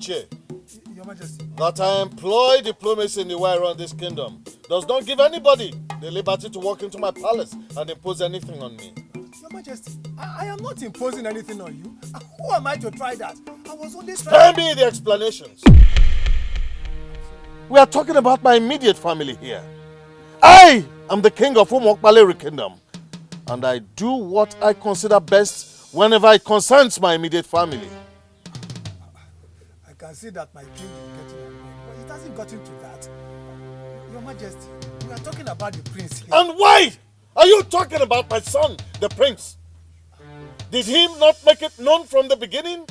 Ichie, Your Majesty. that I employ diplomacy in the way around this kingdom does not give anybody the liberty to walk into my palace and impose anything on me. Your Majesty, I am not imposing anything on you. Who am I to try that? I was only Spare me the explanations. We are talking about my immediate family here. I am the king of Umokbalere Kingdom, and I do what I consider best whenever it concerns my immediate family. I can see that my king is getting annoyed, but it hasn't gotten to that. Your Majesty, we are talking about the prince here. And why are you talking about my son, the prince? Did he not make it known from the beginning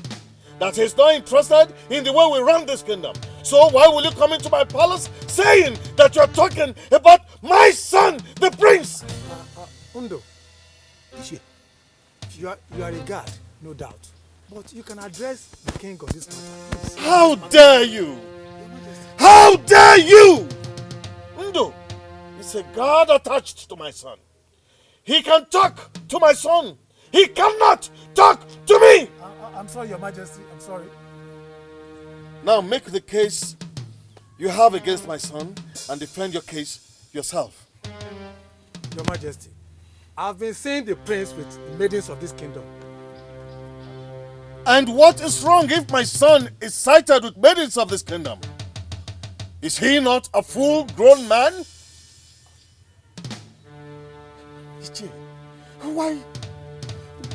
that he's not interested in the way we run this kingdom? So why will you come into my palace saying that you're talking about my son, the prince? Undo, you are a guard, no doubt. But you can address the king of this matter. How dare you? How dare you? Undo is a guard attached to my son. He can talk to my son. He cannot talk to me. I'm sorry, Your Majesty. I'm sorry. Now make the case you have against my son and defend your case yourself. Your Majesty, I've been seeing the prince with the maidens of this kingdom. And what is wrong if my son is sighted with maidens of this kingdom? Is he not a full-grown man? Ichie,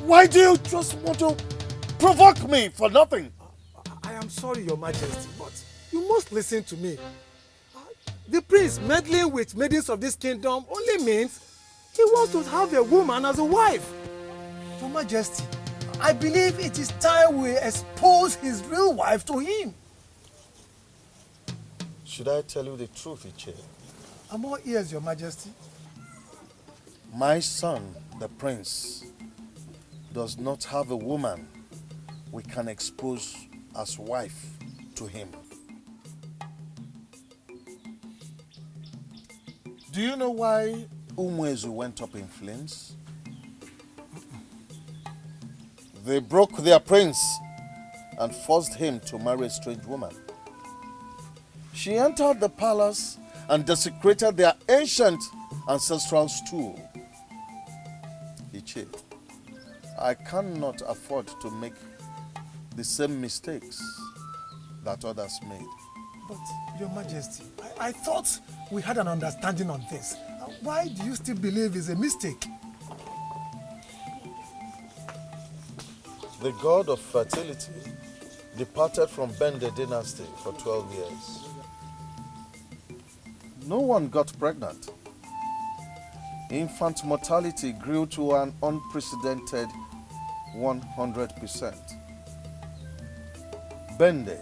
why do you just want to provoke me for nothing? I am sorry, Your Majesty, but you must listen to me. The prince meddling with maidens of this kingdom only means he wants to have a woman as a wife. Your Majesty, I believe it is time we expose his real wife to him. Should I tell you the truth, Ichie? I'm all ears, Your Majesty. My son, the prince, does not have a woman we can expose as wife to him. Do you know why Ugezu went up in flames? They broke their prince and forced him to marry a strange woman. She entered the palace and desecrated their ancient ancestral stool. Ichie, I cannot afford to make the same mistakes that others made. But, Your Majesty, I thought we had an understanding on this. Why do you still believe it's a mistake? The god of fertility departed from Bende dynasty for 12 years. No one got pregnant. Infant mortality grew to an unprecedented 100%. Bende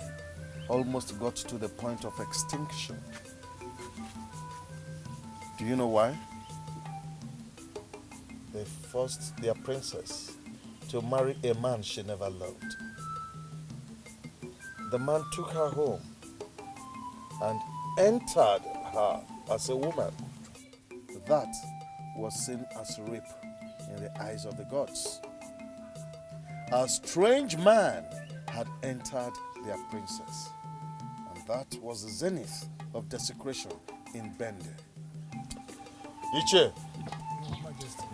almost got to the point of extinction. Do you know why? They forced their princess to marry a man she never loved. The man took her home and entered her as a woman. That was seen as rape in the eyes of the gods. A strange man had entered their princess, and that was the zenith of desecration in Bende. Ichie,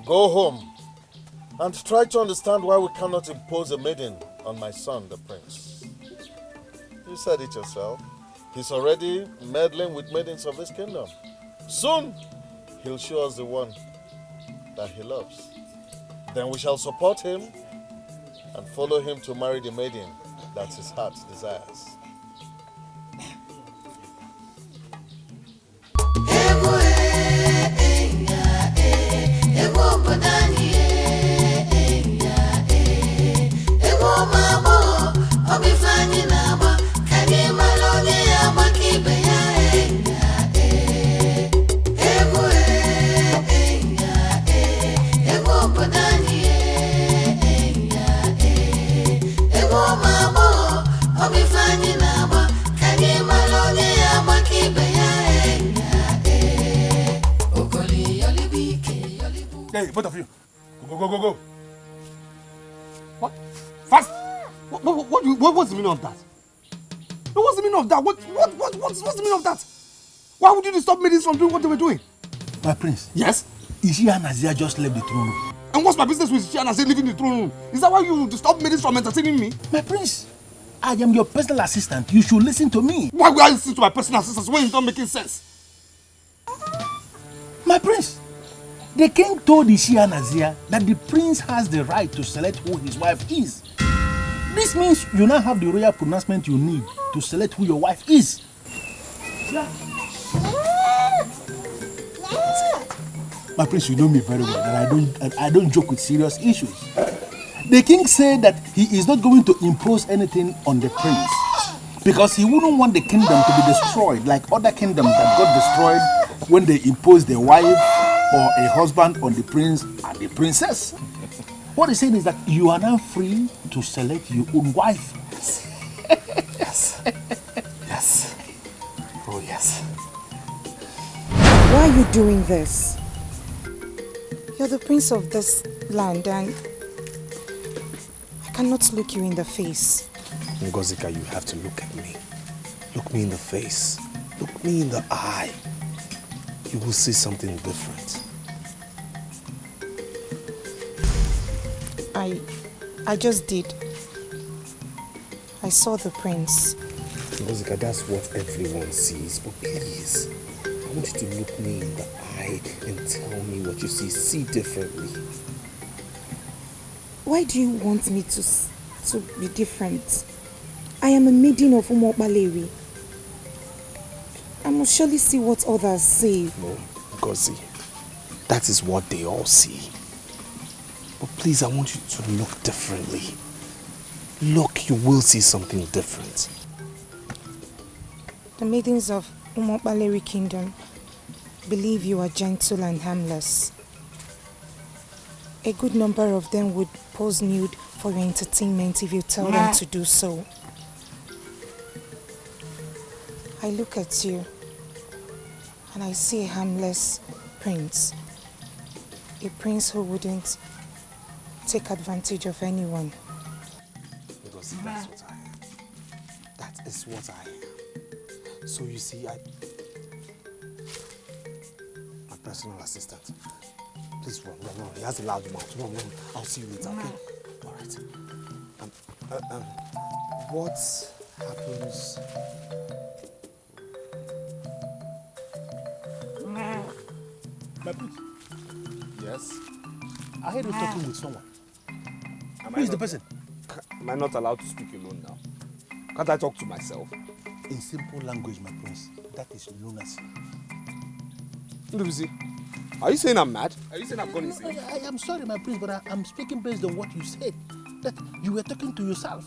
go home and try to understand why we cannot impose a maiden on my son, the prince. You said it yourself. He's already meddling with maidens of this kingdom. Soon, he'll show us the one that he loves. Then we shall support him and follow him to marry the maiden that his heart desires. Hey, both of you. Go. What? Fast! What's the meaning of that? what's the meaning of that? What's the meaning of that? Why would you stop maidens from doing what they were doing? My prince. Yes? Ishi and Azia just left the throne room. And what's my business with Ishi and Azia leaving the throne room? Is that why you stop maidens from entertaining me? My prince, I am your personal assistant. You should listen to me. Why would I listen to my personal assistants when it's not making sense? My prince, the king told Ishi and Azia that the prince has the right to select who his wife is. This means you now have the royal pronouncement you need to select who your wife is. Yeah. My prince, you know me very well, that I don't joke with serious issues. The king said that he is not going to impose anything on the prince because he wouldn't want the kingdom to be destroyed like other kingdoms that got destroyed when they imposed a wife or a husband on the prince and the princess. What he's saying is that you are now free to select your own wife. Yes. Yes. Oh, yes. Why are you doing this? You're the prince of this land and I cannot look you in the face. Ngozika, you have to look at me. Look me in the face. Look me in the eye. You will see something different. I just did. I saw the prince. Ngozika, that's what everyone sees, but please, I want you to look me in the eye and tell me what you see. See differently. Why do you want me to be different? I am a maiden of Umokbalewi. I must surely see what others say. No, Ngozi, that is what they all see. But please, I want you to look differently. Look, you will see something different. The maidens of Umokbalewi kingdom believe you are gentle and harmless. A good number of them would pose nude for your entertainment if you tell them to do so. I look at you and I see a harmless prince. A prince who wouldn't take advantage of anyone. Because that's what I am. That is what I am. So you see, my personal assistant. Please run. He has a loud mouth. Run. I'll see you later, okay? All right. What happens? My prince, Yes? I heard you talking with someone. Who is the person? Am I not allowed to speak alone now? Can't I talk to myself? In simple language, my prince, that is lunacy. Lucy, are you saying I'm mad? Are you saying I've gone insane? I am sorry, my prince, but I'm speaking based on what you said. That you were talking to yourself.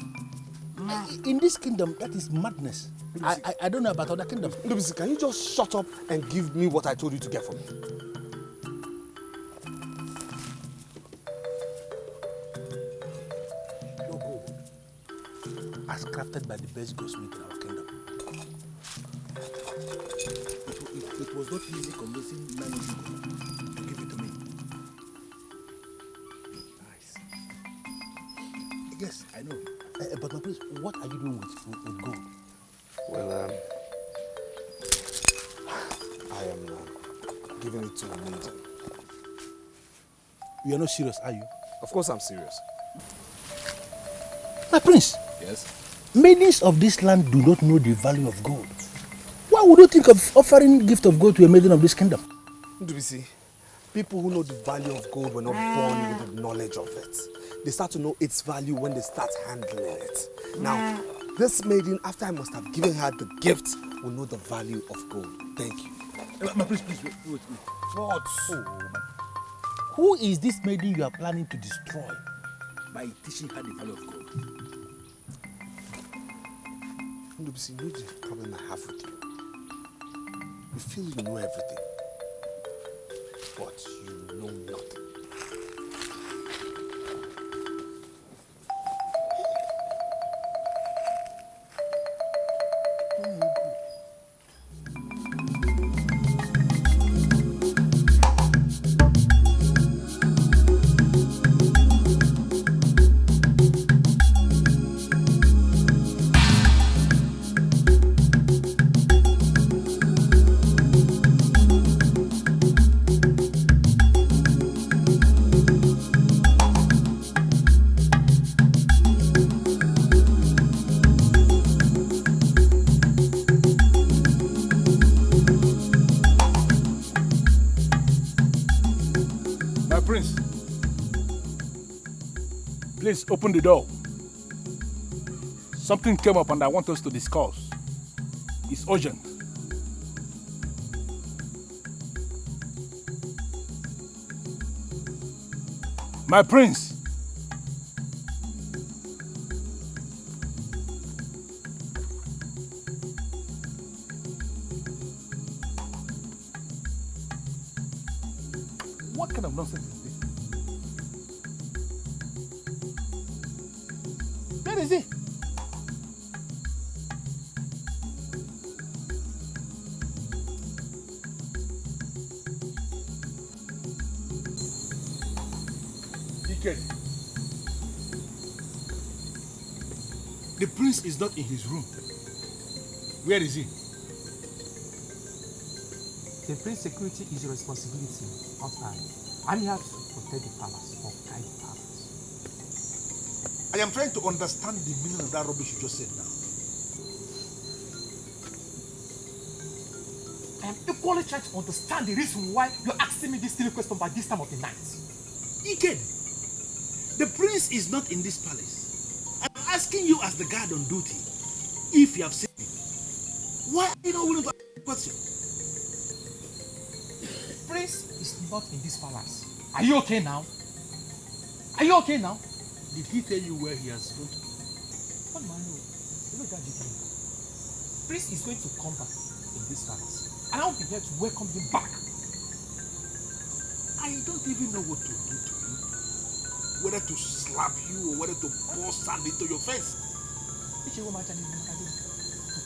In this kingdom, that is madness. I don't know about other kingdoms. Lucy, can you just shut up and give me what I told you to get for me? Your gold, as crafted by the best goldsmith in our kingdom. It was not easy convincing man to give it to me. Nice. Yes, I know. But my prince, what are you doing with gold? Well, I am giving it to a maiden. You are not serious, are you? Of course I'm serious. My prince, Yes? maidens of this land do not know the value of gold. Why would you think of offering gift of gold to a maiden of this kingdom? Ndubisi, people who know the value of gold were not born with the knowledge of it. They start to know its value when they start handling it. Now, this maiden, after I must have given her the gift, will know the value of gold. Thank you. My prince, please, wait. What? Who is this maiden you are planning to destroy by teaching her the value of gold? Ndubisi, you know the problem I have with you. You feel you know everything, but you know nothing. Please open the door. Something came up and I want us to discuss. It's urgent. My prince. What kind of nonsense is this? Where is he? Dikeh. The prince is not in his room. Where is he? The prince's security is your responsibility, not mine. I'm here to protect the palace or guide the palace. I am trying to understand the meaning of that rubbish you just said now. I am equally trying to understand the reason why you're asking me this silly question by this time of the night. Dikeh, the prince is not in this palace. I'm asking you as the guard on duty if you have seen him. Why are you not willing to answer the question? The prince is not in this palace. Are you okay now? Are you okay now? Did he tell you where he has gone to? What man know? You know that detail. Prince is going to come back in this palace. And I'll be here to welcome him back. I don't even know what to do to you. Whether to slap you or whether to pour sand into your face. To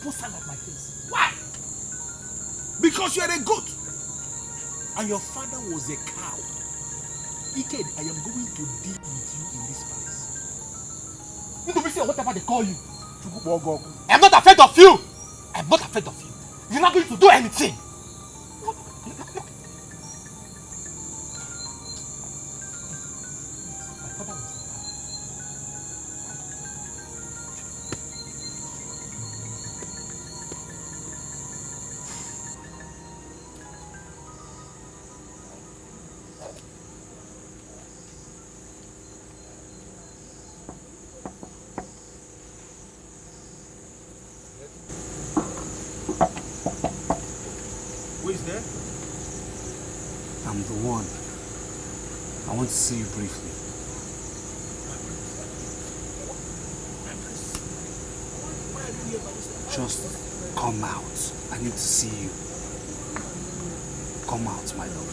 pour sand at my face. Why? Because you are a goat. And your father was a cow. Dikeh, I am going to deal with you in this palace. You do say whatever they call you. I'm not afraid of you. I'm not afraid of you. You're not going to do anything. My father was a cow. Who is there? I'm the one. I want to see you briefly. Just come out. I need to see you. Come out, my love.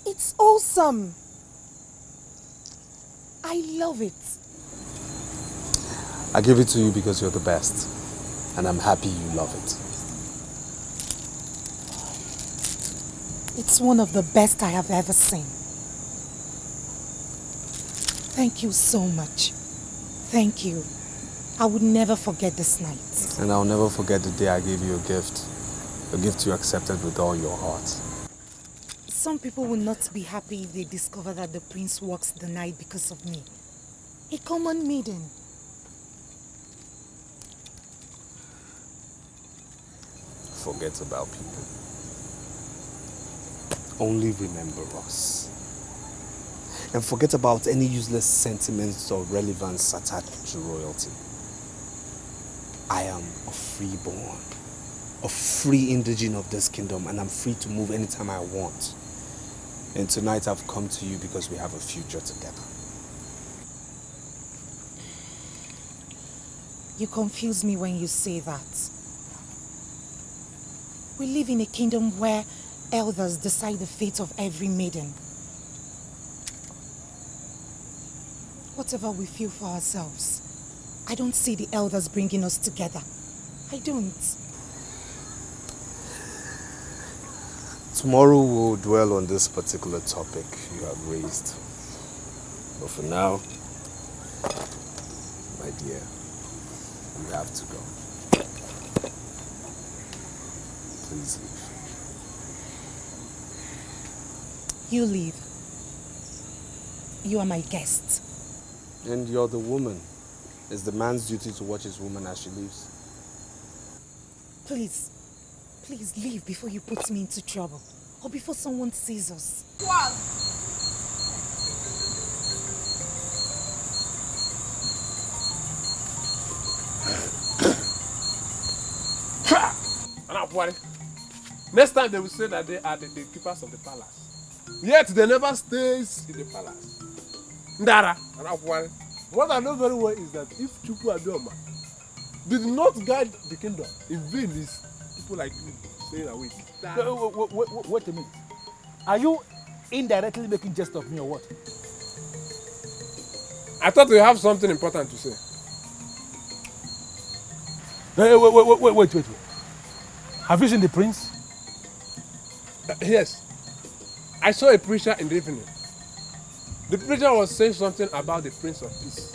It's awesome. I love it. I give it to you because you're the best. And I'm happy you love it. It's one of the best I have ever seen. Thank you so much. Thank you. I would never forget this night. And I'll never forget the day I gave you a gift. A gift you accepted with all your heart. Some people will not be happy if they discover that the prince walks the night because of me. A common maiden. Forget about people. Only remember us. And forget about any useless sentiments or relevance attached to royalty. I am a freeborn, a free indigene of this kingdom, and I'm free to move anytime I want. And tonight I've come to you because we have a future together. You confuse me when you say that. We live in a kingdom where elders decide the fate of every maiden. Whatever we feel for ourselves, I don't see the elders bringing us together. I don't. Tomorrow we'll dwell on this particular topic you have raised. But for now, dear. You have to go. Please leave. You leave. You are my guest. And you're the woman. It's the man's duty to watch his woman as she leaves. Please leave before you put me into trouble. Or before someone sees us. Wow. Next time they will say that they are the keepers of the palace. Yet they never stays in the palace. Ndara, what I know very well is that if Chukwu Adoma did not guide the kingdom, in vain is people like you staying awake. Wait a minute. Are you indirectly making jest of me or what? I thought you have something important to say. Wait. Have you seen the prince? Yes. I saw a preacher in the evening. The preacher was saying something about the Prince of Peace.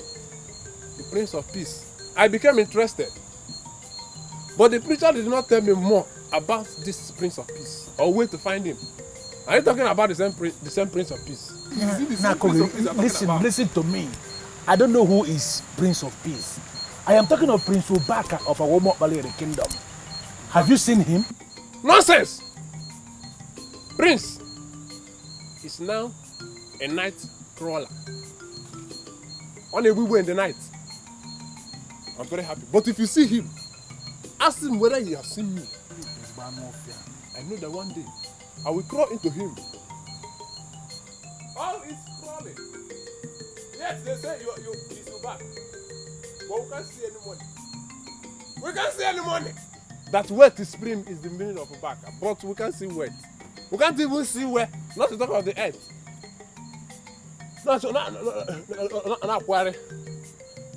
The Prince of Peace. I became interested. But the preacher did not tell me more about this Prince of Peace or where to find him. Are you talking about the same Prince of Peace? Listen to me. I don't know who is Prince of Peace. I am talking of Prince Ubaka of Awomo Baleri Kingdom. Have you seen him? Nonsense! Prince is now a night crawler. On a wee in the night. I'm very happy. But if you see him, ask him whether he has seen me. I know that one day I will crawl into him. All is crawling. Yes, they say he's your back. But we can't see any money. We can't see any money. That wet spring is the meaning of a back. But we can't see wet. We can't even see where, not to talk about the earth. Not worry.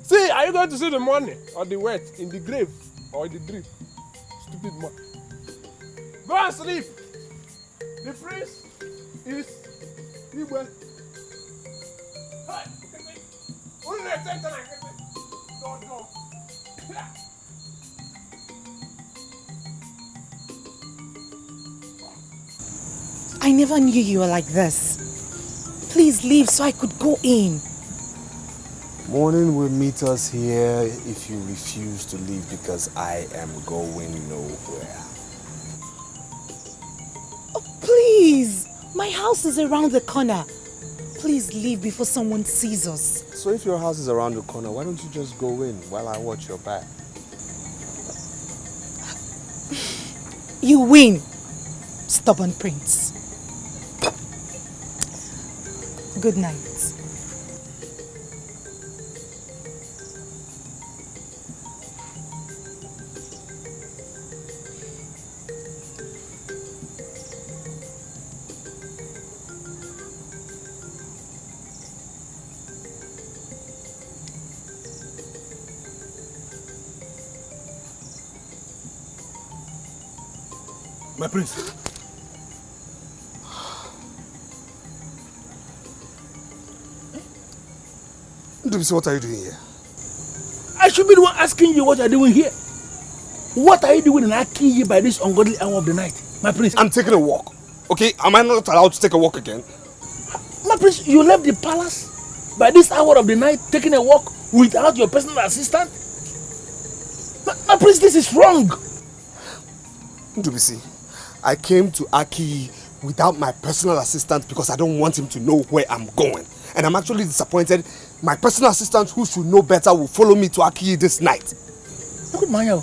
See, are you going to see the money or the wet in the grave or in the drip? Stupid man. Go and sleep. The prince is Igwe. Hey, no. I never knew you were like this. Please leave so I could go in. Morning will meet us here if you refuse to leave because I am going nowhere. Oh, please. My house is around the corner. Please leave before someone sees us. So if your house is around the corner, why don't you just go in while I watch your back? You win, stubborn prince. Good night. My prince. What are you doing here? I should be the one asking you what you're doing here. What are you doing in Aki by this ungodly hour of the night, my prince? I'm taking a walk. Okay, am I not allowed to take a walk again? My prince, you left the palace by this hour of the night taking a walk without your personal assistant? My prince, this is wrong. Ndubisi, I came to Aki without my personal assistant because I don't want him to know where I'm going. And I'm actually disappointed. My personal assistant, who should know better, will follow me to Aki this night. Good man.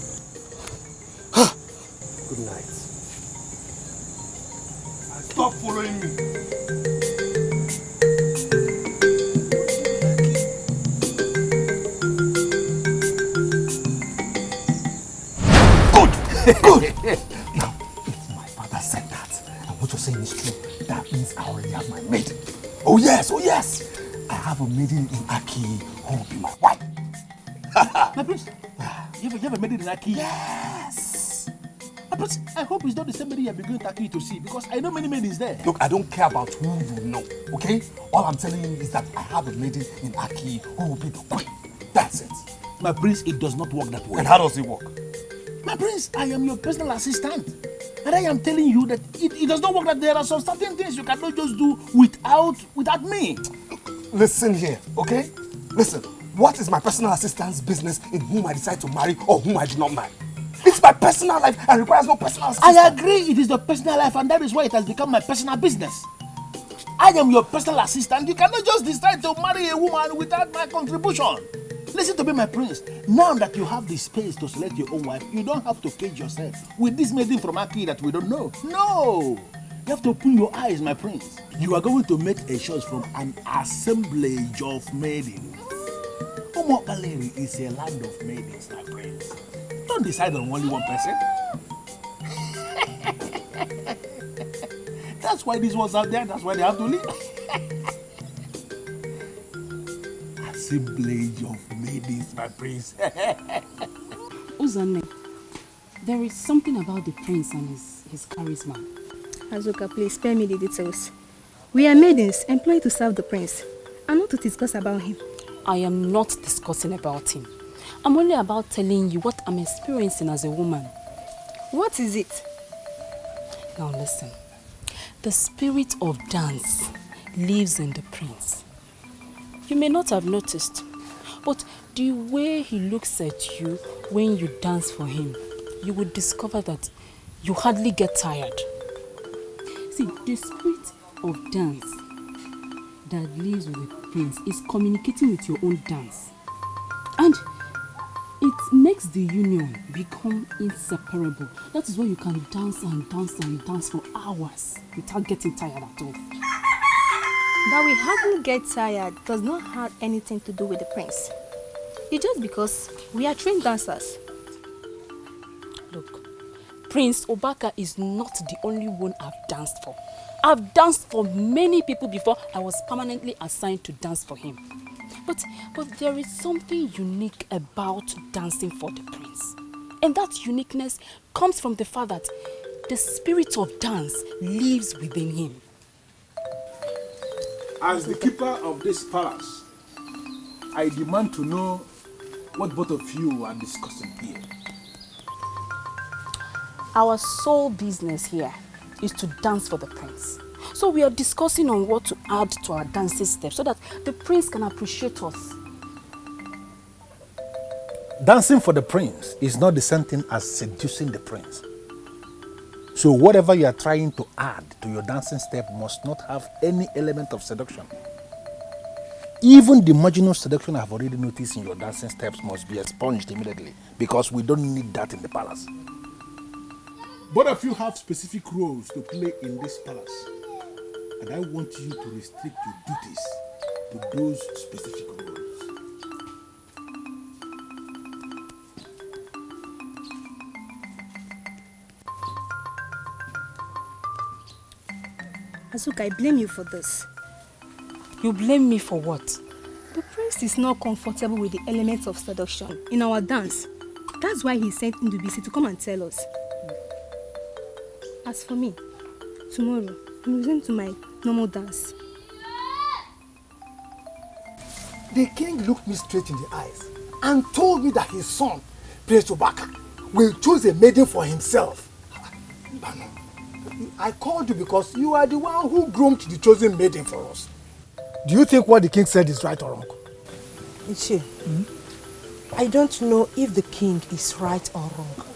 Good night. Stop following me. Good. Now, if my father said that, and what you're saying is true, that means I already have my maiden. Oh yes. I have a maiden in Aki who will be my wife. My prince, you have a maiden in Aki? Yes. My prince, I hope it's not the same maiden you have been going to Aki to see, because I know many maidens there. Look, I don't care about who you know, okay? All I'm telling you is that I have a maiden in Aki who will be the queen. That's it. My prince, it does not work that way. And how does it work? My prince, I am your personal assistant. And I am telling you that it does not work, that there are some certain things you cannot just do without me. Listen here, okay? Listen, what is my personal assistant's business in whom I decide to marry or whom I do not marry? It's my personal life and requires no personal assistant. I agree, it is the personal life, and that is why it has become my personal business. I am your personal assistant. You cannot just decide to marry a woman without my contribution. Listen to me, my prince. Now that you have the space to select your own wife, you don't have to cage yourself with this maiden from Aki that we don't know. No! You have to open your eyes, my prince. You are going to make a choice from an assemblage of maidens. Omobaleri is a land of maidens, my prince. Don't decide on only one person. That's why this was out there. That's why they have to leave. Assemblage of maidens, my prince. Uzane, there is something about the prince and his charisma. Azuka, please spare me the details. We are maidens employed to serve the prince, and not to discuss about him. I am not discussing about him. I'm only about telling you what I'm experiencing as a woman. What is it? Now listen. The spirit of dance lives in the prince. You may not have noticed, but the way he looks at you when you dance for him, you will discover that you hardly get tired. See, the spirit of dance that lives with the prince is communicating with your own dance. And it makes the union become inseparable. That is why you can dance and dance and dance for hours without getting tired at all. That we hardly get tired does not have anything to do with the prince. It's just because we are trained dancers. Look, Prince Obaka is not the only one I've danced for. I've danced for many people before I was permanently assigned to dance for him. But there is something unique about dancing for the prince. And that uniqueness comes from the fact that the spirit of dance lives within him. As the keeper of this palace, I demand to know what both of you are discussing here. Our sole business here is to dance for the prince. So we are discussing on what to add to our dancing steps so that the prince can appreciate us. Dancing for the prince is not the same thing as seducing the prince. So whatever you are trying to add to your dancing step must not have any element of seduction. Even the marginal seduction I've already noticed in your dancing steps must be expunged immediately, because we don't need that in the palace. Both of you have specific roles to play in this palace, and I want you to restrict your duties to those specific roles. Azuka, I blame you for this. You blame me for what? The prince is not comfortable with the elements of seduction in our dance. That's why he sent Ndubisi to come and tell us. As for me, tomorrow, I'm returning to my normal dance. The king looked me straight in the eyes and told me that his son, Prince Obaka, will choose a maiden for himself. Bano, I called you because you are the one who groomed the chosen maiden for us. Do you think what the king said is right or wrong? Ichi, I don't know if the king is right or wrong.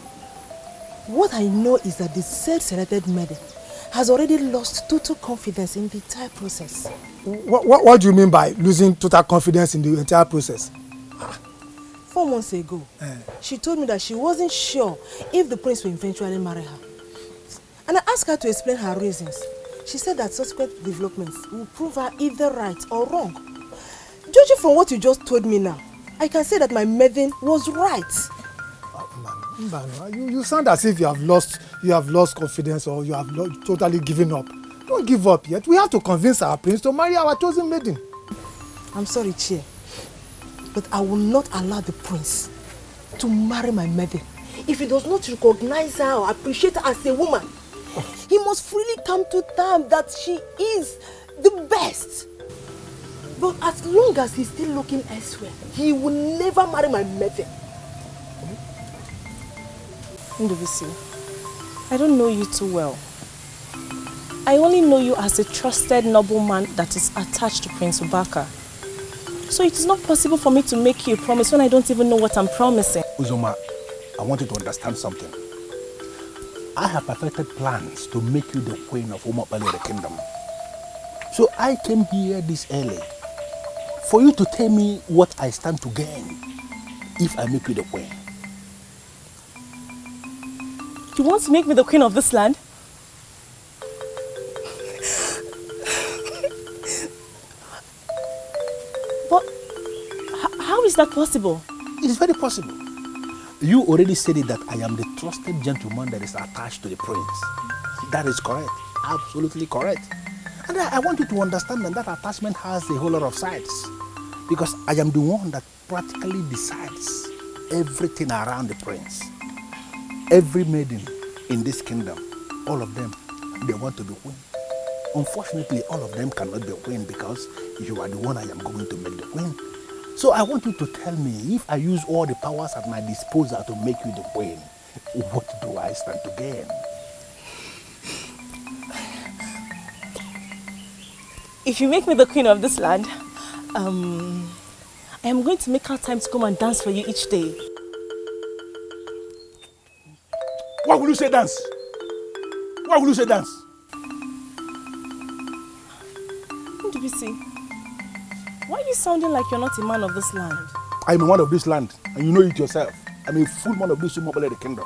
What I know is that the said selected maiden has already lost total confidence in the entire process. What do you mean by losing total confidence in the entire process? 4 months ago, she told me that she wasn't sure if the prince will eventually marry her. And I asked her to explain her reasons. She said that subsequent developments will prove her either right or wrong. Judging from what you just told me now, I can say that my maiden was right. You sound as if you have lost confidence, or you have totally given up. Don't give up yet. We have to convince our prince to marry our chosen maiden. I'm sorry, Chie, but I will not allow the prince to marry my maiden if he does not recognize her or appreciate her as a woman. He must freely come to terms that she is the best. But as long as he's still looking elsewhere, he will never marry my maiden. Ndubisi, I don't know you too well. I only know you as a trusted nobleman that is attached to Prince Ubaka. So it is not possible for me to make you a promise when I don't even know what I'm promising. Uzoma, I want you to understand something. I have perfected plans to make you the queen of Umopale the kingdom. So I came here this early for you to tell me what I stand to gain if I make you the queen. You want to make me the queen of this land? But how is that possible? It is very possible. You already said it that I am the trusted gentleman that is attached to the prince. That is correct. Absolutely correct. And I want you to understand that attachment has a whole lot of sides. Because I am the one that practically decides everything around the prince. Every maiden in this kingdom, all of them, they want to be queen. Unfortunately, all of them cannot be queen because you are the one I am going to make the queen. So I want you to tell me, if I use all the powers at my disposal to make you the queen, what do I stand to gain? If you make me the queen of this land, I am going to make out time to come and dance for you each day. Why will you say dance? Why will you say dance? Ndubisi, why are you sounding like you're not a man of this land? I'm a man of this land, and you know it yourself. I'm a full man of this Umopale kingdom.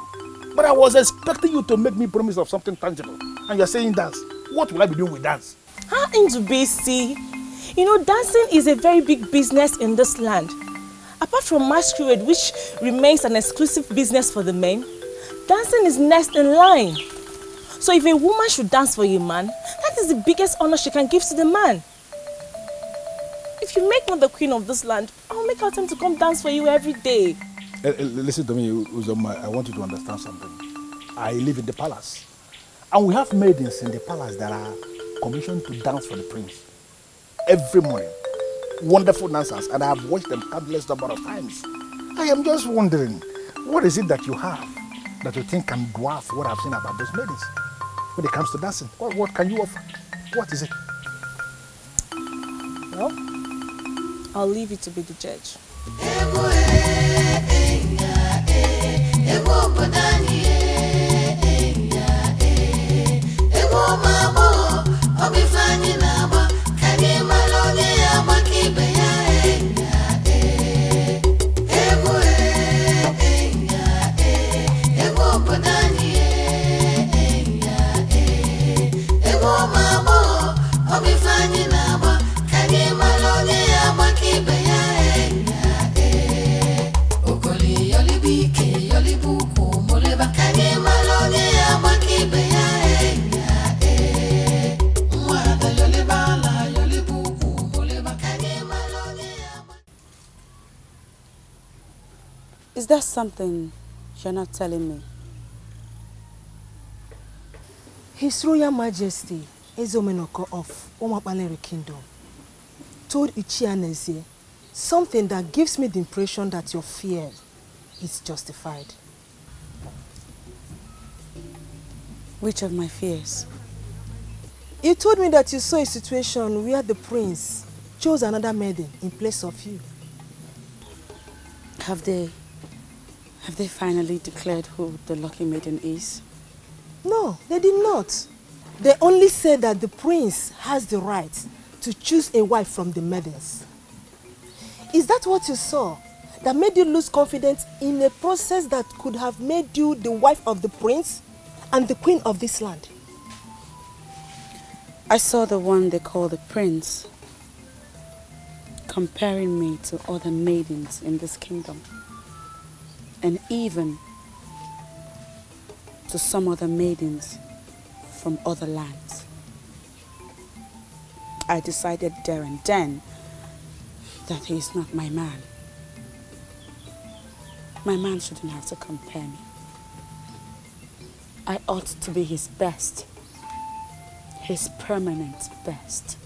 But I was expecting you to make me promise of something tangible, and you're saying dance. What will I be doing with dance? Ndubisi, you know, dancing is a very big business in this land. Apart from masquerade, which remains an exclusive business for the men, dancing is next in line. So if a woman should dance for a man, that is the biggest honor she can give to the man. If you make me the queen of this land, I'll make out time to come dance for you every day. Listen to me, Uzoma, I want you to understand something. I live in the palace. And we have maidens in the palace that are commissioned to dance for the prince. Every morning. Wonderful dancers. And I have watched them countless number of times. I am just wondering, what is it that you have that you think can dwarf what I've seen about those maidens when it comes to dancing? What can you offer? What is it? Well, I'll leave you to be the judge. Is there something you're not telling me? His Royal Majesty, Ezomenoko of Umopale Kingdom, told Ichianezie something that gives me the impression that your fear is justified. Which of my fears? You told me that you saw a situation where the prince chose another maiden in place of you. Have they finally declared who the lucky maiden is? No, they did not. They only said that the prince has the right to choose a wife from the maidens. Is that what you saw that made you lose confidence in a process that could have made you the wife of the prince and the queen of this land? I saw the one they call the prince comparing me to other maidens in this kingdom, and even to some other maidens from other lands. I decided there and then that he is not my man. My man shouldn't have to compare me. I ought to be his best, his permanent best.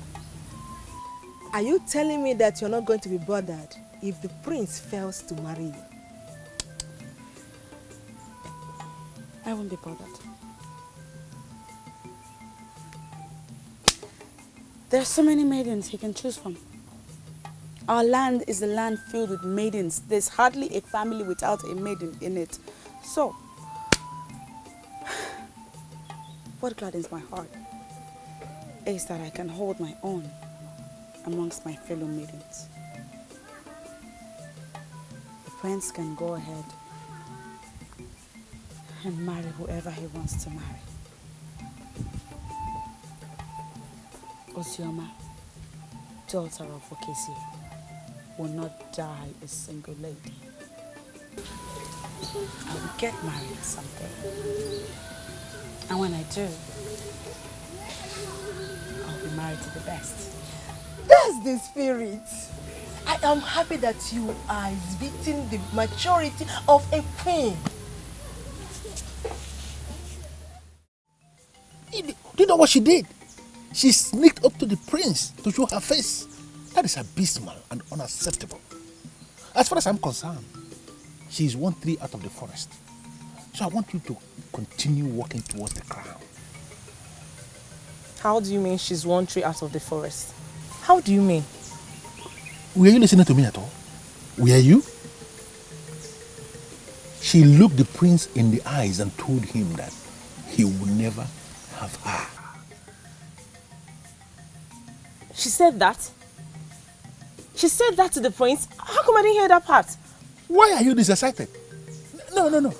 Are you telling me that you're not going to be bothered if the prince fails to marry you? I won't be bothered. There are so many maidens he can choose from. Our land is a land filled with maidens. There's hardly a family without a maiden in it. So, what gladdens my heart is that I can hold my own amongst my fellow maidens. The prince can go ahead and marry whoever he wants to marry. Osioma, daughter of Ugezu, will not die a single lady. I will get married someday. And when I do, I'll be married to the best. That's the spirit. I am happy that you are exhibiting the maturity of a queen. Do you know what she did? She sneaked up to the prince to show her face. That is abysmal and unacceptable. As far as I'm concerned, she is 1 tree out of the forest. So I want you to continue walking towards the crown. How do you mean she's 1 tree out of the forest? How do you mean? Were you listening to me at all? Were you? She looked the prince in the eyes and told him that he would never have her. She said that? She said that to the prince? How come I didn't hear that part? Why are you this excited? No.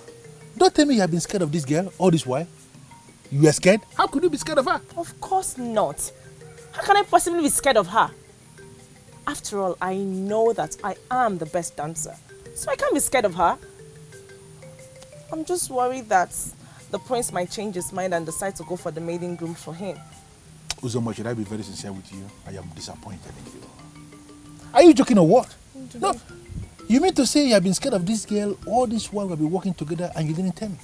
Don't tell me you have been scared of this girl all this while. You are scared? How could you be scared of her? Of course not. How can I possibly be scared of her? After all, I know that I am the best dancer. So I can't be scared of her. I'm just worried that the prince might change his mind and decide to go for the maiden groom for him. Uzoma, should I be very sincere with you? I am disappointed in you. Are you joking or what? No. You mean to say you have been scared of this girl all this while we've been working together and you didn't tell me?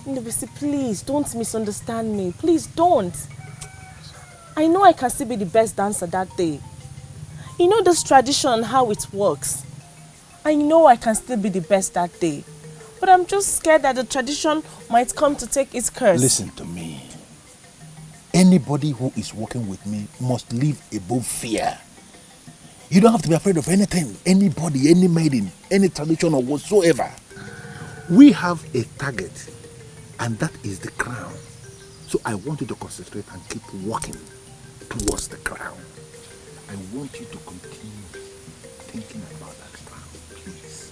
Ndubisi, please don't misunderstand me. Please don't. I know I can still be the best dancer that day. You know this tradition, how it works. I know I can still be the best that day. But I'm just scared that the tradition might come to take its curse. Listen to me. Anybody who is working with me must live above fear. You don't have to be afraid of anything, anybody, any maiden, any tradition or whatsoever. We have a target, and that is the crown. So I want you to concentrate and keep walking towards the crown. I want you to continue thinking about that crown, please.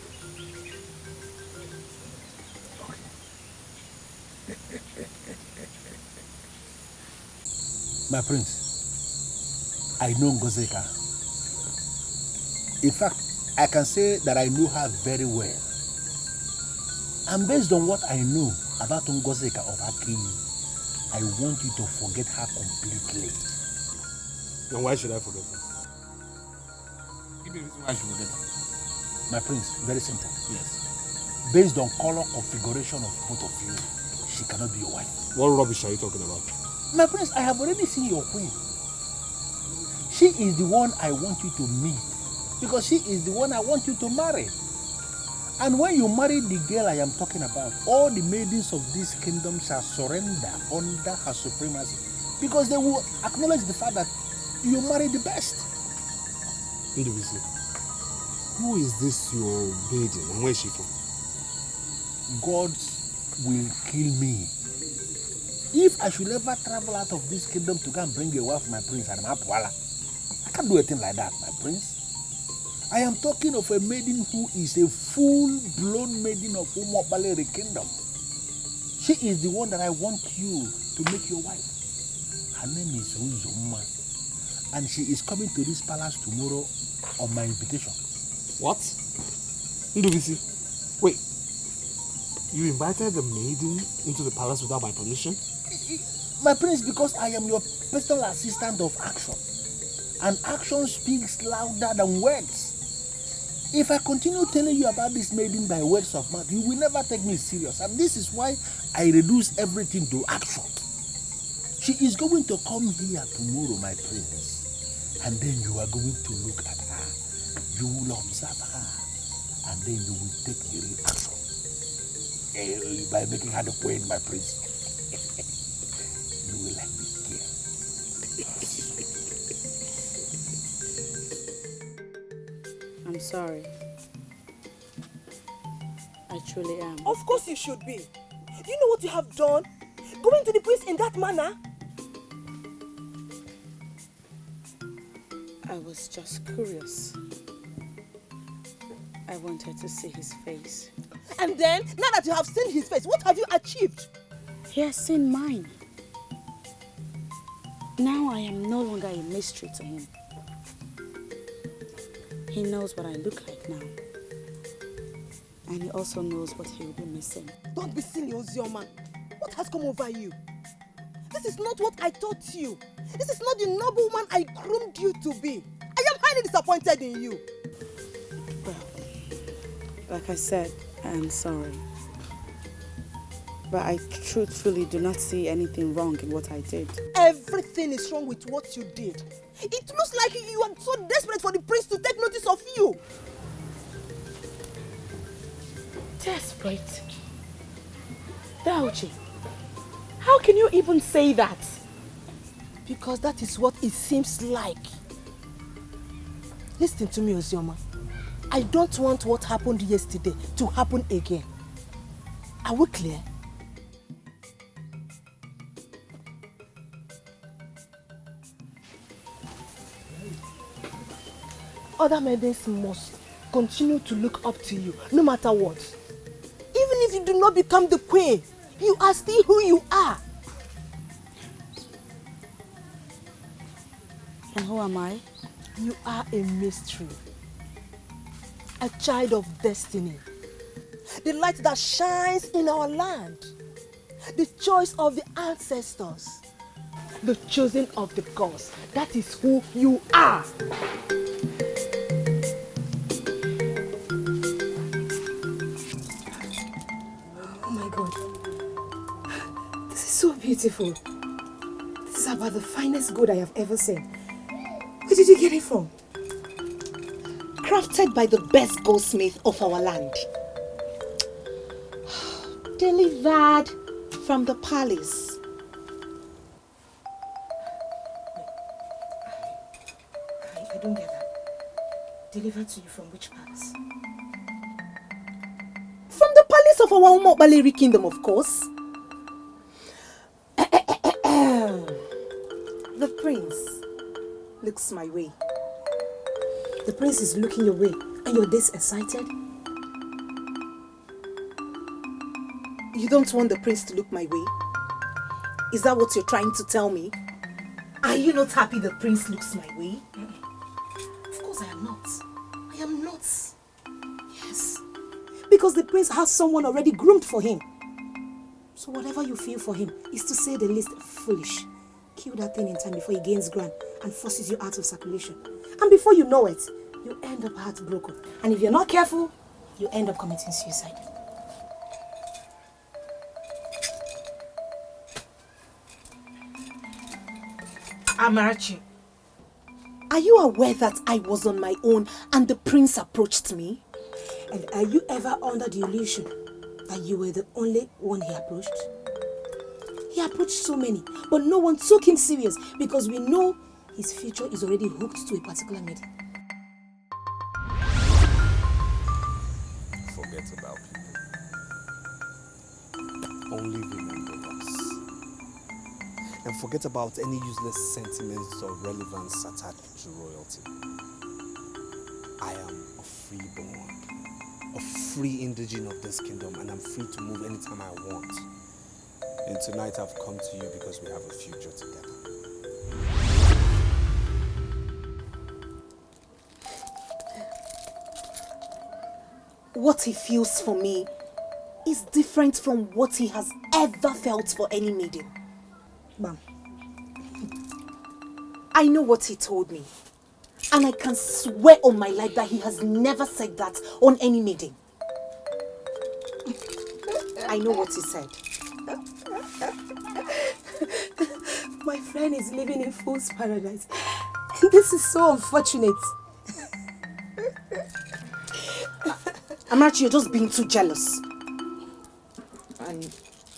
My prince, I know Ngozeka. In fact, I can say that I know her very well. And based on what I know about Ngozeka of Aki, I want you to forget her completely. Then why should I forget her? Give me a reason why I should forget her. My prince, very simple. Yes. Based on color configuration of both of you, she cannot be your wife. What rubbish are you talking about? My prince, I have already seen your queen. She is the one I want you to meet because she is the one I want you to marry. And when you marry the girl I am talking about, all the maidens of this kingdom shall surrender under her supremacy because they will acknowledge the fact that you marry the best. Ndubisi, who is this your maiden and where is she from? God will kill me if I should ever travel out of this kingdom to go and bring a wife, my prince, and Mapwala. I can't do a thing like that, my prince. I am talking of a maiden who is a full-blown maiden of Umobaleri kingdom. She is the one that I want you to make your wife. Her name is Uzoma, and she is coming to this palace tomorrow on my invitation. What? Ndubisi, wait. You invited the maiden into the palace without my permission? My prince, because I am your personal assistant of action. And action speaks louder than words. If I continue telling you about this maiden by words of mouth, you will never take me serious. And this is why I reduce everything to action. She is going to come here tomorrow, my prince. And then you are going to look at her. You will observe her. And then you will take a reaction. By making her the queen, my prince. You will like this girl. I'm sorry. I truly am. Of course you should be. Do you know what you have done? Going to the prince in that manner? I was just curious. I wanted to see his face. And then, now that you have seen his face, what have you achieved? He has seen mine. Now I am no longer a mystery to him. He knows what I look like now. And he also knows what he will be missing. Don't be silly, Ozioma. What has come over you? This is not what I taught you. This is not the noble woman I groomed you to be. I am highly disappointed in you. Well, like I said, I am sorry. But I truthfully do not see anything wrong in what I did. Everything is wrong with what you did. It looks like you are so desperate for the prince to take notice of you. Desperate? Dauji, how can you even say that? Because that is what it seems like. Listen to me, Ozioma. I don't want what happened yesterday to happen again. Are we clear? Other maidens must continue to look up to you, no matter what. Even if you do not become the queen, you are still who you are. And who am I? You are a mystery. A child of destiny. The light that shines in our land. The choice of the ancestors. The chosen of the gods. That is who you are. Oh my God. This is so beautiful. This is about the finest gold I have ever seen. Where did you get it from? Crafted by the best goldsmith of our land. Delivered from the palace. I don't get that. Delivered to you from which palace? From the palace of our Umobaleri kingdom, of course. The prince looks my way. The prince is looking your way and you're this excited? You don't want the prince to look my way? Is that what you're trying to tell me? Are you not happy the prince looks my way? Of course I am not. I am not. Yes. Because the prince has someone already groomed for him. So whatever you feel for him is, to say the least, foolish. Kill that thing in time before he gains ground and forces you out of circulation. And before you know it, you end up heartbroken. And if you're not careful, you end up committing suicide. Amarachi, are you aware that I was on my own and the prince approached me? And are you ever under the illusion that you were the only one he approached? He approached so many, but no one took him serious because we know his future is already hooked to a particular maiden. Forget about people. Only remember us. And forget about any useless sentiments or relevance attached to royalty. I am a freeborn, a free indigene of this kingdom, and I'm free to move anytime I want. And tonight I've come to you because we have a future together. What he feels for me is different from what he has ever felt for any maiden. Bam. I know what he told me. And I can swear on my life that he has never said that on any maiden. I know what he said. My friend is living in fool's paradise. He This is so unfortunate. Amarachi, you're just being too jealous. And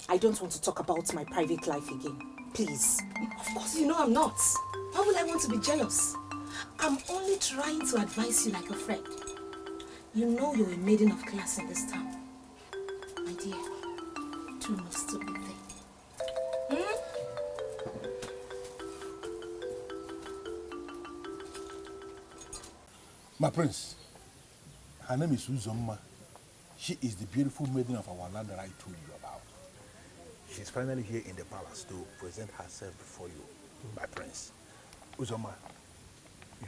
I don't want to talk about my private life again. Please. Of course you know I'm not. Why would I want to be jealous? I'm only trying to advise you like a friend. You know you're a maiden of class in this town. My dear, do no stupid thing. My prince, her name is Uzoma. She is the beautiful maiden of our land that I told you about. She's finally here in the palace to present herself before you, my prince. Uzoma,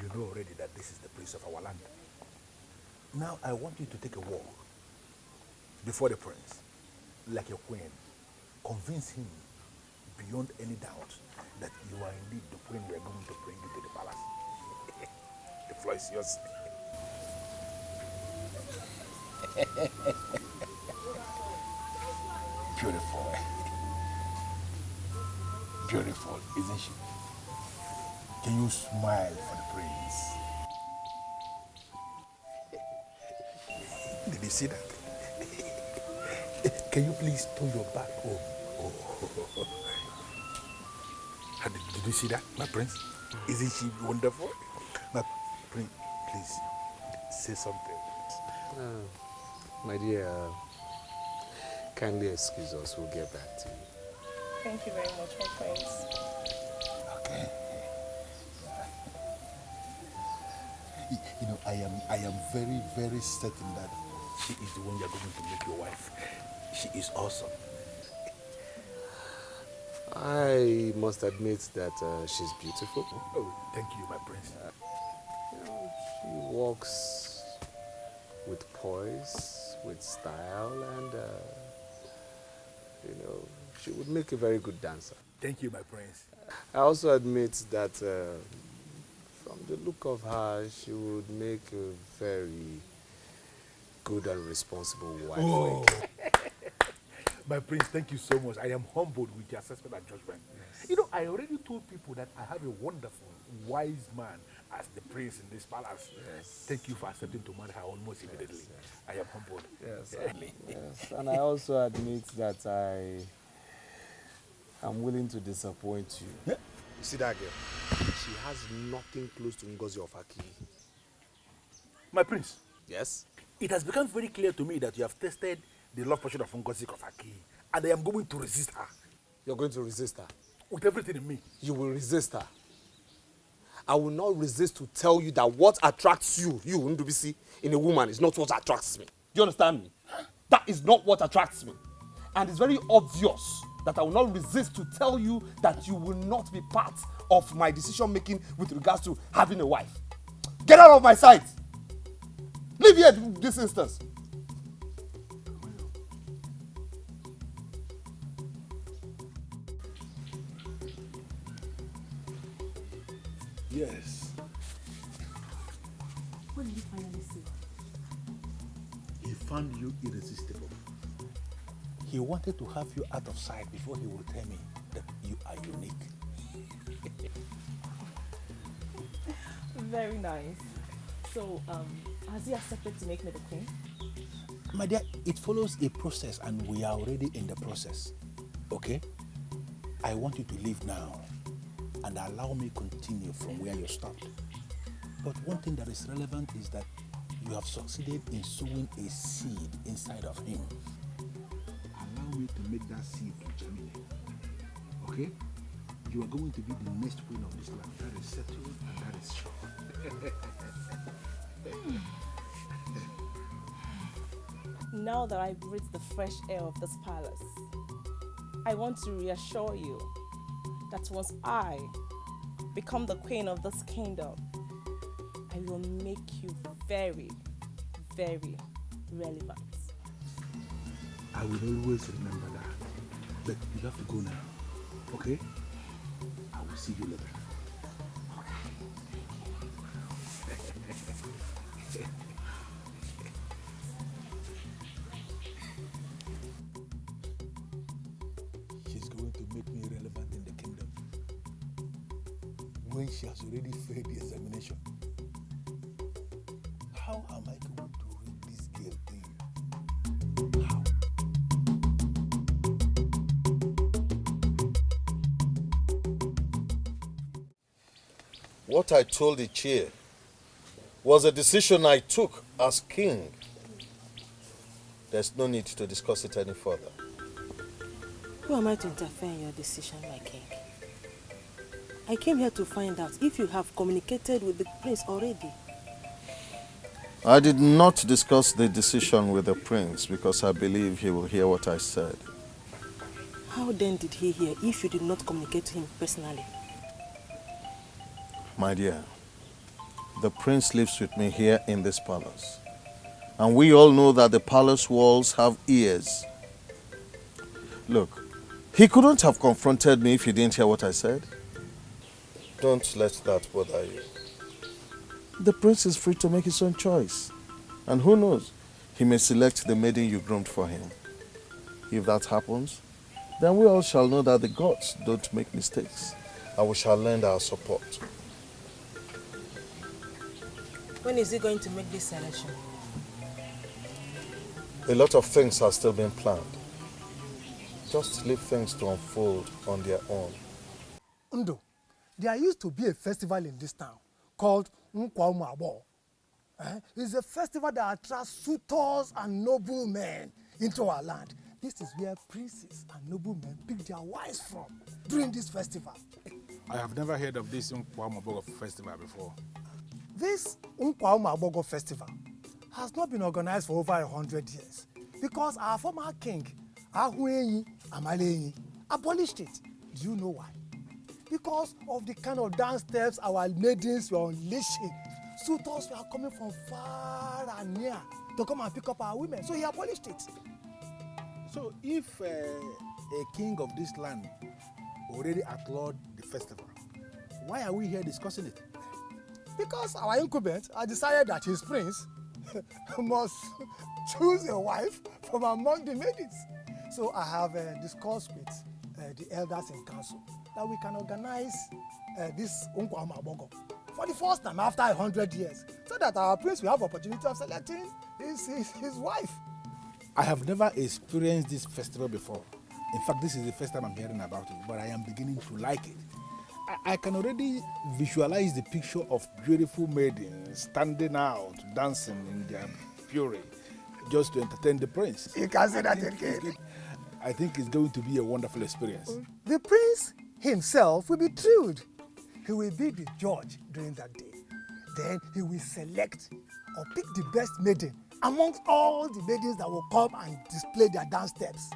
you know already that this is the prince of our land. Now I want you to take a walk before the prince, like a queen. Convince him beyond any doubt that you are indeed the queen we are going to bring you to the palace. The floor is yours. Beautiful. Beautiful, isn't she? Can you smile for the prince? Did you see that? Can you please turn your back? Oh. Did you see that, my prince? Isn't she wonderful? My prince, please say something. My dear, kindly excuse us. We'll get back to you. Thank you very much, my prince. Okay. You know, I am very, very certain that she is the one you're going to make your wife. She is awesome. I must admit that she's beautiful. Oh, thank you, my prince. She walks with poise, with style, and she would make a very good dancer. Thank you, my prince. I also admit that from the look of her, she would make a very good and responsible wife. Oh. My prince, thank you so much. I am humbled with your assessment and judgment. Yes. You know, I already told people that I have a wonderful, wise man as the prince in this palace. Yes. Thank you for accepting to marry her almost immediately. Yes. I am humbled. Yes, yes. And I also admit that I am willing to disappoint you. You see that girl? She has nothing close to Ugezu of Aki. My prince. Yes? It has become very clear to me that you have tested the love portion of Ugezu of Aki, and I am going to resist her. You're going to resist her? With everything in me. You will resist her. I will not resist to tell you that what attracts you, Ndubisi, in a woman is not what attracts me. Do you understand me? That is not what attracts me. And it's very obvious that I will not resist to tell you that you will not be part of my decision making with regards to having a wife. Get out of my sight! Leave here this instance. Yes. What did you finally see? He found you irresistible. He wanted to have you out of sight before he would tell me that you are unique. Very nice. So, has he accepted to make me the queen? My dear, it follows a process and we are already in the process. Okay? I want you to leave now and allow me continue from where you stopped. But one thing that is relevant is that you have succeeded in sowing a seed inside of him. Allow me to make that seed to germinate. Okay? You are going to be the next queen of this land. That is settled and that is sure. Now that I've breathed the fresh air of this palace, I want to reassure you that once I become the queen of this kingdom, I will make you very, very relevant. I will always remember that. But you have to go now. Okay? I will see you later. She's going to make me relevant in the kingdom. when she has already failed the examination? How am I going to read this girl thing? How? What I told the chair was a decision I took as king. There's no need to discuss it any further. Who am I to interfere in your decision, my king? I came here to find out if you have communicated with the prince already. I did not discuss the decision with the prince because I believe he will hear what I said. How then did he hear if you did not communicate to him personally? My dear, the prince lives with me here in this palace. And we all know that the palace walls have ears. Look, he couldn't have confronted me if he didn't hear what I said. Don't let that bother you. The prince is free to make his own choice. And who knows, he may select the maiden you groomed for him. If that happens, then we all shall know that the gods don't make mistakes. And we shall lend our support. When is he going to make this selection? A lot of things are still being planned. Just leave things to unfold on their own. Ndo, there used to be a festival in this town called Nkwaumabo. It's a festival that attracts suitors and noblemen into our land. This is where princes and noblemen pick their wives from during this festival. I have never heard of this Nkwaumabo festival before. This Nkwaumabo festival has not been organized for over 100 years because our former king, Ahuenyi Amalenyi, abolished it. Do you know why? Because of the kind of dance steps our maidens were unleashing. Suitors were coming from far and near to come and pick up our women. So he abolished it. So if a king of this land already outlawed the festival, why are we here discussing it? Because our incumbent has decided that his prince must choose a wife from among the maidens. So I have discussed with the elders in council that we can organize this Nkwaumabo for the first time after 100 years, so that our prince will have opportunity of selecting his wife. I have never experienced this festival before. In fact, this is the first time I'm hearing about it, but I am beginning to like it. I can already visualize the picture of beautiful maidens standing out, dancing in their fury, just to entertain the prince. You can say that again. I think it's going to be a wonderful experience. The prince himself will be thrilled. He will be the judge during that day. Then he will select or pick the best maiden amongst all the maidens that will come and display their dance steps.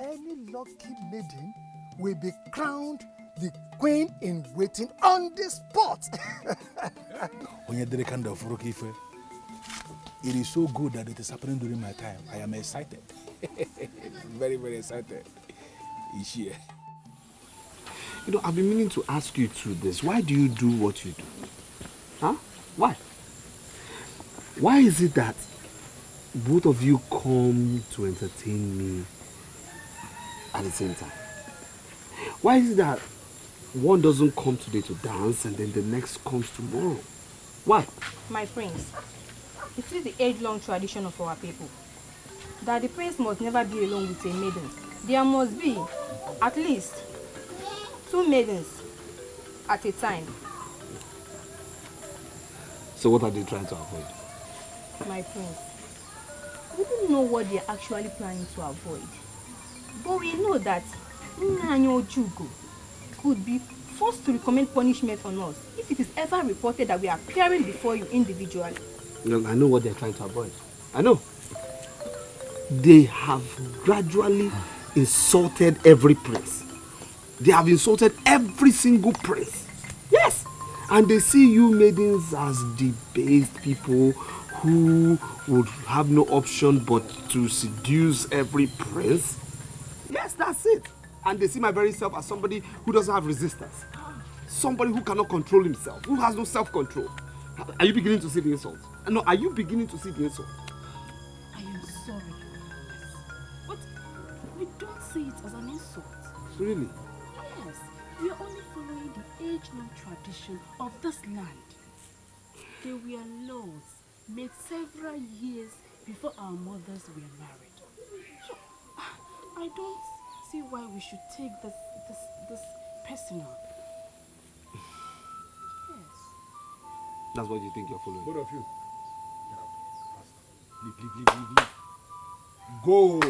Any lucky maiden will be crowned the queen in waiting on the spot. It is so good that it is happening during my time. I am excited. Very, very excited. Each year. You know, I've been meaning to ask you through this. Why do you do what you do? Huh? Why? Why is it that both of you come to entertain me at the same time? Why is it that one doesn't come today to dance and then the next comes tomorrow? Why? My prince, it is the age-long tradition of our people that the prince must never be alone with a maiden. There must be at least 2 maidens at a time. So what are they trying to avoid? My prince, we don't know what they're actually planning to avoid. But we know that Ugezu could be forced to recommend punishment on us if it is ever reported that we are appearing before you individually. Look, I know what they're trying to avoid. I know. They have gradually insulted every prince. They have insulted every single prince. Yes! And they see you maidens as debased people who would have no option but to seduce every prince. Yes, that's it. And they see my very self as somebody who doesn't have resistance. Somebody who cannot control himself, who has no self-control. Are you beginning to see the insult? No, are you beginning to see the insult? I am sorry. But we don't see it as an insult. Really? Yes. We are only following the age-long tradition of this land. There were laws made several years before our mothers were married. So, I don't see why we should take this personal. Yes. That's what you think you're following? Both of you. Leave. Go.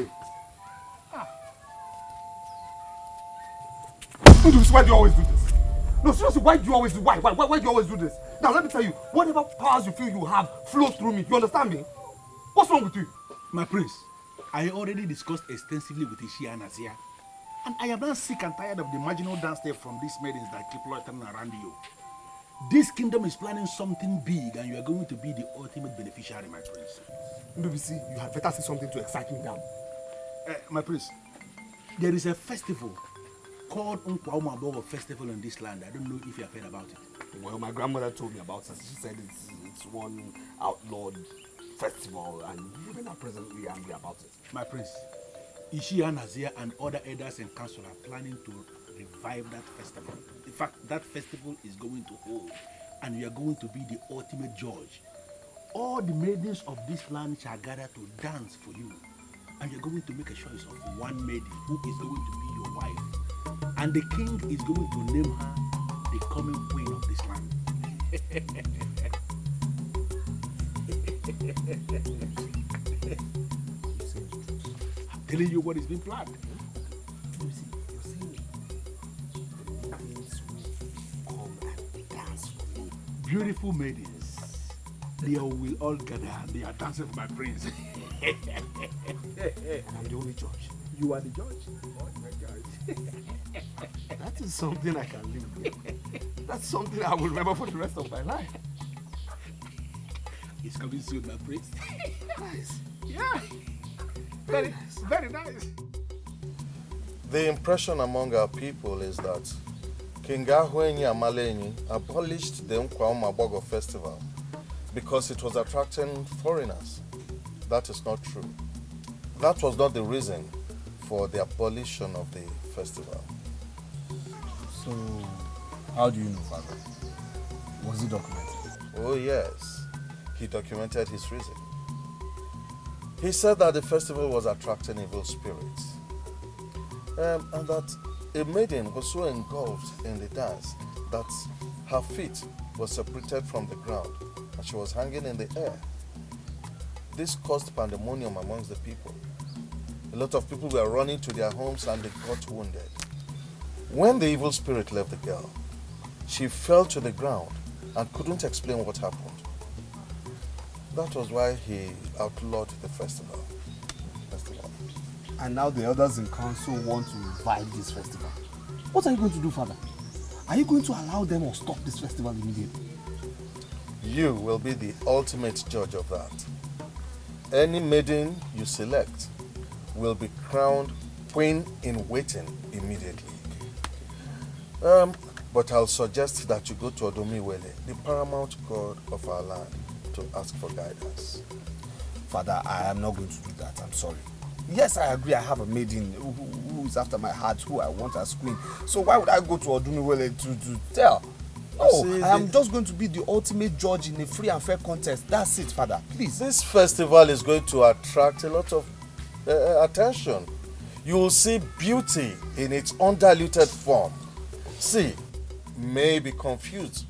Why do you always do this? No, seriously, why do you always do why do you always do this? Now let me tell you, whatever powers you feel you have flows through me. You understand me? What's wrong with you? My prince, I already discussed extensively with Ishi and Azia. And I am now sick and tired of the marginal dance step from these maidens that keep loitering around you. This kingdom is planning something big and you are going to be the ultimate beneficiary, my prince. BBC, you had better say something to excite me down. My prince, there is a festival called Unkwaumabo Festival in this land. I don't know if you have heard about it. Well, my grandmother told me about it. She said it's one outlawed festival and even are presently angry about it. My prince, Ishi and Azia and other elders and council are planning to revive that festival. In fact, that festival is going to hold and you are going to be the ultimate judge. All the maidens of this land shall gather to dance for you. And you're going to make a choice of one maiden who is going to be your wife. And the king is going to name her the coming queen of this land. I'm telling you what is being planned. You're saying the maidens will come and dance for me. Beautiful maidens. They will all gather and they are dancing for my prince. And I'm the only judge. You are the judge. Oh my God. That is something I can live with. That's something I will remember for the rest of my life. It's coming soon, my prince. Nice. Yeah. Very nice. Very nice. The impression among our people is that King Ahwenyi Amalenyi abolished the Nkwaumagbogo festival because it was attracting foreigners. That is not true. That was not the reason for the abolition of the festival. So, how do you know, Father? Was it documented? Oh yes, he documented his reason. He said that the festival was attracting evil spirits. And that a maiden was so engulfed in the dance that her feet were separated from the ground and she was hanging in the air. This caused pandemonium amongst the people. A lot of people were running to their homes and they got wounded. When the evil spirit left the girl, she fell to the ground and couldn't explain what happened. That was why he outlawed the festival. And now the elders in council want to revive this festival. What are you going to do, Father? Are you going to allow them or stop this festival immediately? You will be the ultimate judge of that. Any maiden you select will be crowned queen in waiting immediately. But I'll suggest that you go to Odomiwele, the paramount god of our land, to ask for guidance. Father, I am not going to do that. I'm sorry. Yes, I agree. I have a maiden who is after my heart, who I want as queen. So why would I go to Odomiwele to tell? Oh, I am just going to be the ultimate judge in a free and fair contest. That's it, Father. Please. This festival is going to attract a lot of attention. You will see beauty in its undiluted form. See, may be confused.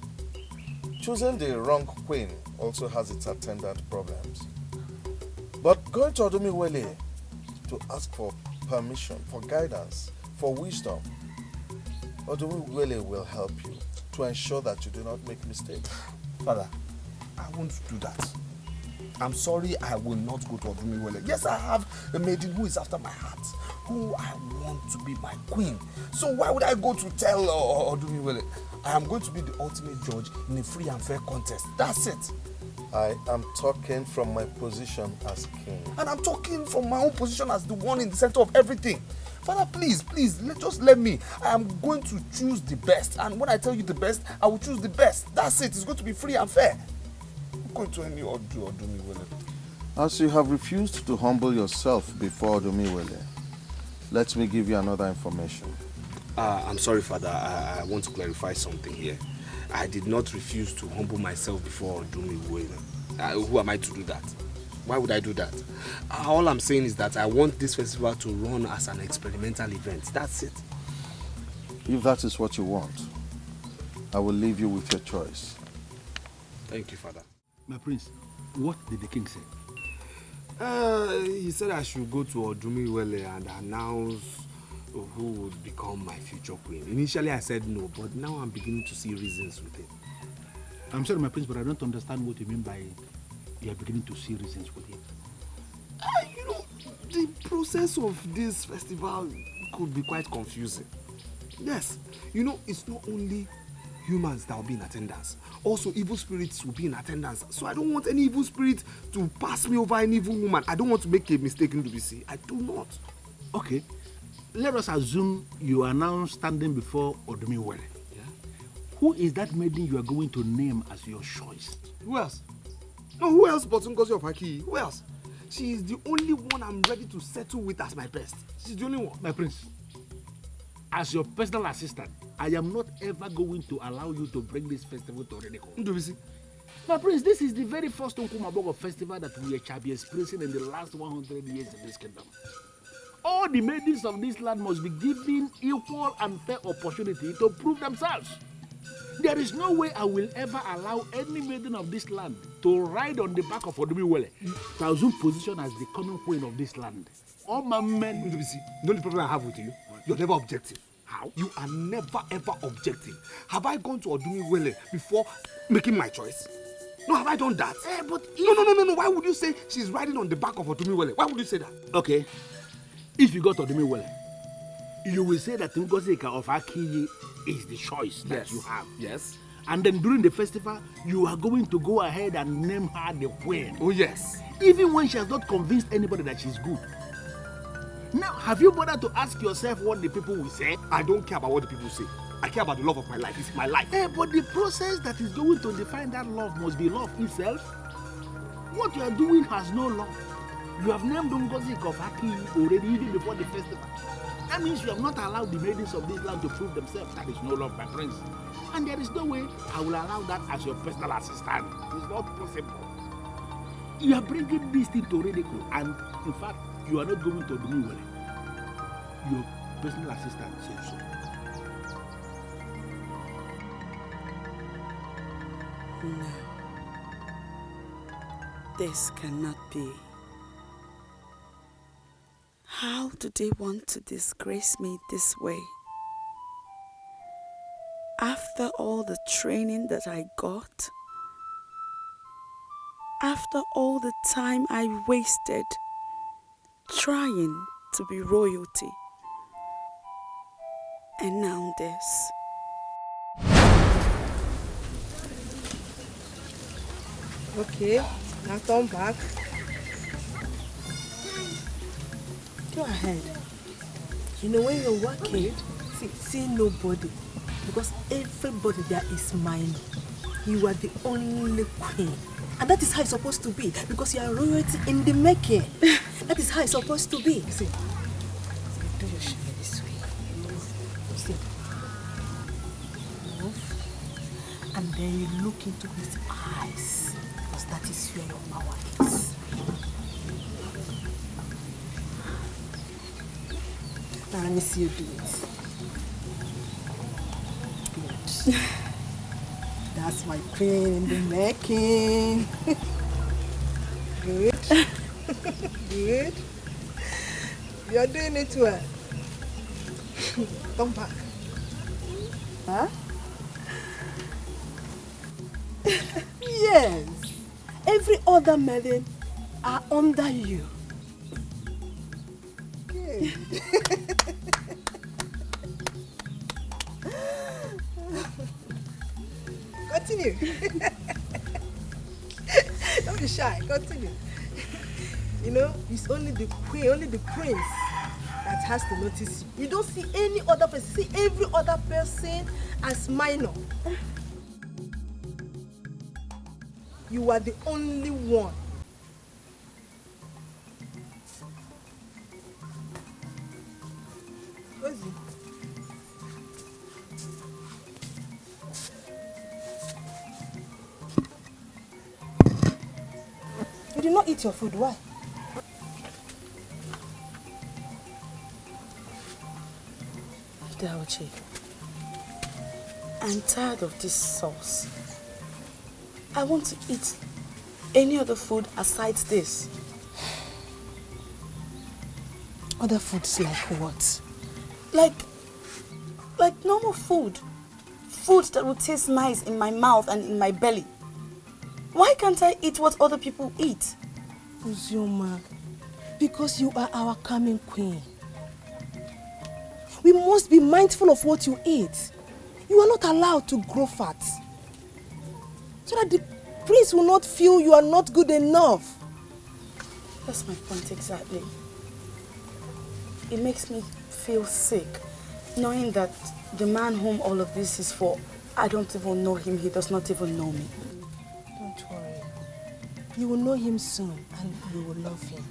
Choosing the wrong queen also has its attendant problems. But going to Odomiwele to ask for permission, for guidance, for wisdom, Odomiwele will help you to ensure that you do not make mistakes. Father, I won't do that. I'm sorry, I will not go to Odomiwele. Yes, I have a maiden who is after my heart, who I want to be my queen. So why would I go to tell Odomiwele? I am going to be the ultimate judge in a free and fair contest. That's it. I am talking from my position as king. And I'm talking from my own position as the one in the center of everything. Father, please, just let me. I am going to choose the best. And when I tell you the best, I will choose the best. That's it. It's going to be free and fair. I'm going to any Odomiwele. As you have refused to humble yourself before Odomiwele, let me give you another information. I'm sorry, Father. I want to clarify something here. I did not refuse to humble myself before Odumiwele. Who am I to do that? Why would I do that? All I'm saying is that I want this festival to run as an experimental event. That's it. If that is what you want, I will leave you with your choice. Thank you, Father. My prince, what did the king say? He said I should go to Odumiwele and announce who would become my future queen. Initially I said no, but now I'm beginning to see reasons with it. I'm sorry, my prince, but I don't understand what you mean by you are beginning to see reasons with it. You know, the process of this festival could be quite confusing. Yes, you know, it's not only humans that will be in attendance. Also, evil spirits will be in attendance. So I don't want any evil spirit to pass me over an evil woman. I don't want to make a mistake in WC. I do not. Okay. Let us assume you are now standing before Odumiwele. Yeah? Who is that maiden you are going to name as your choice? Who else? No, who else but Ngozi of Aki? Who else? She is the only one I'm ready to settle with as my best. She's the only one. My prince, as your personal assistant, I am not ever going to allow you to bring this festival to Redeko. My prince, this is the very first Nkumabogo festival that we shall be experiencing in the last 100 years in this kingdom. All the maidens of this land must be given equal and fair opportunity to prove themselves. There is no way I will ever allow any maiden of this land to ride on the back of Odumiwele to assume position as the common queen of this land. All my men... You know the problem I have with you? You're never objective. How? You are never ever objective. Have I gone to Odumiwele before making my choice? No, have I done that? But No. Why would you say she's riding on the back of Odumiwele? Why would you say that? Okay. If you go to Odumiwele, you will say that Ngozi of Akiyi is the choice that you have. Yes. And then during the festival, you are going to go ahead and name her the queen. Oh, yes. Even when she has not convinced anybody that she's good. Now, have you bothered to ask yourself what the people will say? I don't care about what the people say. I care about the love of my life. It's my life. But the process that is going to define that love must be love itself. What you are doing has no love. You have named Ngozi of Aki already even before the festival. That means you have not allowed the maidens of this land to prove themselves. That is no love, my prince. And there is no way I will allow that as your personal assistant. It's not possible. You are bringing this thing to ridicule, and in fact, you are not going to do me well. Your personal assistant says so. No. This cannot be. How do they want to disgrace me this way? After all the training that I got, after all the time I wasted trying to be royalty, and now this. Okay, now come back. Go ahead. You know, when you're working, see nobody. Because everybody there is mine. You are the only queen. And that is how it's supposed to be. Because you are royalty in the making. That is how it's supposed to be. See, do your shit this way. See. Move. And then you look into his eyes. Because that is where your power is. Now let me see you do it. Good. That's my queen in the making. Good. Good. You're doing it well. Come back. Huh? Yes. Every other maiden are under you. Good. Continue. Don't be shy. Continue. You know, it's only the queen, only the prince that has to notice you. You don't see any other person. See every other person as minor. You are the only one. not eat your food. Why? Uche, I'm tired of this sauce. I want to eat any other food aside this. Other foods like what? Like normal food. Food that would taste nice in my mouth and in my belly. Why can't I eat what other people eat? Uzioma, because you are our coming queen. We must be mindful of what you eat. You are not allowed to grow fat. So that the prince will not feel you are not good enough. That's my point exactly. It makes me feel sick, knowing that the man whom all of this is for, I don't even know him, he does not even know me. Don't worry. You will know him soon and you will love him.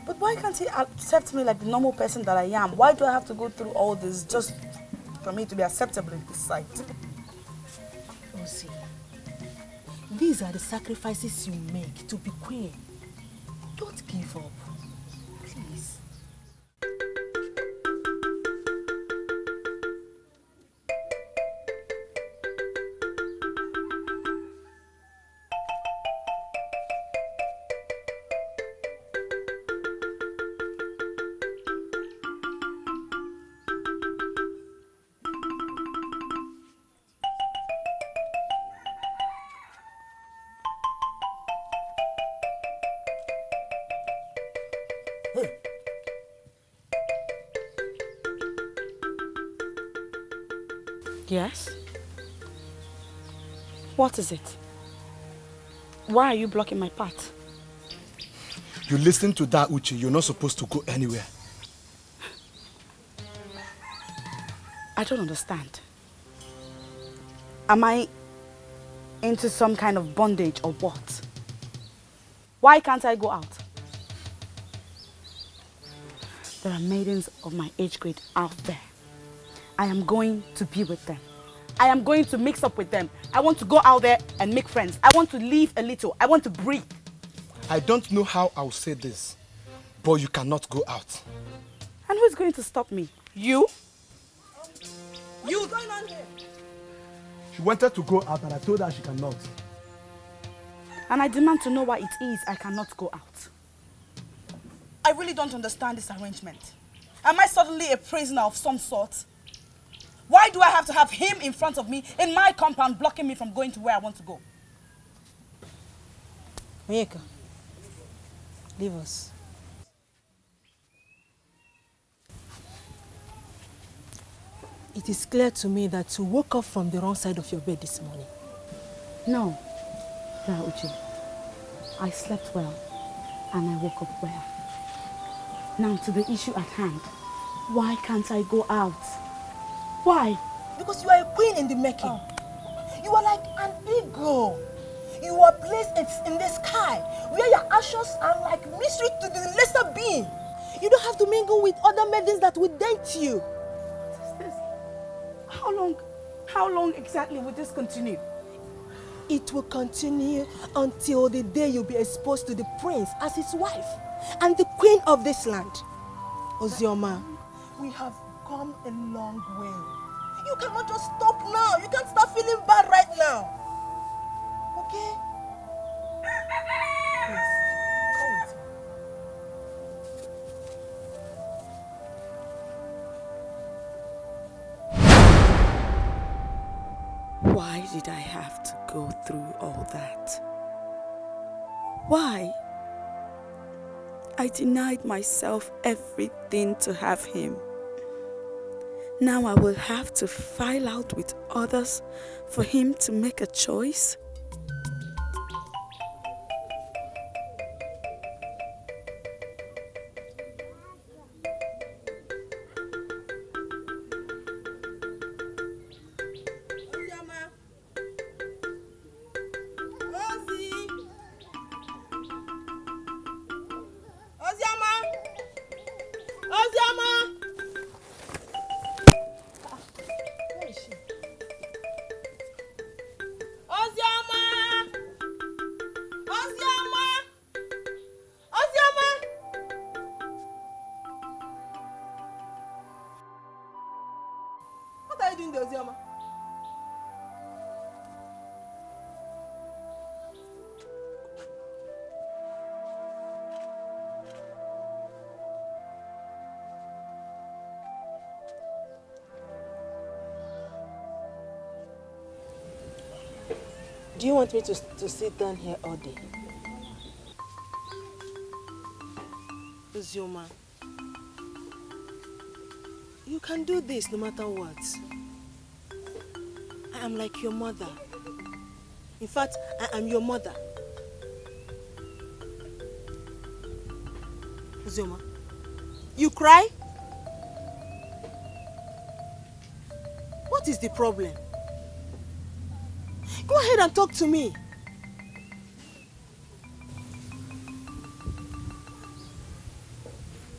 But why can't he accept me like the normal person that I am? Why do I have to go through all this just for me to be acceptable in his sight? Ozi, these are the sacrifices you make to be queen. Don't give up. Please. Yes? What is it? Why are you blocking my path? You listen to that, Uche. You're not supposed to go anywhere. I don't understand. Am I into some kind of bondage or what? Why can't I go out? There are maidens of my age grade out there. I am going to be with them. I am going to mix up with them. I want to go out there and make friends. I want to live a little. I want to breathe. I don't know how I'll say this, but you cannot go out. And who's going to stop me? You? What's going on here? She wanted to go out, but I told her she cannot. And I demand to know why it is I cannot go out. I really don't understand this arrangement. Am I suddenly a prisoner of some sort? Why do I have to have him in front of me in my compound blocking me from going to where I want to go? Onyeka, leave us. It is clear to me that you woke up from the wrong side of your bed this morning. No, Uche. I slept well and I woke up well. Now to the issue at hand. Why can't I go out? Why? Because you are a queen in the making. You are like an eagle. You are placed in the sky where your ashes are like mystery to the lesser being. You don't have to mingle with other maidens that will date you. What is this? How long exactly will this continue? It will continue until the day you'll be exposed to the prince as his wife and the queen of this land. Ozioma, we have come a long way. You cannot just stop now. You can't start feeling bad right now. Okay? Please, come with me. Why did I have to go through all that? Why? I denied myself everything to have him. Now I will have to file out with others for him to make a choice? you doing, Ozioma? Do you want me to sit down here all day? Uzioma, you can do this no matter what. I am like your mother. In fact, I am your mother. Uzioma, you cry? What is the problem? Go ahead and talk to me.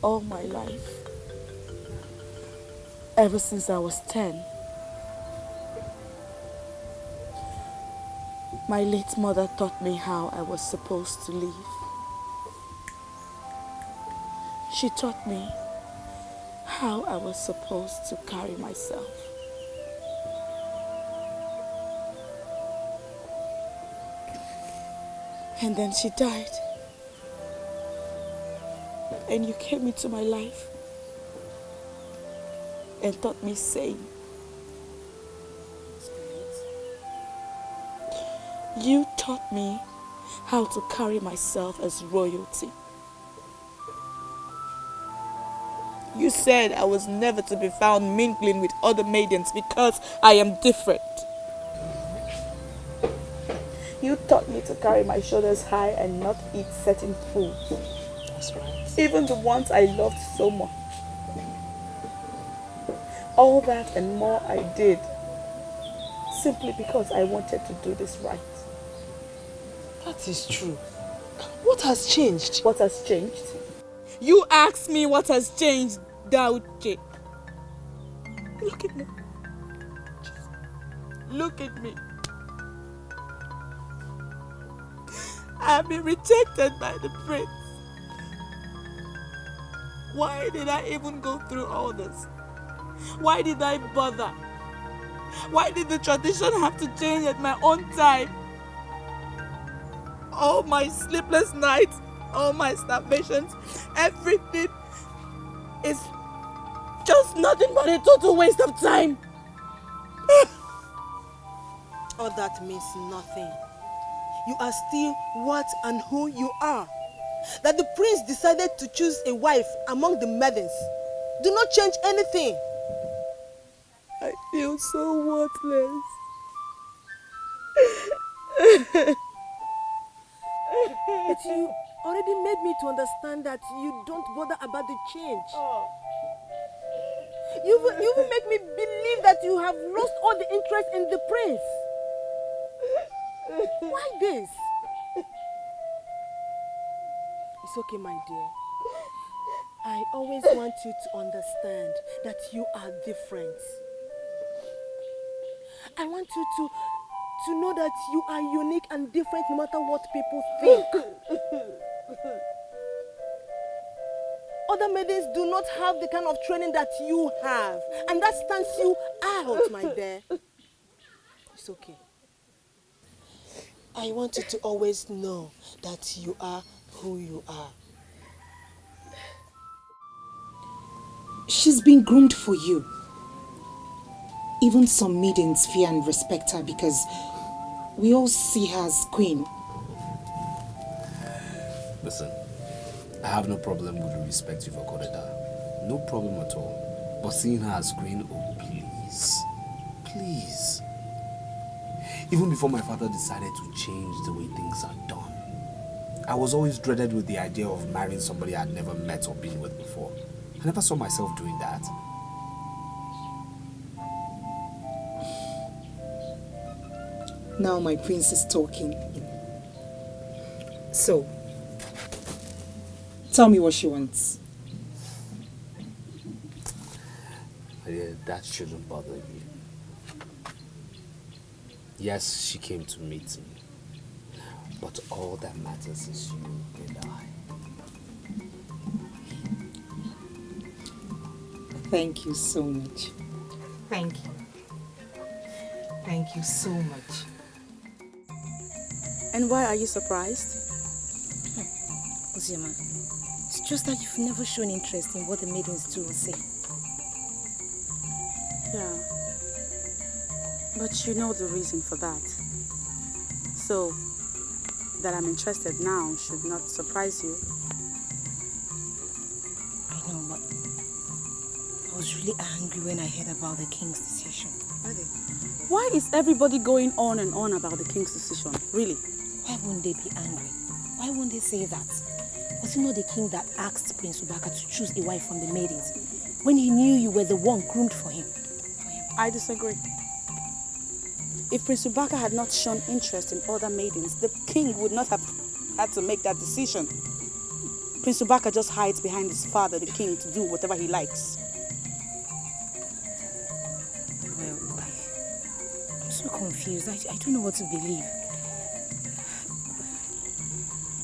All my life, ever since I was 10, my late mother taught me how I was supposed to live. She taught me how I was supposed to carry myself. And then she died. And you came into my life and taught me same. You taught me how to carry myself as royalty. You said I was never to be found mingling with other maidens because I am different. You taught me to carry my shoulders high and not eat certain foods. That's right. Even the ones I loved so much. All that and more I did simply because I wanted to do this right. That is true. What has changed? What has changed? You asked me what has changed, Dauche. Look at me. Look at me. I've been rejected by the prince. Why did I even go through all this? Why did I bother? Why did the tradition have to change at my own time? All my sleepless nights, all my starvations, everything is just nothing but a total waste of time. All that means nothing. You are still what and who you are. That the prince decided to choose a wife among the maidens do not change anything. I feel so worthless. But you already made me to understand that you don't bother about the change. You will make me believe that you have lost all the interest in the prince. Why this? It's okay, my dear. I always want you to understand that you are different. I want you to know that you are unique and different no matter what people think. Other maidens do not have the kind of training that you have, and that stands you out, my dear. It's okay. I want you to always know that you are who you are. She's been groomed for you. Even some maidens fear and respect her because we all see her as queen. Listen, I have no problem with the respect you've accorded her. No problem at all. But seeing her as queen, oh please. Please. Even before my father decided to change the way things are done, I was always dreaded with the idea of marrying somebody I'd never met or been with before. I never saw myself doing that. Now my prince is talking. So, tell me what she wants. My dear, that shouldn't bother you. Yes, she came to meet me. But all that matters is you and I. Thank you so much. Thank you. Thank you so much. And why are you surprised? Uzioma, it's just that you've never shown interest in what the maidens do or say. Yeah. But you know the reason for that. So, that I'm interested now should not surprise you. I know, but I was really angry when I heard about the king's decision. Why is everybody going on and on about the king's decision? Really? Why wouldn't they be angry? Why wouldn't they say that? Was it not the king that asked Prince Ubaka to choose a wife from the maidens when he knew you were the one groomed for him? I disagree. If Prince Ubaka had not shown interest in other maidens, the king would not have had to make that decision. Prince Ubaka just hides behind his father, the king, to do whatever he likes. Well, I'm so confused. I don't know what to believe.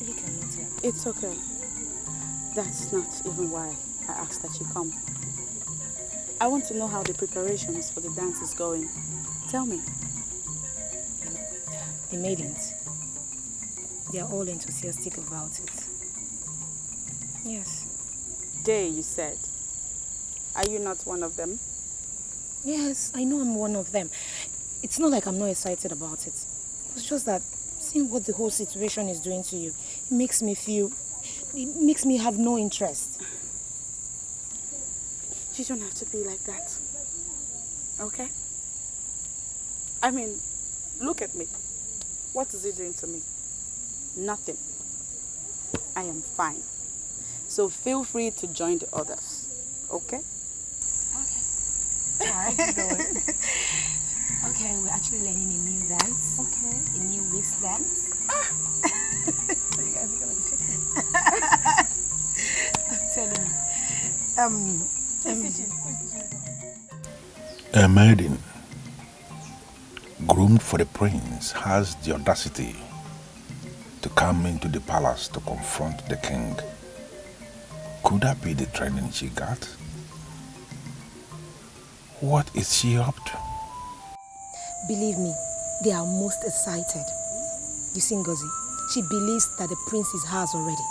You cannot tell. It's okay. That's not even why I asked that you come. I want to know how the preparations for the dance is going. Tell me. The maidens, they are all enthusiastic about it. Yes. They, you said. Are you not one of them? Yes, I know I'm one of them. It's not like I'm not excited about it. It's just that seeing what the whole situation is doing to you, it makes me have no interest. You don't have to be like that. Okay? I mean, look at me. What is it doing to me? Nothing. I am fine. So feel free to join the others. Okay? Alright. Okay, we're actually learning a new dance. Okay. A new whisk dance. So you guys are gonna check it. I'm telling you. A maiden groomed for the prince has the audacity to come into the palace to confront the king. Could that be the training she got? What is she up to? Believe me, they are most excited. You see, Ngozi, she believes that the prince is hers already,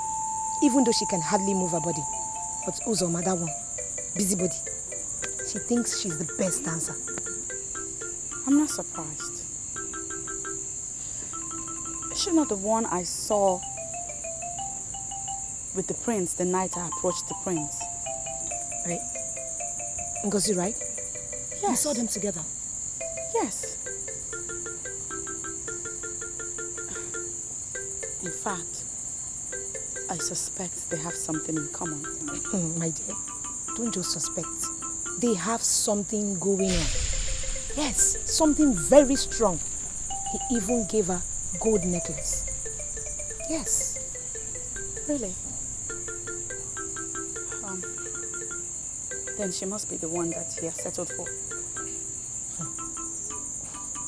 even though she can hardly move her body. But Uzoma, that one, busybody, she thinks she's the best dancer. I'm not surprised. Is she not the one I saw with the prince the night I approached the prince? Right. Ngozi, right? Yes. You saw them together? Yes. In fact, I suspect they have something in common. My dear, don't just suspect. They have something going on. Yes, something very strong. He even gave her gold necklace. Yes. Really? Then she must be the one that he has settled for.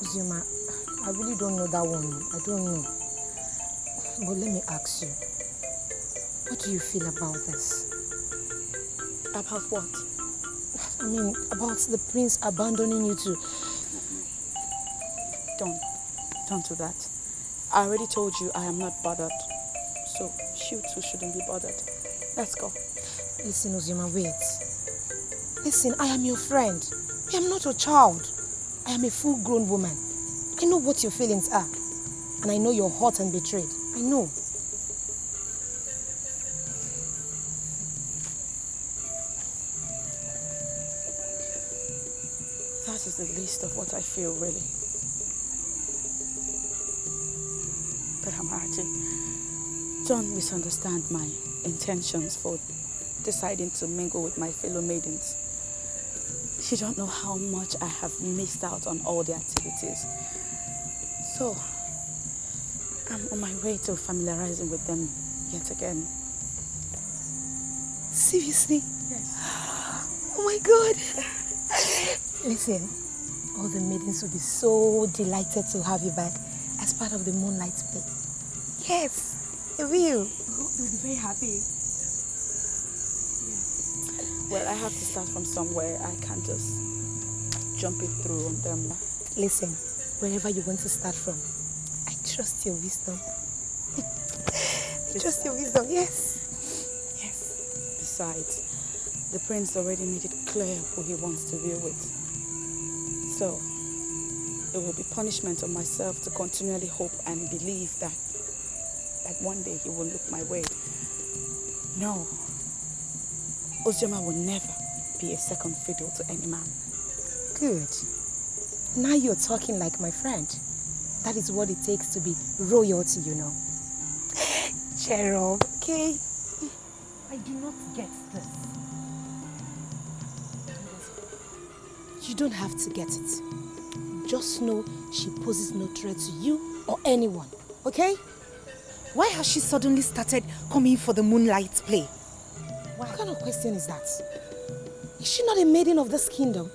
Uzoma, I really don't know that one. I don't know. But let me ask you, what do you feel about this? About what? I mean, about the prince abandoning you too. Don't do that. I already told you I am not bothered. So you too shouldn't be bothered. Let's go. Listen, Uzoma, wait. Listen, I am your friend. I am not your child. I am a full-grown woman. I know what your feelings are. And I know you're hurt and betrayed. I know. That is the least of what I feel, really. But Amarachi, don't misunderstand my intentions for deciding to mingle with my fellow maidens. You don't know how much I have missed out on all the activities. So, I'm on my way to familiarizing with them yet again. Seriously? Yes. Oh my God. Listen, all the maidens will be so delighted to have you back as part of the Moonlight Play. Yes, they will. They'll be very happy. Well, I have to start from somewhere. I can't just jump it through on them. Listen, wherever you want to start from. I trust your wisdom. I trust your wisdom, yes. Yes. Besides, the prince already made it clear who he wants to be with. So, it will be punishment on myself to continually hope and believe that one day he will look my way. No. Ozioma will never be a second fiddle to any man. Good. Now you're talking like my friend. That is what it takes to be royalty, you know. Cheer up, okay? I do not get this. You don't have to get it. Just know she poses no threat to you or anyone, okay? Why has she suddenly started coming for the moonlight play? What kind of question is that? Is she not a maiden of this kingdom?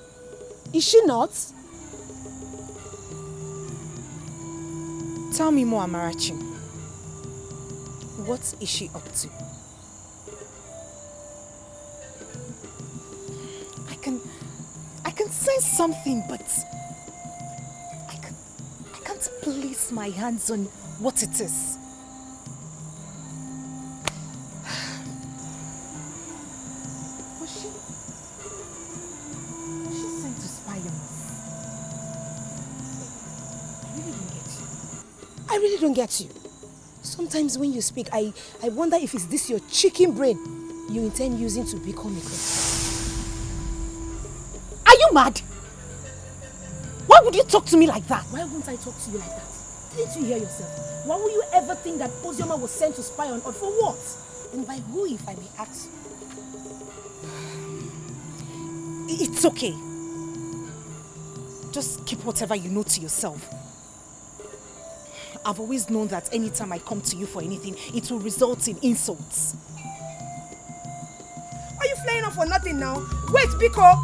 Is she not? Tell me more, Amarachi. What is she up to? I can sense something, but I can't place my hands on what it is. Was she sent to spy on us? I really don't get you. Sometimes when you speak, I wonder if it's this your chicken brain you intend using to become a queen. Are you mad? Why would you talk to me like that? Why won't I talk to you like that? Didn't you hear yourself? Why would you ever think that Ozioma was sent to spy on us? For what? And by who, if I may ask? It's okay. Just keep whatever you know to yourself. I've always known that anytime I come to you for anything, it will result in insults. Are you flying off for nothing now? Wait, Biko!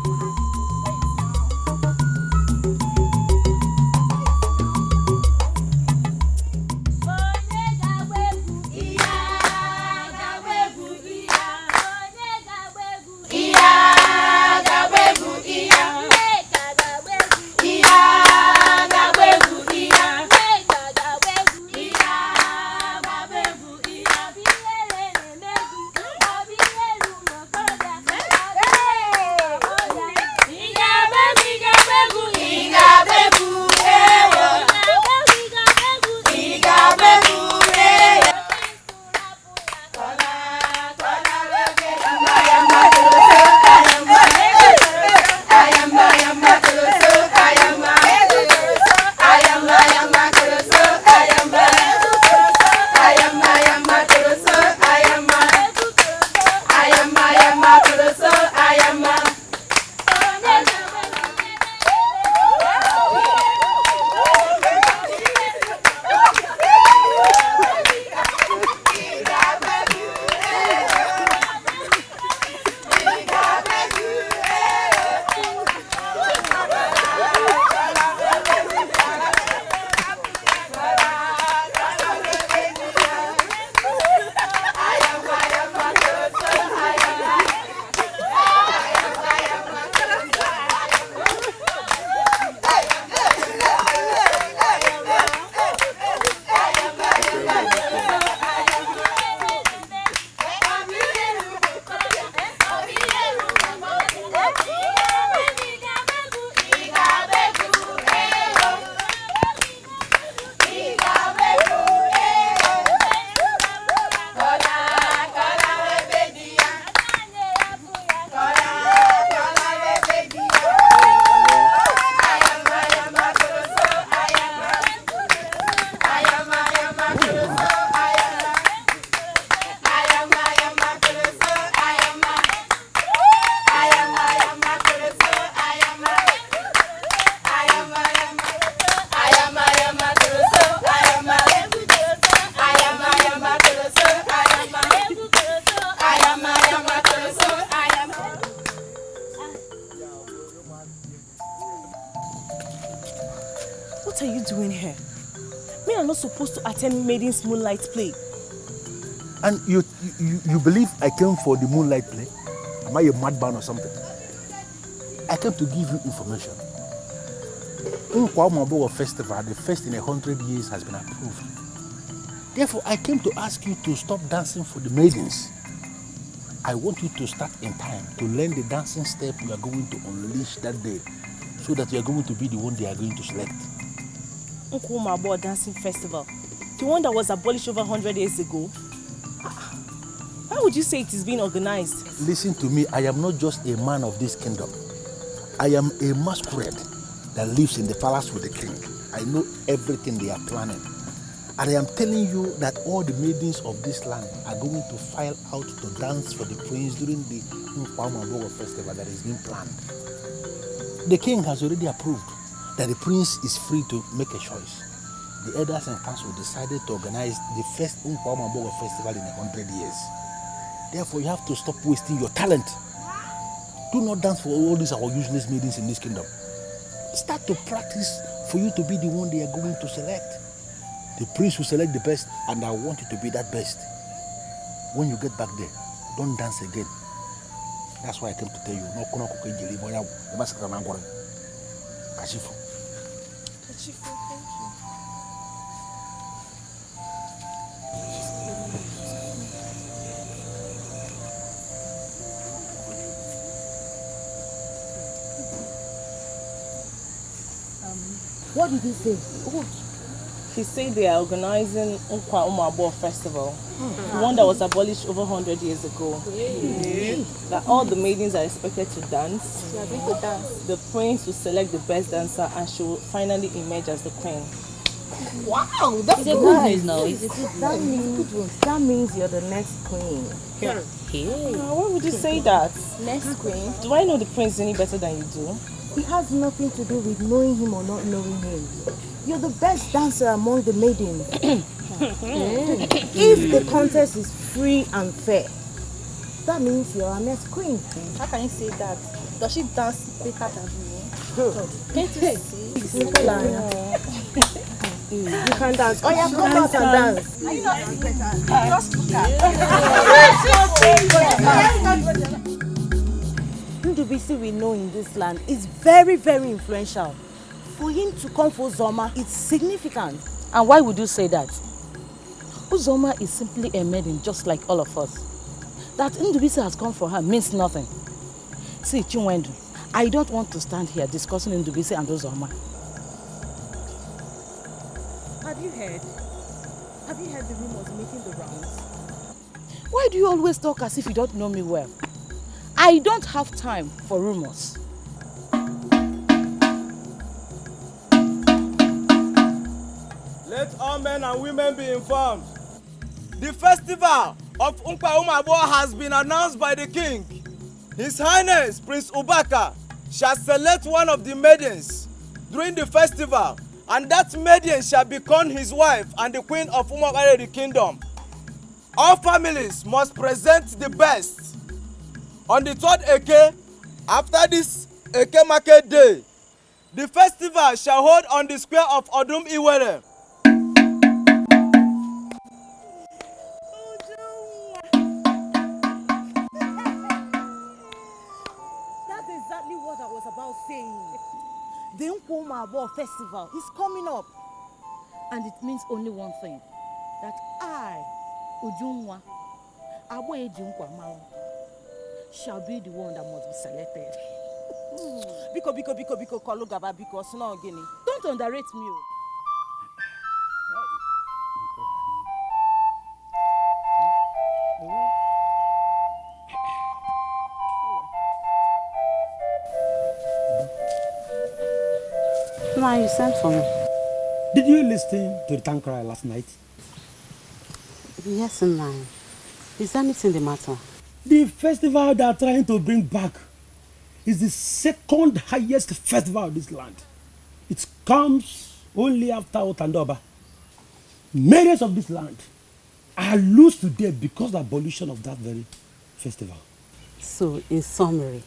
What are you doing here? Me are not supposed to attend Maiden's moonlight play. And you believe I came for the moonlight play? Am I a madman or something? I came to give you information. Unkwamobogo Festival, the first in 100 years, has been approved. Therefore, I came to ask you to stop dancing for the maidens. I want you to start in time to learn the dancing step you are going to unleash that day, so that you are going to be the one they are going to select. Unkwamobogo Dancing Festival, the one that was abolished over 100 years ago. Why would you say it is being organized? Listen to me, I am not just a man of this kingdom. I am a masquerade that lives in the palace with the king. I know everything they are planning. And I am telling you that all the maidens of this land are going to file out to dance for the prince during the Unkwamobogo Festival that is being planned. The king has already approved that the prince is free to make a choice. The elders and council decided to organize the first Unkwamobogo Festival in 100 years. Therefore, you have to stop wasting your talent. Do not dance for all these our useless maidens in this kingdom. Start to practice for you to be the one they are going to select. The prince will select the best, and I want you to be that best. When you get back there, don't dance again. That's why I came to tell you. No, Kashifu. Kashifu, thank you. What did he say? He said they are organizing Unkwamobogo Festival, the one that was abolished over 100 years ago. That all the maidens are expected to dance. The prince will select the best dancer and she will finally emerge as the queen. Wow, that's a good news now. That means you're the next queen. Yeah. Why would you say that? Next queen? Do I know the prince any better than you do? It has nothing to do with knowing him or not knowing him. You're the best dancer among the maidens. If the contest is free and fair, that means you're our next queen. How can you say that? Does she dance better than me? Can't you see? You can dance. Oh yeah, come out and dance. Are you not better? Just look at Ndubisi we know in this land is very, very influential. For him to come for Zoma, it's significant. And why would you say that? Uzoma is simply a maiden just like all of us. That Ndubisi has come for her means nothing. See, Chinwendu, I don't want to stand here discussing Ndubisi and Uzoma. Have you heard? Have you heard the rumors making the rounds? Why do you always talk as if you don't know me well? I don't have time for rumors. Let all men and women be informed. The festival of Unkwamobogo has been announced by the king. His Highness Prince Ubaka shall select one of the maidens during the festival, and that maiden shall become his wife and the queen of the kingdom. All families must present the best. On the 3rd Eke, after this Eke market day, the festival shall hold on the square of Odum Iwere. That's exactly what I was about saying. The Unkwamobogo Festival is coming up. And it means only one thing. That I, Ujunwa, Aboeji Unkwamobogo, shall be the one that must be selected. Biko, Kolugaba, Biko, Snow Guinea. Don't underrate me. Ma, you sent for me. Did you listen to the town cry last night? Yes, ma. Is anything the matter? The festival they are trying to bring back is the second highest festival of this land. It comes only after Otandoba. Millions of this land are lost today because of the abolition of that very festival. So, in summary,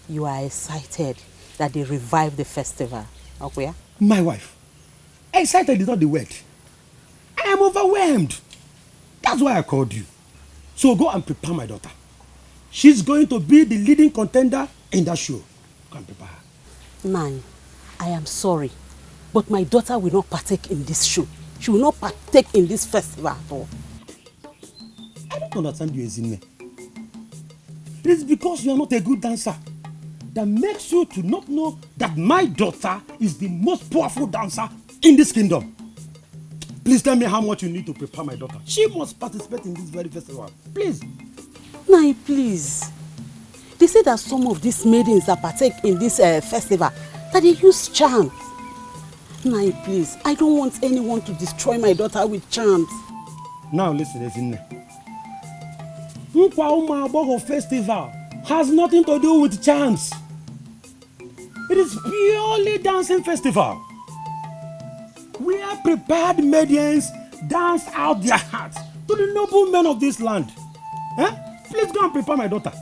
you are excited that they revived the festival. Okay? My wife, excited is not the word. I am overwhelmed. That's why I called you. So go and prepare my daughter. She's going to be the leading contender in that show. Go and prepare her. Man, I am sorry, But my daughter will not partake in this show. She will not partake in this festival at all. I don't understand you, Ezinne. It is because you are not a good dancer that makes you to not know that my daughter is the most powerful dancer in this kingdom. Please tell me how much you need to prepare my daughter. She must participate in this very festival. Please. Nai, please. They say that some of these maidens that partake in this festival, that they use charms. Nai, please. I don't want anyone to destroy my daughter with charms. Now listen, Ezinne. Nkwa Umuaboho festival has nothing to do with charms. It is purely dancing festival. Where prepared maidens dance out their hearts to the noble men of this land. Please go and prepare my daughter.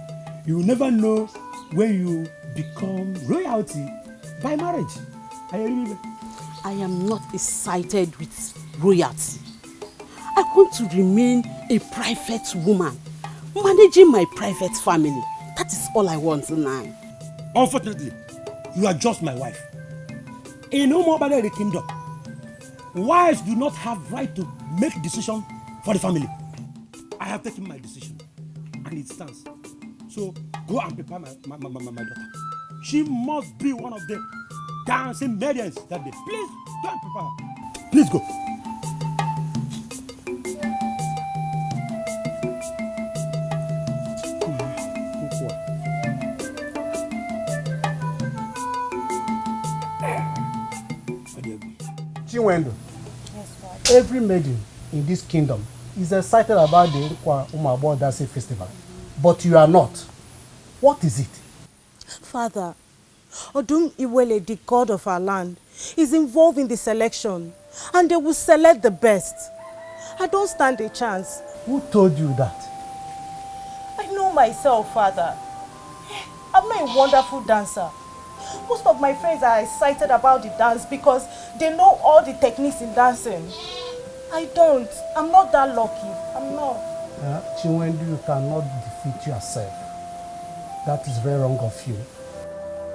You will never know when you become royalty by marriage. I am not excited with royalty. I want to remain a private woman, managing my private family. That is all I want now. Unfortunately, you are just my wife. In the kingdom, wives do not have right to make decisions for the family. I have taken my decision, and it stands. So go and prepare my daughter. She must be one of the dancing maidens that day. Please go and prepare her. Please go. Chinwendu, every maiden in this kingdom is excited about the Nkwa Umuaboho Dancing Festival, but you are not. What is it? Father, Odum Iwele, the god of our land, is involved in the selection, and they will select the best. I don't stand a chance. Who told you that? I know myself, Father. I'm not a wonderful dancer. Most of my friends are excited about the dance because they know all the techniques in dancing. I don't. I'm not that lucky. I'm not. Chinwendu, you cannot defeat yourself. That is very wrong of you.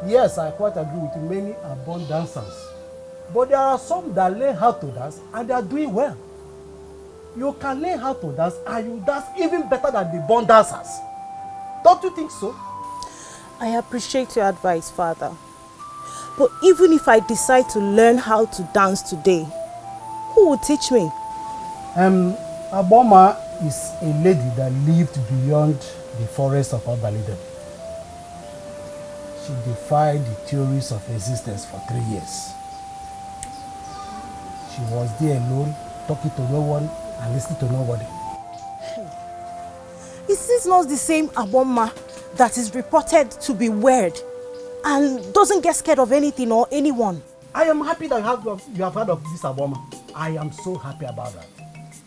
Yes, I quite agree with many are born dancers. But there are some that learn how to dance and they are doing well. You can learn how to dance and you dance even better than the born dancers. Don't you think so? I appreciate your advice, Father. But even if I decide to learn how to dance today, who will teach me? Aboma is a lady that lived beyond the forest of Obalide. She defied the theories of existence for 3 years. She was there alone, talking to no one and listening to nobody. Is this not the same Aboma that is reported to be weird and doesn't get scared of anything or anyone? I am happy that you have heard of this Aboma. I am so happy about that.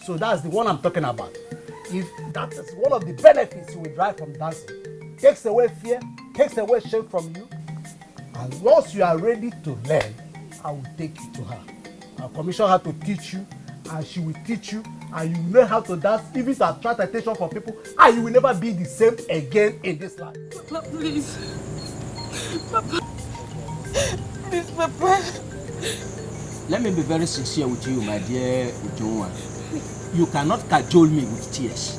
So that's the one I'm talking about. If that is one of the benefits you will derive from dancing, takes away fear, takes away shame from you, and once you are ready to learn, I will take you to her. I'll commission her to teach you, and she will teach you, and you will learn how to dance, even to attract attention from people, and you will never be the same again in this life. Papa, please. Papa. Please, Papa. Let me be very sincere with you, my dear Ugezu. You cannot cajole me with tears.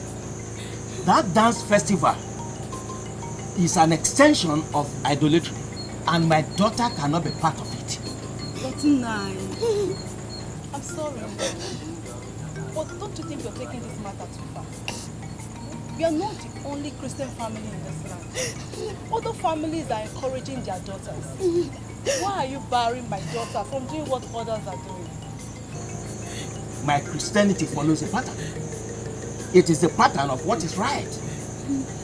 That dance festival is an extension of idolatry, and my daughter cannot be part of it. That's nice. I'm sorry. But don't you think you're taking this matter too far? We are not the only Christian family in this land. Other families are encouraging their daughters. Why are you barring my daughter from doing what others are doing? My Christianity follows a pattern. It is the pattern of what is right.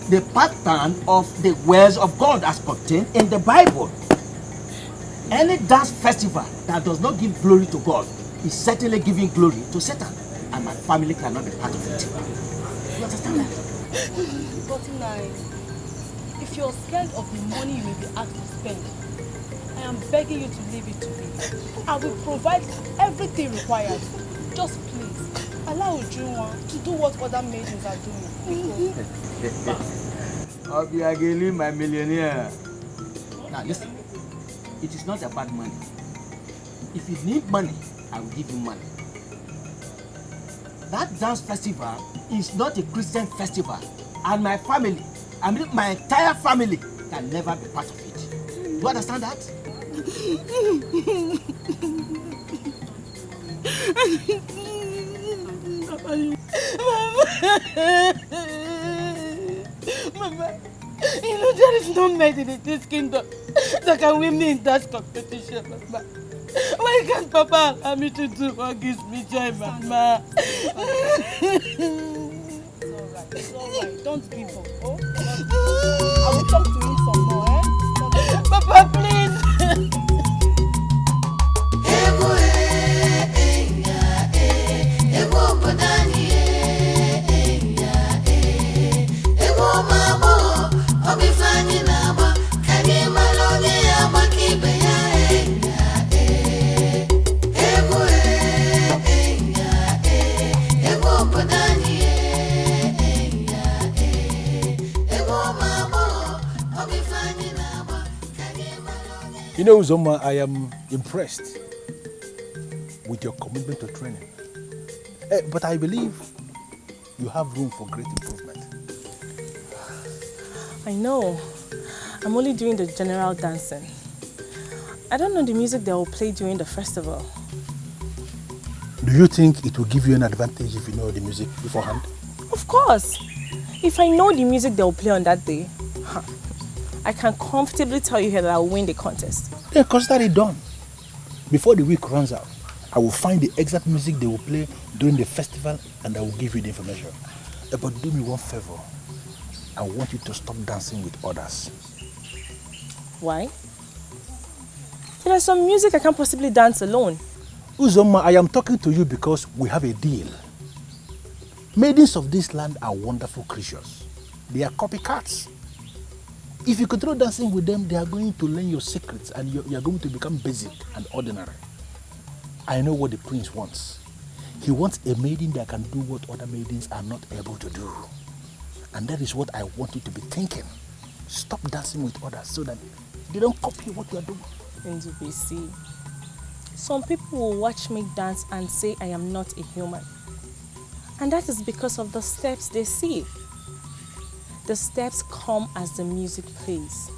The pattern of the words of God as contained in the Bible. Any dance festival that does not give glory to God is certainly giving glory to Satan, and my family cannot be part of it. You understand that? But if you're scared of the money you may be asked to spend, I am begging you to leave it to me. I will provide everything required. Just please, allow Ugezu to do what other maidens are doing. I'll be again my millionaire. Now listen, it is not about money. If you need money, I will give you money. That dance festival is not a Christian festival, and my family, I mean my entire family, can never be part of it. You understand that? Mama, you know there is no maiden in this kingdom that can win me in that competition, Mama. Why can't Papa allow me to do what gives me joy, Mama? It's alright. Don't give up. Oh? I will talk to him some more, eh? Papa, please. You know, Uzoma, I am impressed with your commitment to training. But I believe you have room for great improvement. I know. I'm only doing the general dancing. I don't know the music they will play during the festival. Do you think it will give you an advantage if you know the music beforehand? Of course. If I know the music they will play on that day, I can comfortably tell you here that I will win the contest. Then consider it done. Before the week runs out, I will find the exact music they will play during the festival and I will give you the information. But do me one favor. I want you to stop dancing with others. Why? There's some music I can't possibly dance alone. Uzoma, I am talking to you because we have a deal. Maidens of this land are wonderful creatures. They are copycats. If you continue dancing with them, they are going to learn your secrets and you are going to become basic and ordinary. I know what the prince wants. He wants a maiden that can do what other maidens are not able to do. And that is what I want you to be thinking. Stop dancing with others so that they don't copy what you are doing. In DBC, some people will watch me dance and say I am not a human. And that is because of the steps they see. The steps come as the music plays.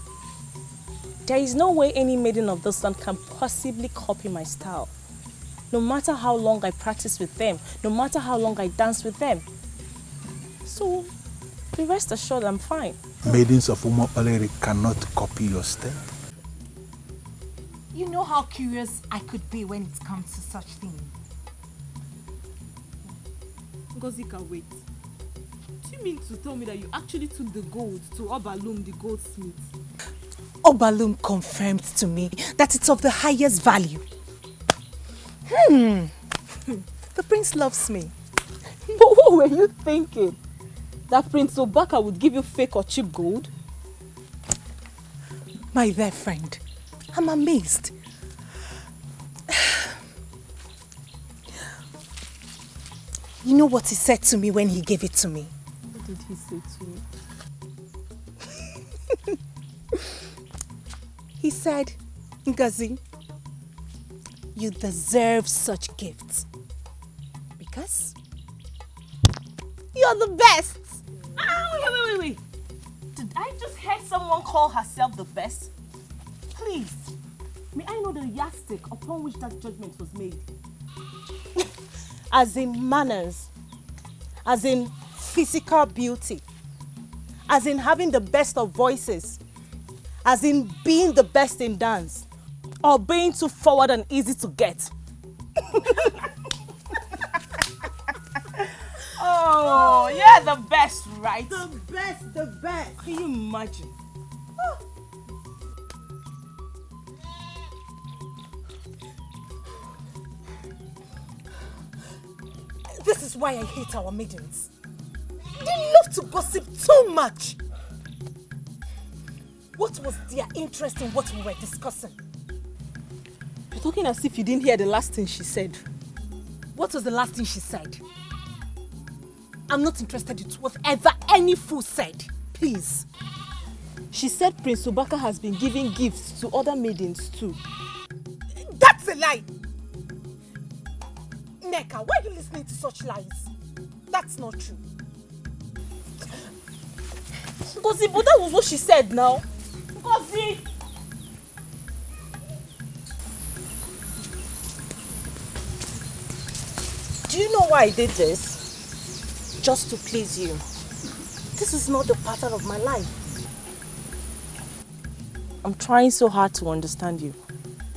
There is no way any maiden of this land can possibly copy my style. No matter how long I practice with them, no matter how long I dance with them. So, be rest assured I'm fine. Maidens of Umopaleri cannot copy your step. You know how curious I could be when it comes to such things. Ngozika, wait. Do you mean to tell me that you actually took the gold to Obalum, the goldsmith? Obalum confirmed to me that it's of the highest value. The prince loves me. But what were you thinking? That Prince Obaka would give you fake or cheap gold? My dear friend, I'm amazed. You know what he said to me when he gave it to me? What did he say to you? He said, Ngozi, you deserve such gifts because you're the best. Wait. Did I just hear someone call herself the best? Please, may I know the yardstick upon which that judgment was made? As in manners, as in physical beauty, as in having the best of voices, as in being the best in dance, or being too forward and easy to get. Oh, you're the best, right? The best. Can you imagine? This is why I hate our maidens. They love to gossip too much. What was their interest in what we were discussing? You're talking as if you didn't hear the last thing she said. What was the last thing she said? I'm not interested in whatever any fool said. Please. She said Prince Obaka has been giving gifts to other maidens too. That's a lie. Nneka, why are you listening to such lies? That's not true. Ngozi, but that was what she said now. Ngozi! Do you know why I did this? Just to please you. This is not the pattern of my life. I'm trying so hard to understand you.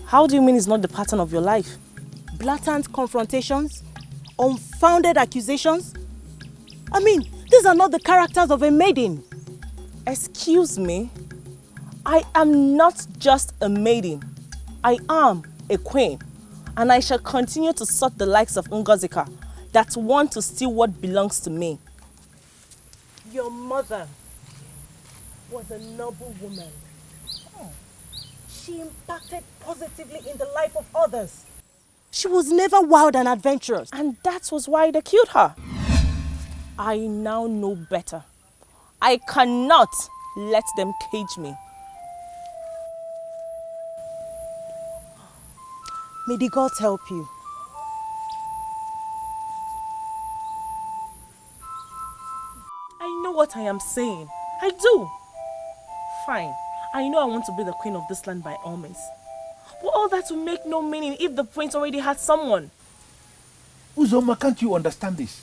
How do you mean it's not the pattern of your life? Blatant confrontations? Unfounded accusations? I mean, these are not the characters of a maiden. Excuse me? I am not just a maiden. I am a queen. And I shall continue to sort the likes of Ngozika that want to steal what belongs to me. Your mother was a noble woman. She impacted positively in the life of others. She was never wild and adventurous. And that was why they killed her. I now know better. I cannot let them cage me. May the gods help you. I know what I am saying. I do. Fine. I know I want to be the queen of this land by all means. But all that will make no meaning if the prince already had someone. Uzoma, can't you understand this?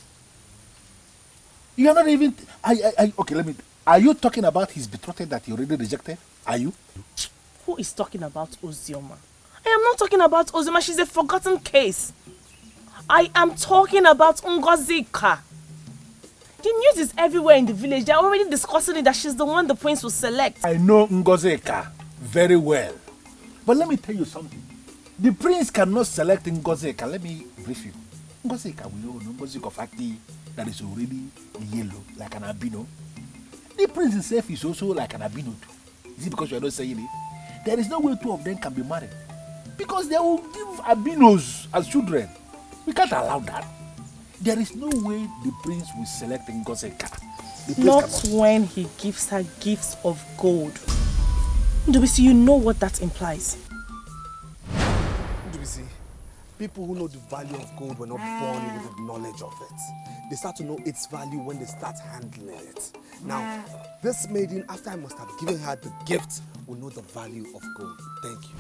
You are not even... okay, let me... Are you talking about his betrothed that he already rejected? Are you? Who is talking about Ozioma? I am not talking about Ozioma. She's a forgotten case. I am talking about Ngozika. The news is everywhere in the village. They are already discussing it that she's the one the prince will select. I know Ngozika very well. But let me tell you something. The prince cannot select Ngozika. Let me brief you. Ngozika, we all know Ngozika Fakti that is already yellow, like an albino. The prince himself is also like an albino too. Is it because you are not saying it? There is no way two of them can be married. Because they will give albinos as children. We can't allow that. There is no way the prince will select Ngozika. Not when he gives her gifts of gold. Ndubisi, you know what that implies. Ndubisi, people who know the value of gold were not born with the knowledge of it. They start to know its value when they start handling it. Now, this maiden, after I must have given her the gift, will know the value of gold. Thank you.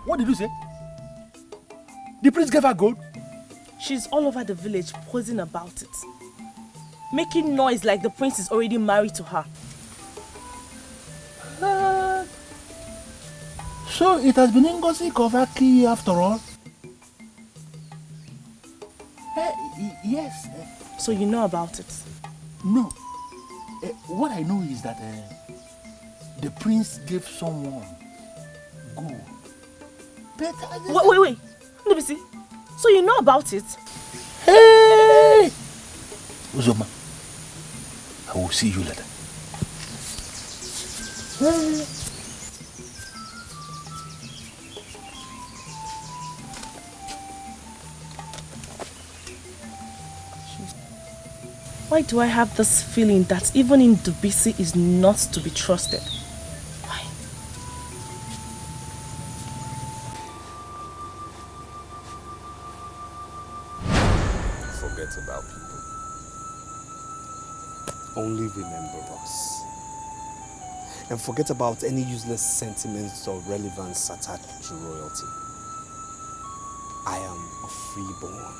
What did you say? The prince gave her gold? She's all over the village posing about it. Making noise like the prince is already married to her. So it has been Ngozi Kovaki after all? Yes. So you know about it? No. What I know is that the prince gave someone gold. But wait. Ndubisi, so you know about it? Hey! Uzoma, I will see you later. Hey. Why do I have this feeling that even Ndubisi is not to be trusted? Why? Forget about people. Only remember us. And forget about any useless sentiments or relevance attached to royalty. I am a freeborn.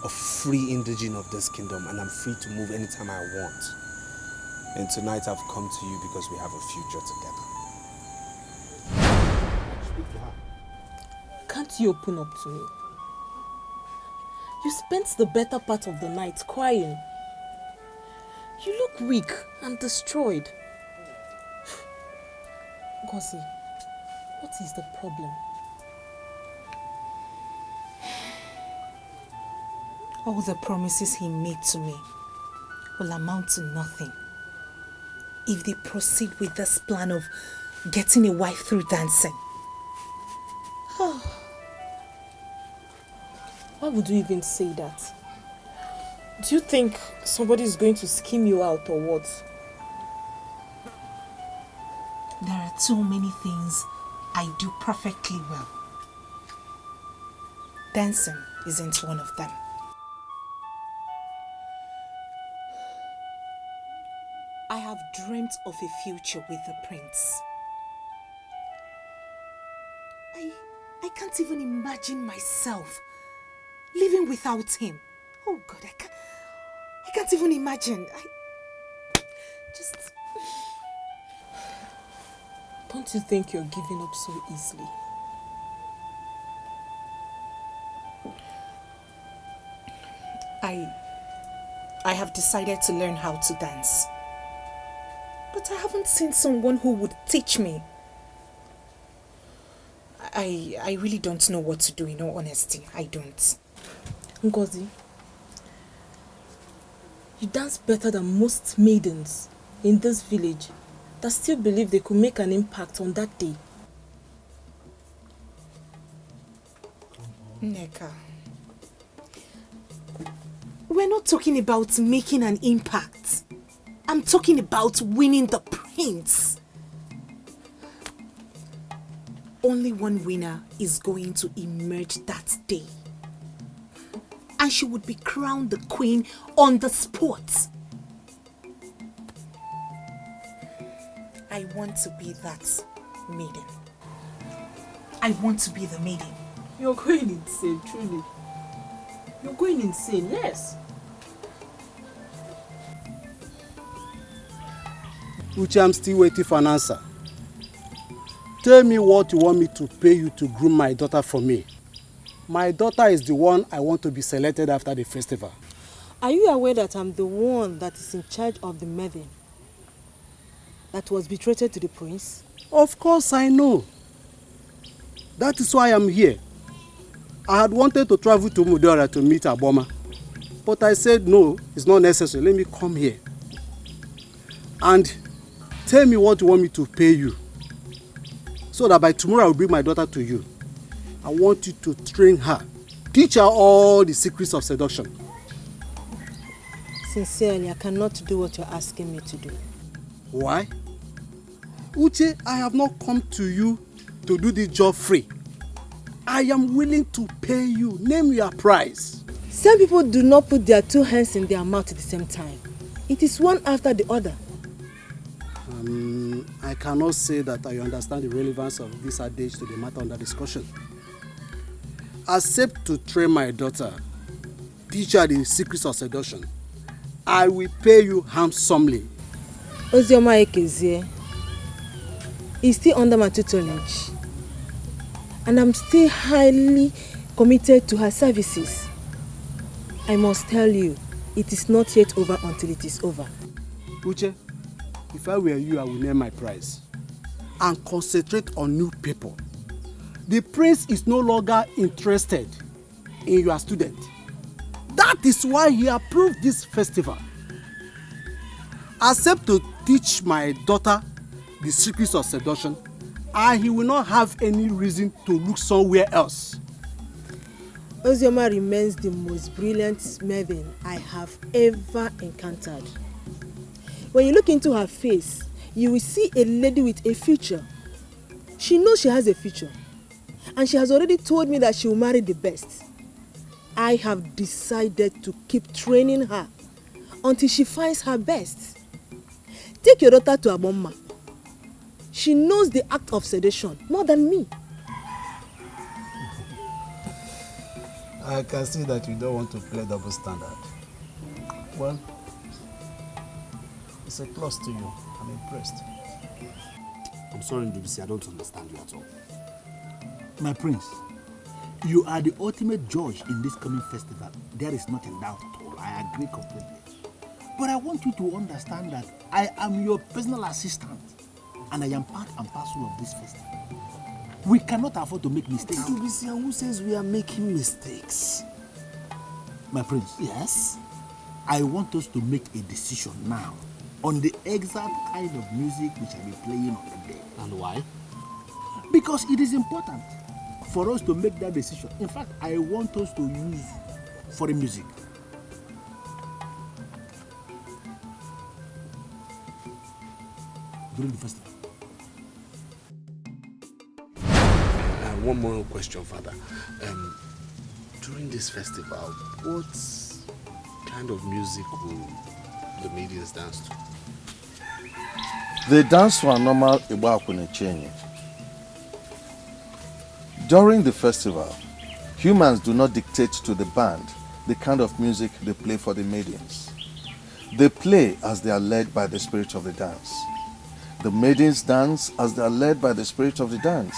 A free indigene of this kingdom, and I'm free to move anytime I want. And tonight I've come to you because we have a future together. Can't you open up to me? You spent the better part of the night crying. You look weak and destroyed. Ngozi, what is the problem? All the promises he made to me will amount to nothing if they proceed with this plan of getting a wife through dancing. Why would you even say that? Do you think somebody is going to scheme you out or what? There are too many things I do perfectly well. dancing isn't one of them. I have dreamt of a future with the prince. I can't even imagine myself living without him. Oh God, I can't even imagine. Don't you think you're giving up so easily? I have decided to learn how to dance. But I haven't seen someone who would teach me. I really don't know what to do, in all honesty. I don't. Ngozi, you dance better than most maidens in this village that still believe they could make an impact on that day. Nneka, we're not talking about making an impact. I'm talking about winning the prince. Only one winner is going to emerge that day. And she would be crowned the queen on the spot. I want to be that maiden. I want to be the maiden. You're going insane, truly. You're going insane, yes. Uche, I'm still waiting for an answer. Tell me what you want me to pay you to groom my daughter for me. My daughter is the one I want to be selected after the festival. Are you aware that I'm the one that is in charge of the maiden that was betrothed to the prince? Of course I know. That is why I'm here. I had wanted to travel to Mudora to meet Aboma. But I said no, it's not necessary. Let me come here. And tell me what you want me to pay you. So that by tomorrow I will bring my daughter to you. I want you to train her. Teach her all the secrets of seduction. Sincerely, I cannot do what you're asking me to do. Why? Uche, I have not come to you to do this job free. I am willing to pay you. Name your price. Some people do not put their two hands in their mouth at the same time. It is one after the other. I cannot say that I understand the relevance of this adage to the matter under discussion. Accept to train my daughter, teach her the secrets of seduction. I will pay you handsomely. Ozioma Ekezie is still under my tutelage. And I'm still highly committed to her services. I must tell you, it is not yet over until it is over. Uche, if I were you, I would name my price and concentrate on new people. The prince is no longer interested in your student. That is why he approved this festival. Accept to teach my daughter the secrets of seduction, and he will not have any reason to look somewhere else. Ozioma remains the most brilliant maiden I have ever encountered. When you look into her face, you will see a lady with a future. She knows she has a future. And she has already told me that she will marry the best. I have decided to keep training her until she finds her best. Take your daughter to Aboma. She knows the act of seduction more than me. I can see that you don't want to play double standard. Well, it's a plus to you. I'm impressed. I'm sorry, Ndubisi, I don't understand you at all. My prince, you are the ultimate judge in this coming festival. There is nothing doubt at all. I agree completely. But I want you to understand that I am your personal assistant and I am part and parcel of this festival. We cannot afford to make mistakes. Ndubisi, who says we are making mistakes? My prince. Yes? I want us to make a decision now on the exact kind of music we shall be playing on the day. And why? Because it is important for us to make that decision. In fact, I want us to use foreign music. During the festival. One more question, Father. During this festival, what kind of music will the maidens dance to? They dance to a normal Igbo Akwunichenye. During the festival, humans do not dictate to the band the kind of music they play for the maidens. They play as they are led by the spirit of the dance. The maidens dance as they are led by the spirit of the dance,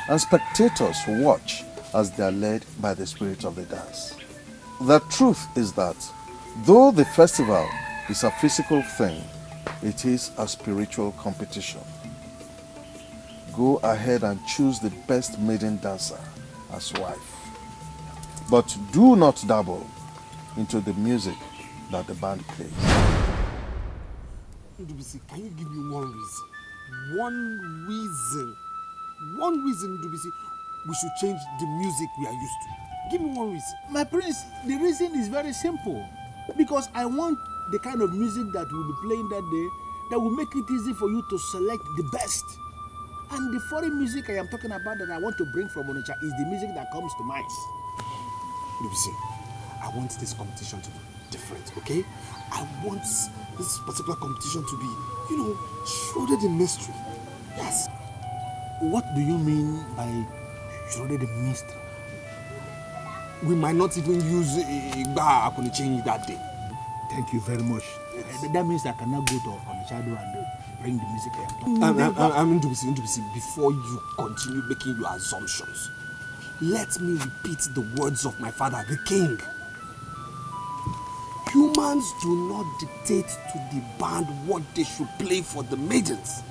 and spectators watch as they are led by the spirit of the dance. The truth is that though the festival is a physical thing, it is a spiritual competition. Go ahead and choose the best maiden dancer as wife. But do not dabble into the music that the band plays. Ndubisi, can you give me one reason? One reason, Ndubisi, we should change the music we are used to. Give me one reason. My prince, the reason is very simple. Because I want the kind of music that we'll be playing that day that will make it easy for you to select the best. And the foreign music I am talking about that I want to bring from Onitsha is the music that comes to mind. Ndubisi, I want this competition to be different, okay? I want this particular competition to be, shrouded in mystery. Yes. What do you mean by shrouded in mystery? We might not even use Igba Akwunichenye that day. Thank you very much. Yes. That means I cannot go to Onitsha and bring the music here. Ndubisi, before you continue making your assumptions, let me repeat the words of my father, the king. Humans do not dictate to the band what they should play for the maidens.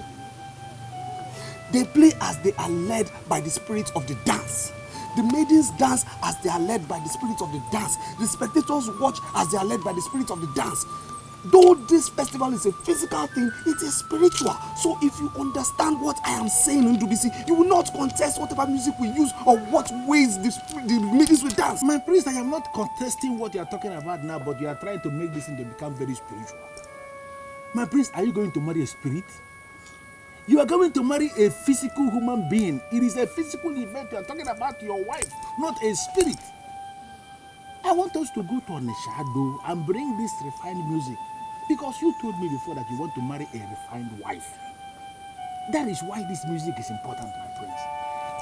They play as they are led by the spirit of the dance. The maidens dance as they are led by the spirit of the dance. The spectators watch as they are led by the spirit of the dance. Though this festival is a physical thing, it is spiritual. So if you understand what I am saying, Ndubisi, you will not contest whatever music we use or what ways the maidens will dance. My prince, I am not contesting what you are talking about now, but you are trying to make this thing to become very spiritual. My prince, are you going to marry a spirit? You are going to marry a physical human being. It is a physical event. You are talking about your wife, not a spirit. I want us to go to Onitsha and bring this refined music. Because you told me before that you want to marry a refined wife. That is why this music is important, my prince.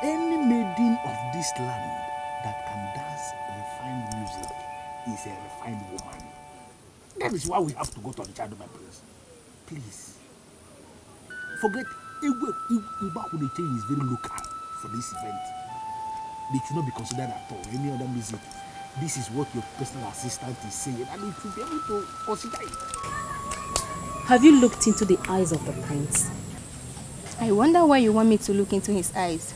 Any maiden of this land that can dance refined music is a refined woman. That is why we have to go to Onitsha, my prince. Please. Forget, Igba Akwunichenye is very local for this event. They should not be considered at all any other music. This is what your personal assistant is saying, and you should be able to consider it. Have you looked into the eyes of the prince? I wonder why you want me to look into his eyes.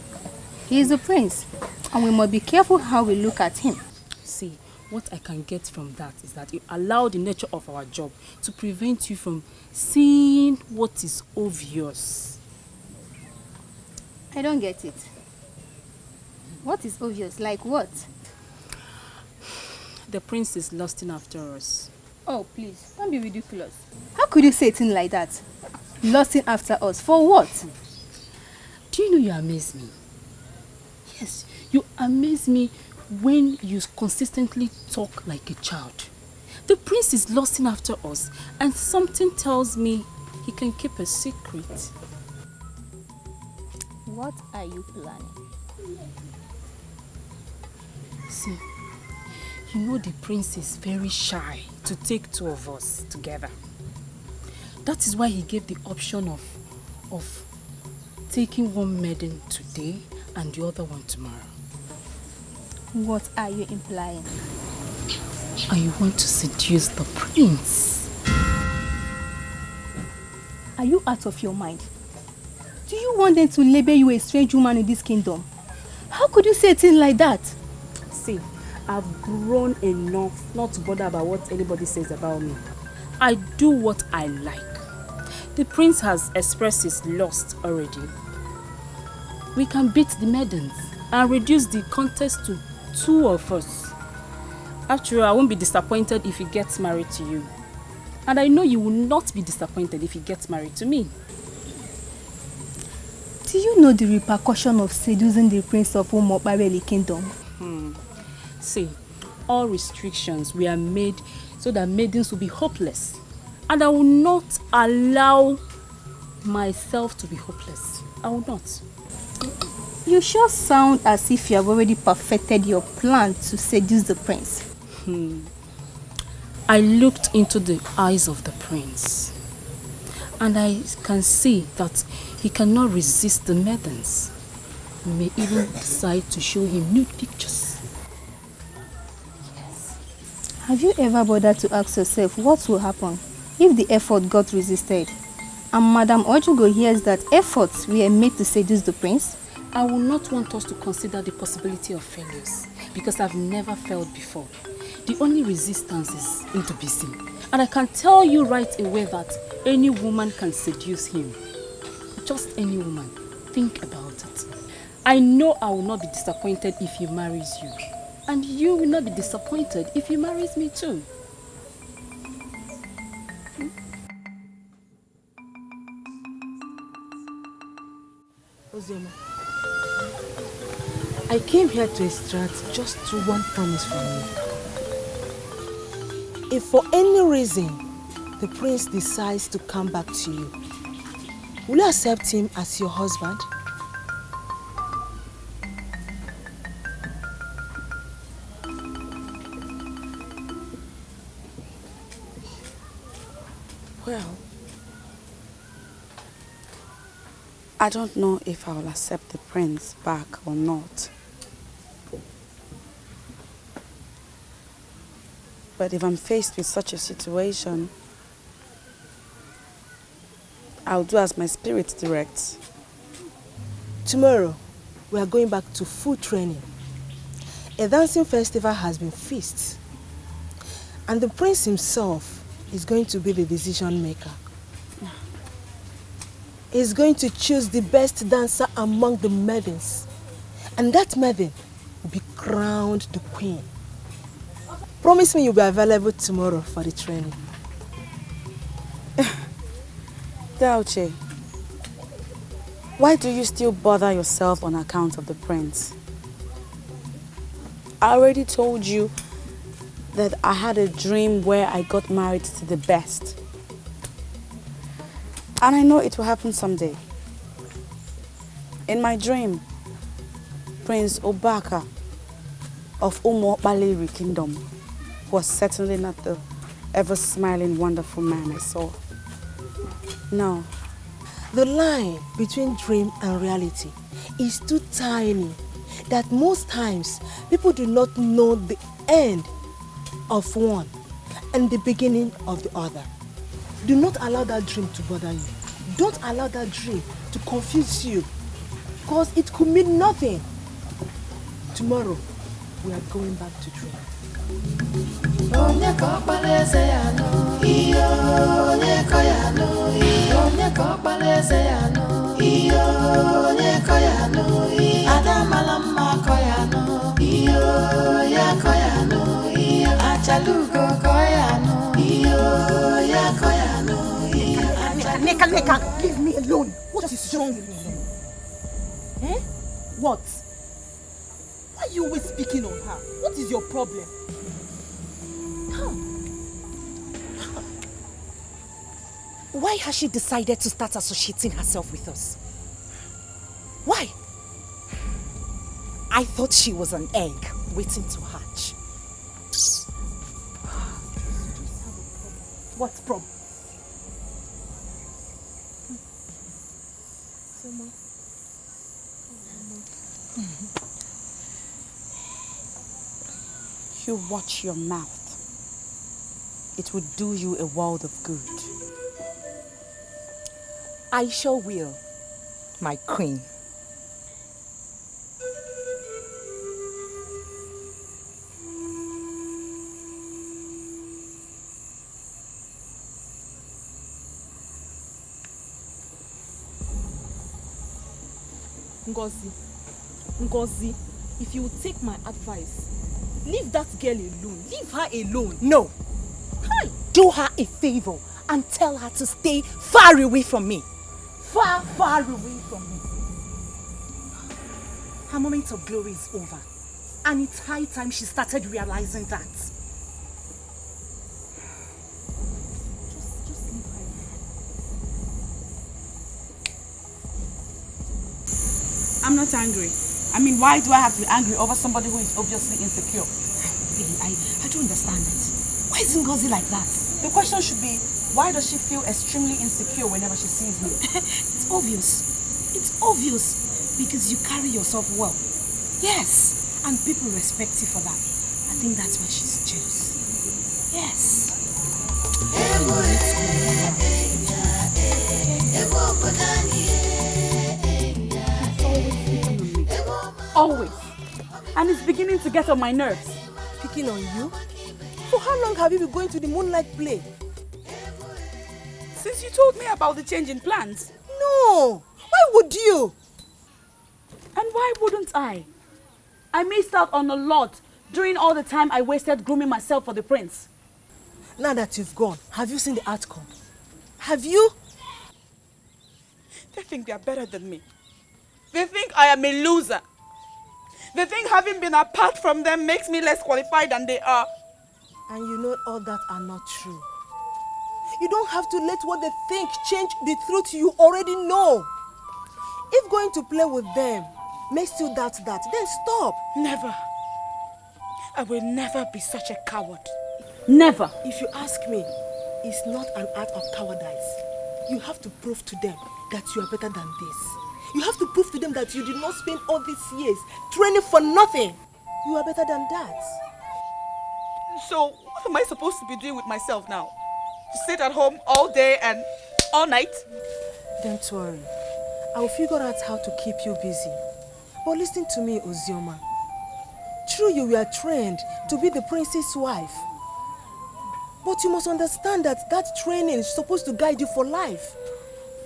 He is a prince, and we must be careful how we look at him. See, what I can get from that is that you allow the nature of our job to prevent you from seeing what is obvious. I don't get it. What is obvious? Like what? The prince is lusting after us. Oh, please, don't be ridiculous. How could you say a thing like that? Lusting after us, for what? Do you know you amaze me? Yes, you amaze me when you consistently talk like a child. The prince is lusting after us, and something tells me he can keep a secret. What are you planning? See, you know the prince is very shy to take two of us together. That is why he gave the option of taking one maiden today and the other one tomorrow. What are you implying? I want to seduce the prince. Are you out of your mind? Do you want them to label you a strange woman in this kingdom? How could you say a thing like that? See, I've grown enough not to bother about what anybody says about me. I do what I like. The prince has expressed his lust already. We can beat the maidens and reduce the contest to 2 of us. After all, I won't be disappointed if he gets married to you. And I know you will not be disappointed if he gets married to me. Do you know the repercussion of seducing the prince of Umokbareli kingdom? See, all restrictions were made so that maidens will be hopeless. And I will not allow myself to be hopeless. I will not. You sure sound as if you have already perfected your plan to seduce the prince. I looked into the eyes of the prince, and I can see that he cannot resist the maidens. We may even decide to show him nude pictures. Have you ever bothered to ask yourself what will happen if the effort got resisted and Madam Ojugo hears that efforts were made to seduce the prince? I will not want us to consider the possibility of failures because I've never failed before. The only resistance is intimacy. And I can tell you right away that any woman can seduce him. Just any woman. Think about it. I know I will not be disappointed if he marries you. And you will not be disappointed if he marries me too. Ozioma, I came here to extract just one promise from you. If for any reason the prince decides to come back to you, will you accept him as your husband? Well, I don't know if I will accept the prince back or not. But if I'm faced with such a situation, I'll do as my spirit directs. Tomorrow, we are going back to full training. A dancing festival has been fixed, and the prince himself is going to be the decision maker. He's going to choose the best dancer among the maidens, and that maiden will be crowned the queen. Promise me you'll be available tomorrow for the training. Dikeh, why do you still bother yourself on account of the prince? I already told you that I had a dream where I got married to the best. And I know it will happen someday. In my dream, Prince Obaka of Umuokpaleri Kingdom was certainly not the ever-smiling, wonderful man I saw. No. The line between dream and reality is too tiny that most times people do not know the end of one and the beginning of the other. Do not allow that dream to bother you. Don't allow that dream to confuse you, because it could mean nothing. Tomorrow, we are going back to dream. Neka, leave me alone. What is wrong with you? Eh? What? Why are you always speaking on her? What is your problem? Why has she decided to start associating herself with us? Why? I thought she was an egg waiting to hatch. What problem? You watch your mouth. It would do you a world of good. I sure will, my queen. Ngozi, if you would take my advice, leave that girl alone. Leave her alone. No. Hi. Do her a favor and tell her to stay far away from me. Far, far away from me. Her moment of glory is over. And it's high time she started realizing that. Just leave her. I'm not angry. I mean, why do I have to be angry over somebody who is obviously insecure? Really, I don't understand it. Why is Ngozi like that? The question should be, why does she feel extremely insecure whenever she sees me? It's obvious. It's obvious. Because you carry yourself well. Yes. And people respect you for that. I think that's why she's jealous. Yes. Always. And it's beginning to get on my nerves. Picking on you? For how long have you been going to the moonlight play? Since you told me about the change in plans. No! Why would you? And why wouldn't I? I missed out on a lot during all the time I wasted grooming myself for the prince. Now that you've gone, have you seen the outcome? Have you? They think they are better than me. They think I am a loser. They think having been apart from them makes me less qualified than they are. And you know all that are not true. You don't have to let what they think change the truth you already know. If going to play with them makes you doubt that, then stop. Never. I will never be such a coward. Never. If you ask me, it's not an act of cowardice. You have to prove to them that you are better than this. You have to prove to them that you did not spend all these years training for nothing. You are better than that. So, what am I supposed to be doing with myself now? To sit at home all day and all night? Don't worry. I'll figure out how to keep you busy. But listen to me, Ozioma. True, you were trained to be the prince's wife. But you must understand that that training is supposed to guide you for life.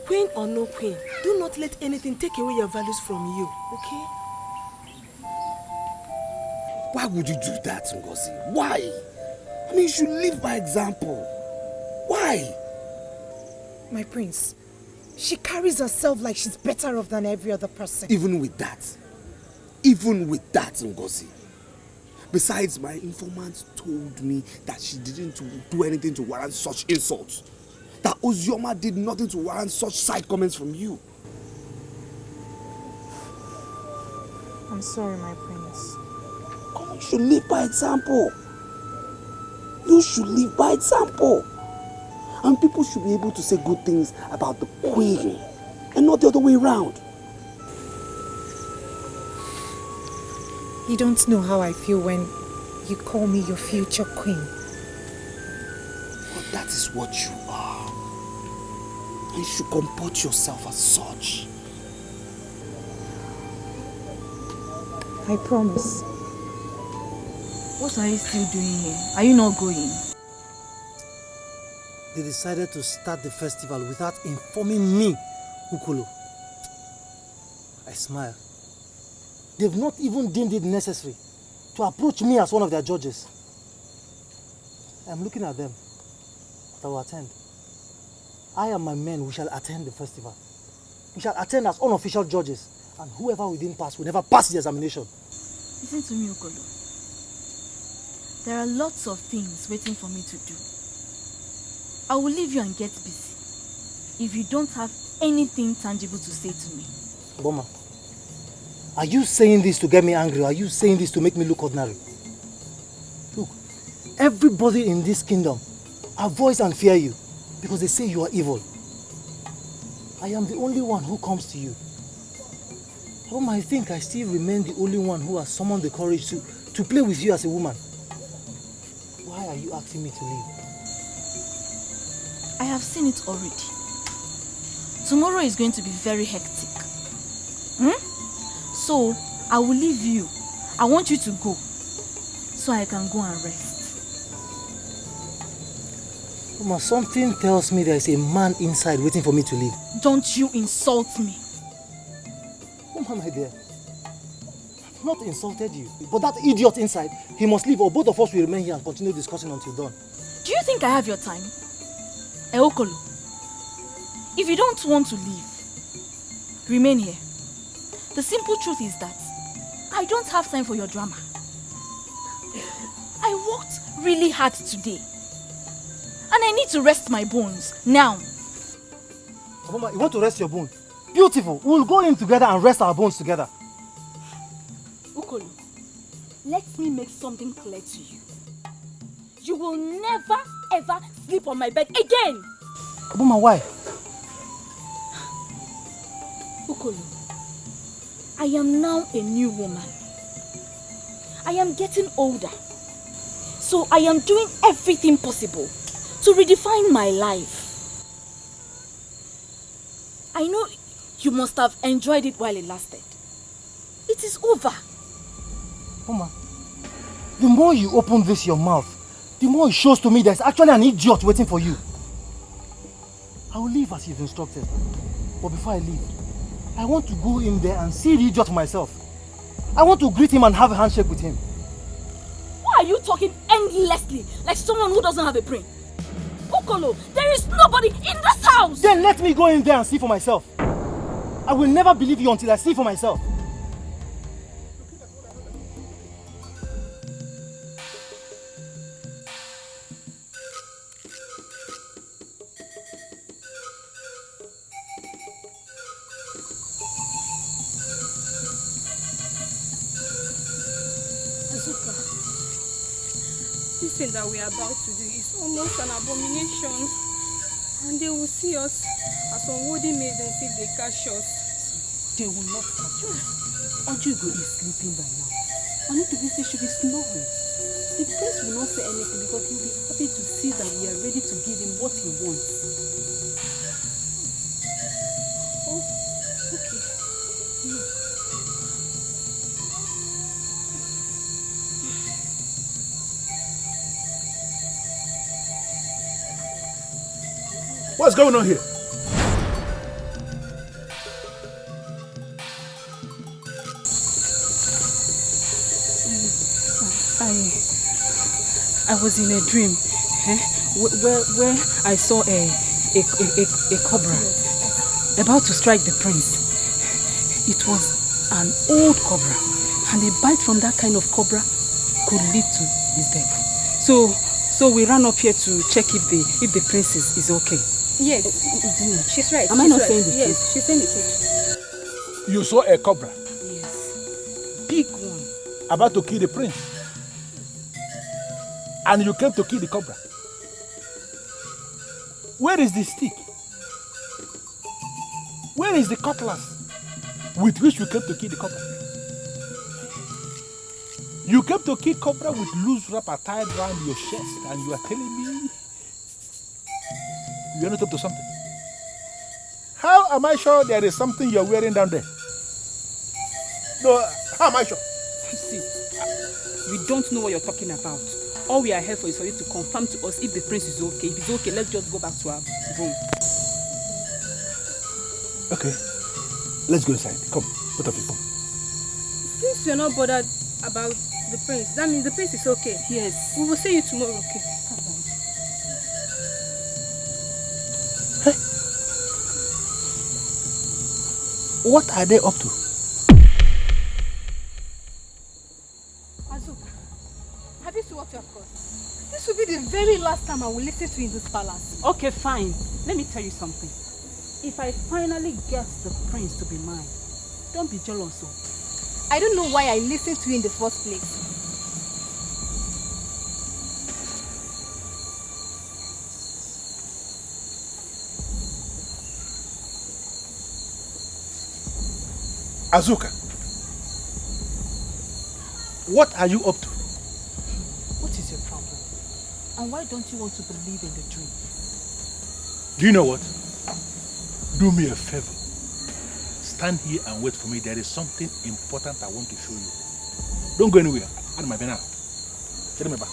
Queen or no queen, do not let anything take away your values from you, okay? Why would you do that, Ngozi? Why? I mean, you should live by example. Why? My prince, she carries herself like she's better off than every other person. Even with that, Ngozi. Besides, my informant told me that she didn't do anything to warrant such insults. That Ozioma did nothing to warrant such side comments from you. I'm sorry, my prince. Come on, you should live by example. You should live by example. And people should be able to say good things about the queen and not the other way around. You don't know how I feel when you call me your future queen. But that is what you are. And you should comport yourself as such. I promise. What are you still doing here? Are you not going? They decided to start the festival without informing me, Ukolo. I smile. They've not even deemed it necessary to approach me as one of their judges. I'm looking at them, but I will attend. I and my men, we shall attend the festival. We shall attend as unofficial judges, and whoever we didn't pass will never pass the examination. Listen to me, Okolo. There are lots of things waiting for me to do. I will leave you and get busy if you don't have anything tangible to say to me. Boma, are you saying this to get me angry, or are you saying this to make me look ordinary? Look, everybody in this kingdom avoids and fear you because they say you are evil. I am the only one who comes to you. Boma, I think I still remain the only one who has summoned the courage to play with you as a woman. Why are you asking me to leave? I have seen it already. Tomorrow is going to be very hectic. So, I will leave you. I want you to go so I can go and rest. Mama, something tells me there is a man inside waiting for me to leave. Don't you insult me. Mama, my dear, I've not insulted you. But that idiot inside, he must leave, or both of us will remain here and continue discussing until dawn. Do you think I have your time? Eokolo, if you don't want to leave, remain here. The simple truth is that I don't have time for your drama. I worked really hard today. And I need to rest my bones now. Aboma, you want to rest your bones? Beautiful. We'll go in together and rest our bones together. Ukolo, let me make something clear to you. You will never ever sleep on my bed again. Aboma, why? Ukolo, I am now a new woman. I am getting older. So I am doing everything possible to redefine my life. I know you must have enjoyed it while it lasted. It is over. Mama, the more you open this your mouth, the more it shows to me there's actually an idiot waiting for you. I will leave as you've instructed. But before I leave, I want to go in there and see the idiot myself. I want to greet him and have a handshake with him. Why are you talking endlessly like someone who doesn't have a brain? Ukolo, there is nobody in this house! Then let me go in there and see for myself. I will never believe you until I see for myself. This thing that we are about to do is almost an abomination. And they will see us as unworthy maidens if they catch us. They will not catch us. Ugezu is sleeping by now. And if the should be snoring. The prince will not say anything because he'll be happy to see that we are ready to give him what he wants. Oh, okay. Look. What's going on here? I was in a dream where I saw a cobra about to strike the prince. It was an old cobra, and a bite from that kind of cobra could lead to his death. So we ran up here to check if the prince is okay. Yes, she's right. Am I not saying the truth? Yes, she's saying the truth. You saw a cobra? Yes. Big one. About to kill the prince? And you came to kill the cobra? Where is the stick? Where is the cutlass with which you came to kill the cobra? You came to kill cobra with loose wrapper tied around your chest, and you are telling me you are not up to something. How am I sure there is something you are wearing down there? No, how am I sure? See, we don't know what you're talking about. All we are here for is for you to confirm to us if the prince is okay. If he's okay, let's just go back to our room. Okay, let's go inside. Come, both of you come. Since you're not bothered about the prince, that means the prince is okay. Yes. We will see you tomorrow, okay? What are they up to? Azuka, have you seen what you have caused? This will be the very last time I will listen to you in this palace. Okay, fine. Let me tell you something. If I finally get the prince to be mine, don't be jealous. I don't know why I listened to you in the first place. Azuka, what are you up to? What is your problem? And why don't you want to believe in the dream? Do you know what? Do me a favor. Stand here and wait for me. There is something important I want to show you. Don't go anywhere. Out of my bed now. Get me back.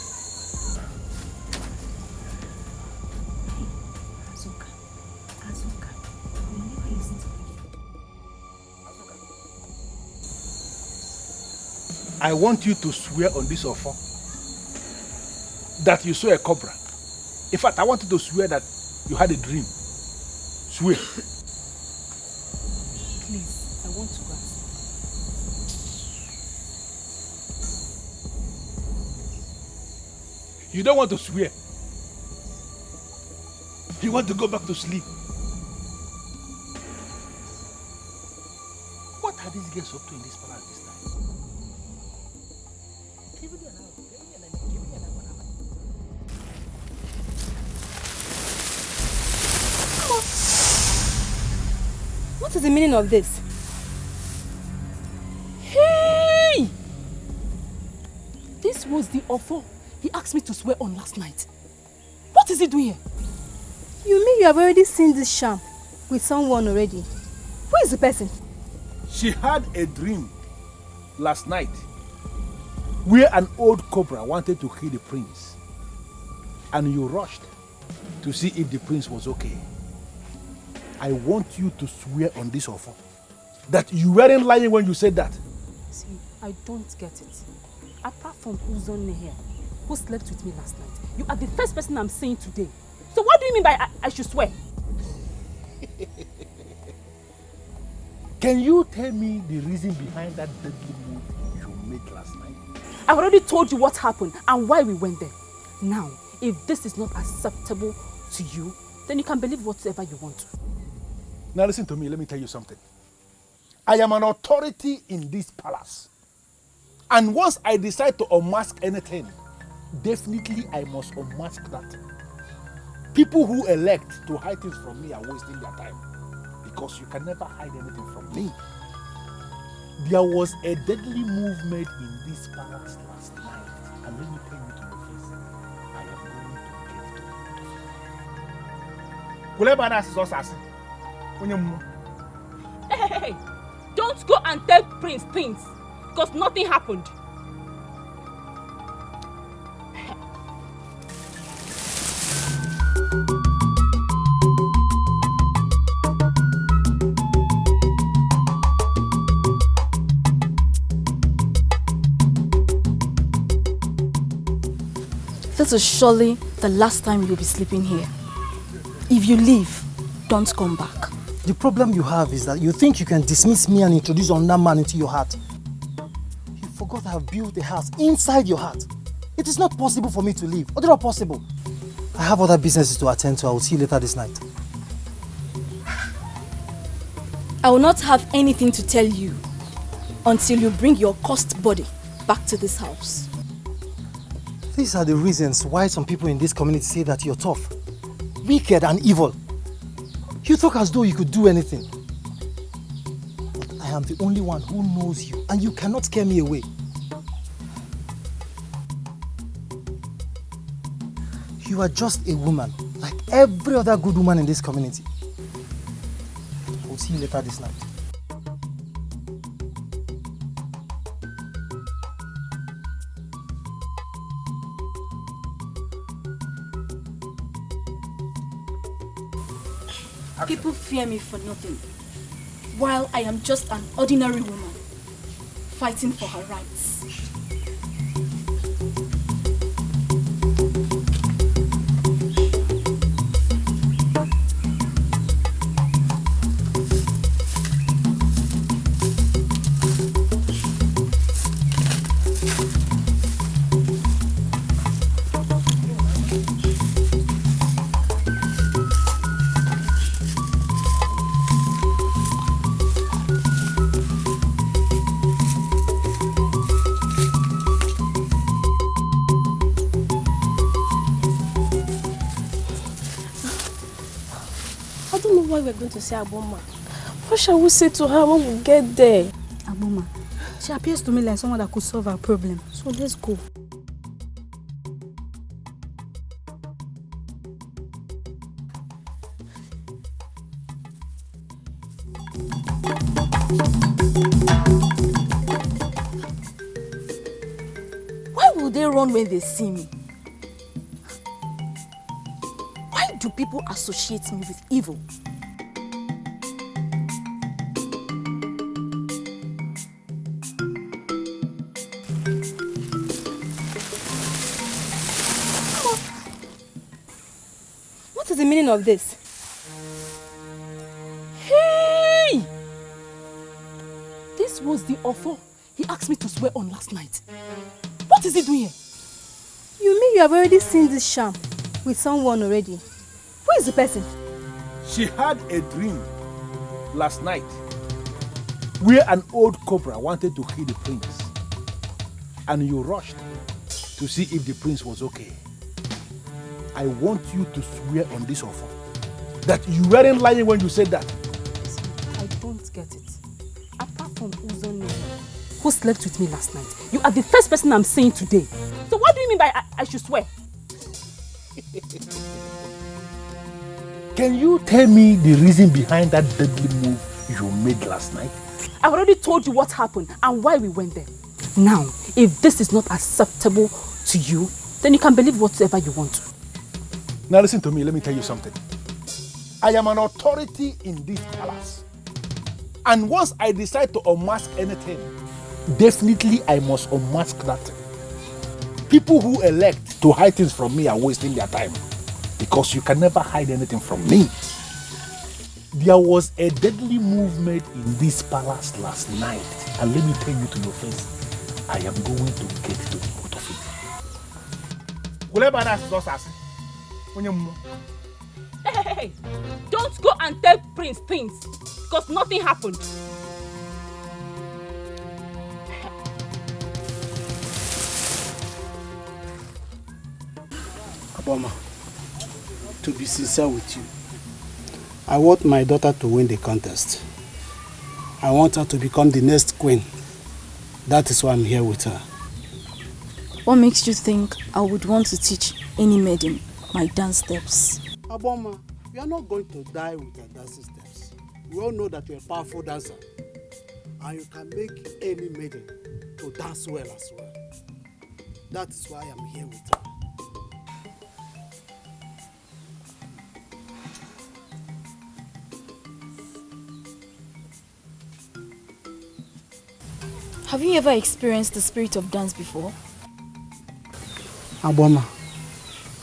Azuka, you never listen to me. I want you to swear on this offer that you saw a cobra. In fact, I want you to swear that you had a dream. Swear. Please, I want to go. You don't want to swear. You want to go back to sleep. What are these girls up to in this palace this time? What is the meaning of this? Hey! This was the offer he asked me to swear on last night. What is he doing here? You mean you have already seen this sham with someone already? Who is the person? She had a dream last night where an old cobra wanted to kill the prince. And you rushed to see if the prince was okay. I want you to swear on this offer that you weren't lying when you said that. See, I don't get it. Apart from Uzone here, who slept with me last night, you are the first person I'm seeing today. So what do you mean by I should swear? Can you tell me the reason behind that deadly move you made last night? I've already told you what happened and why we went there. Now, if this is not acceptable to you, then you can believe whatever you want to. Now listen to me, let me tell you something. I am an authority in this palace. And once I decide to unmask anything, definitely I must unmask that. People who elect to hide things from me are wasting their time. Because you can never hide anything from me. There was a deadly move made in this palace last night. And let me tell you to your face, I am going to give to you. Hey, don't go and tell Prince things, because nothing happened. This is surely the last time you'll be sleeping here. If you leave, don't come back. The problem you have is that you think you can dismiss me and introduce another man into your heart. You forgot I have built a house inside your heart. It is not possible for me to leave. Or not possible. I have other businesses to attend to. I will see you later this night. I will not have anything to tell you until you bring your cursed body back to this house. These are the reasons why some people in this community say that you're tough, wicked and evil. You talk as though you could do anything. But I am the only one who knows you, and you cannot scare me away. You are just a woman, like every other good woman in this community. We'll see you later this night. People fear me for nothing, while I am just an ordinary woman, fighting for her rights. We're going to see Aboma. What shall we say to her when we get there? Aboma, she appears to me like someone that could solve our problem. So let's go. Why will they run when they see me? Why do people associate me with evil? What is the meaning of this? Hey! This was the offer he asked me to swear on last night. What is he doing here? You mean you have already seen this sham with someone already. Who is the person? She had a dream last night where an old cobra wanted to kill the prince. And you rushed to see if the prince was okay. I want you to swear on this offer that you weren't lying when you said that. I don't get it. Apart from Ugezu, who slept with me last night, you are the first person I'm saying today. So what do you mean by I should swear? Can you tell me the reason behind that deadly move you made last night? I've already told you what happened and why we went there. Now, if this is not acceptable to you, then you can believe whatever you want to. Now listen to me, let me tell you something. I am an authority in this palace. And once I decide to unmask anything, definitely I must unmask that thing. People who elect to hide things from me are wasting their time. Because you can never hide anything from me. There was a deadly move made in this palace last night. And let me tell you to your face, I am going to get to the root of it. Hey, don't go and tell Prince things, because nothing happened. Aboma, to be sincere with you, I want my daughter to win the contest. I want her to become the next queen. That is why I'm here with her. What makes you think I would want to teach any maiden my dance steps? Aboma, you are not going to die with your dancing steps. We all know that you're a powerful dancer. And you can make any maiden to dance well as well. That is why I'm here with her. Have you ever experienced the spirit of dance before? Aboma,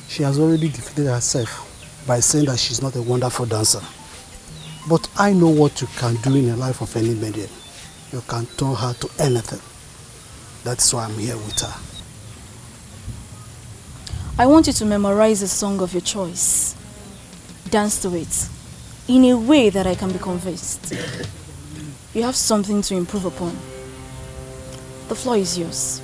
she has already defeated herself by saying that she's not a wonderful dancer. But I know what you can do in the life of any maiden. You can turn her to anything. That's why I'm here with her. I want you to memorize a song of your choice. Dance to it in a way that I can be convinced. You have something to improve upon. The floor is yours.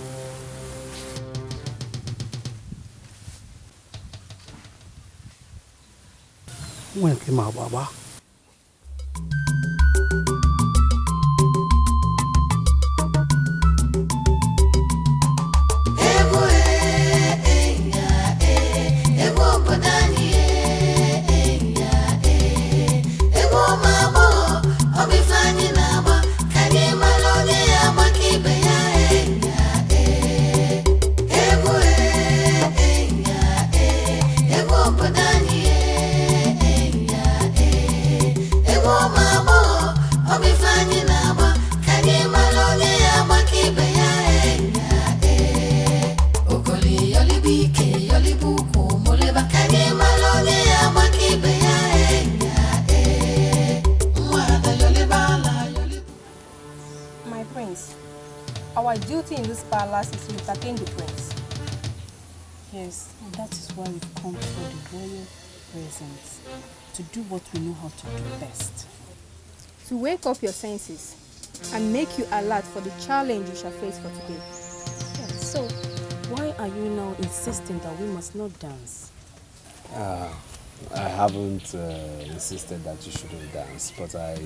When came out, Baba? Our duty in this palace is to entertain the prince. Yes, and that is why we've come for the royal presence. To do what we know how to do best. To wake up your senses and make you alert for the challenge you shall face for today. Yes, so why are you now insisting that we must not dance? I haven't insisted that you shouldn't dance, but I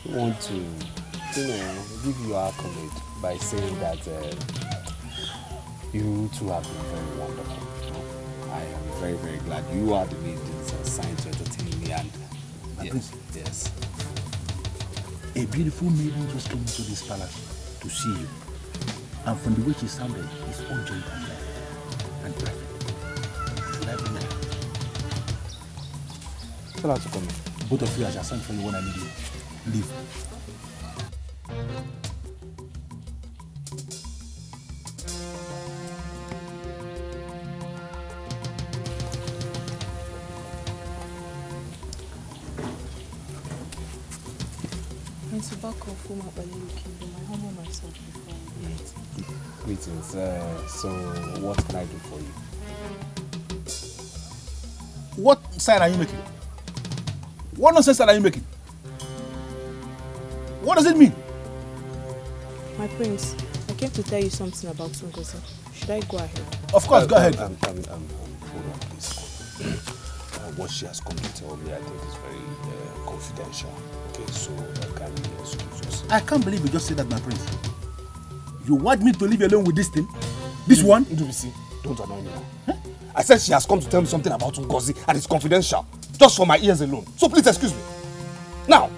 want to, give you accolade by saying that you two have been very wonderful. I am very, very glad you are the maidens assigned to entertain me, and yes. A beautiful maiden just came into this palace to see you. And from the way she sounded, it's all joint and perfect. Should I bring her? Tell her to come in. Both of you, I shall send for you when I need you. Leave. To back off from my kingdom, I humble myself before you. Greetings. So, what can I do for you? What sign are you making? What nonsense are you making? What does it mean? My prince, I came to tell you something about Ugezu. Should I go ahead? Of course, go ahead. Hold on, please. What she has come to tell me, I think is very confidential. Okay, so can you excuse us? I can't believe you just said that, my prince. You want me to leave you alone with this thing? This one? Ndubisi, don't annoy me now. Huh? I said she has come to tell me something about Ngozi and it's confidential. Just for my ears alone. So please excuse me. Now.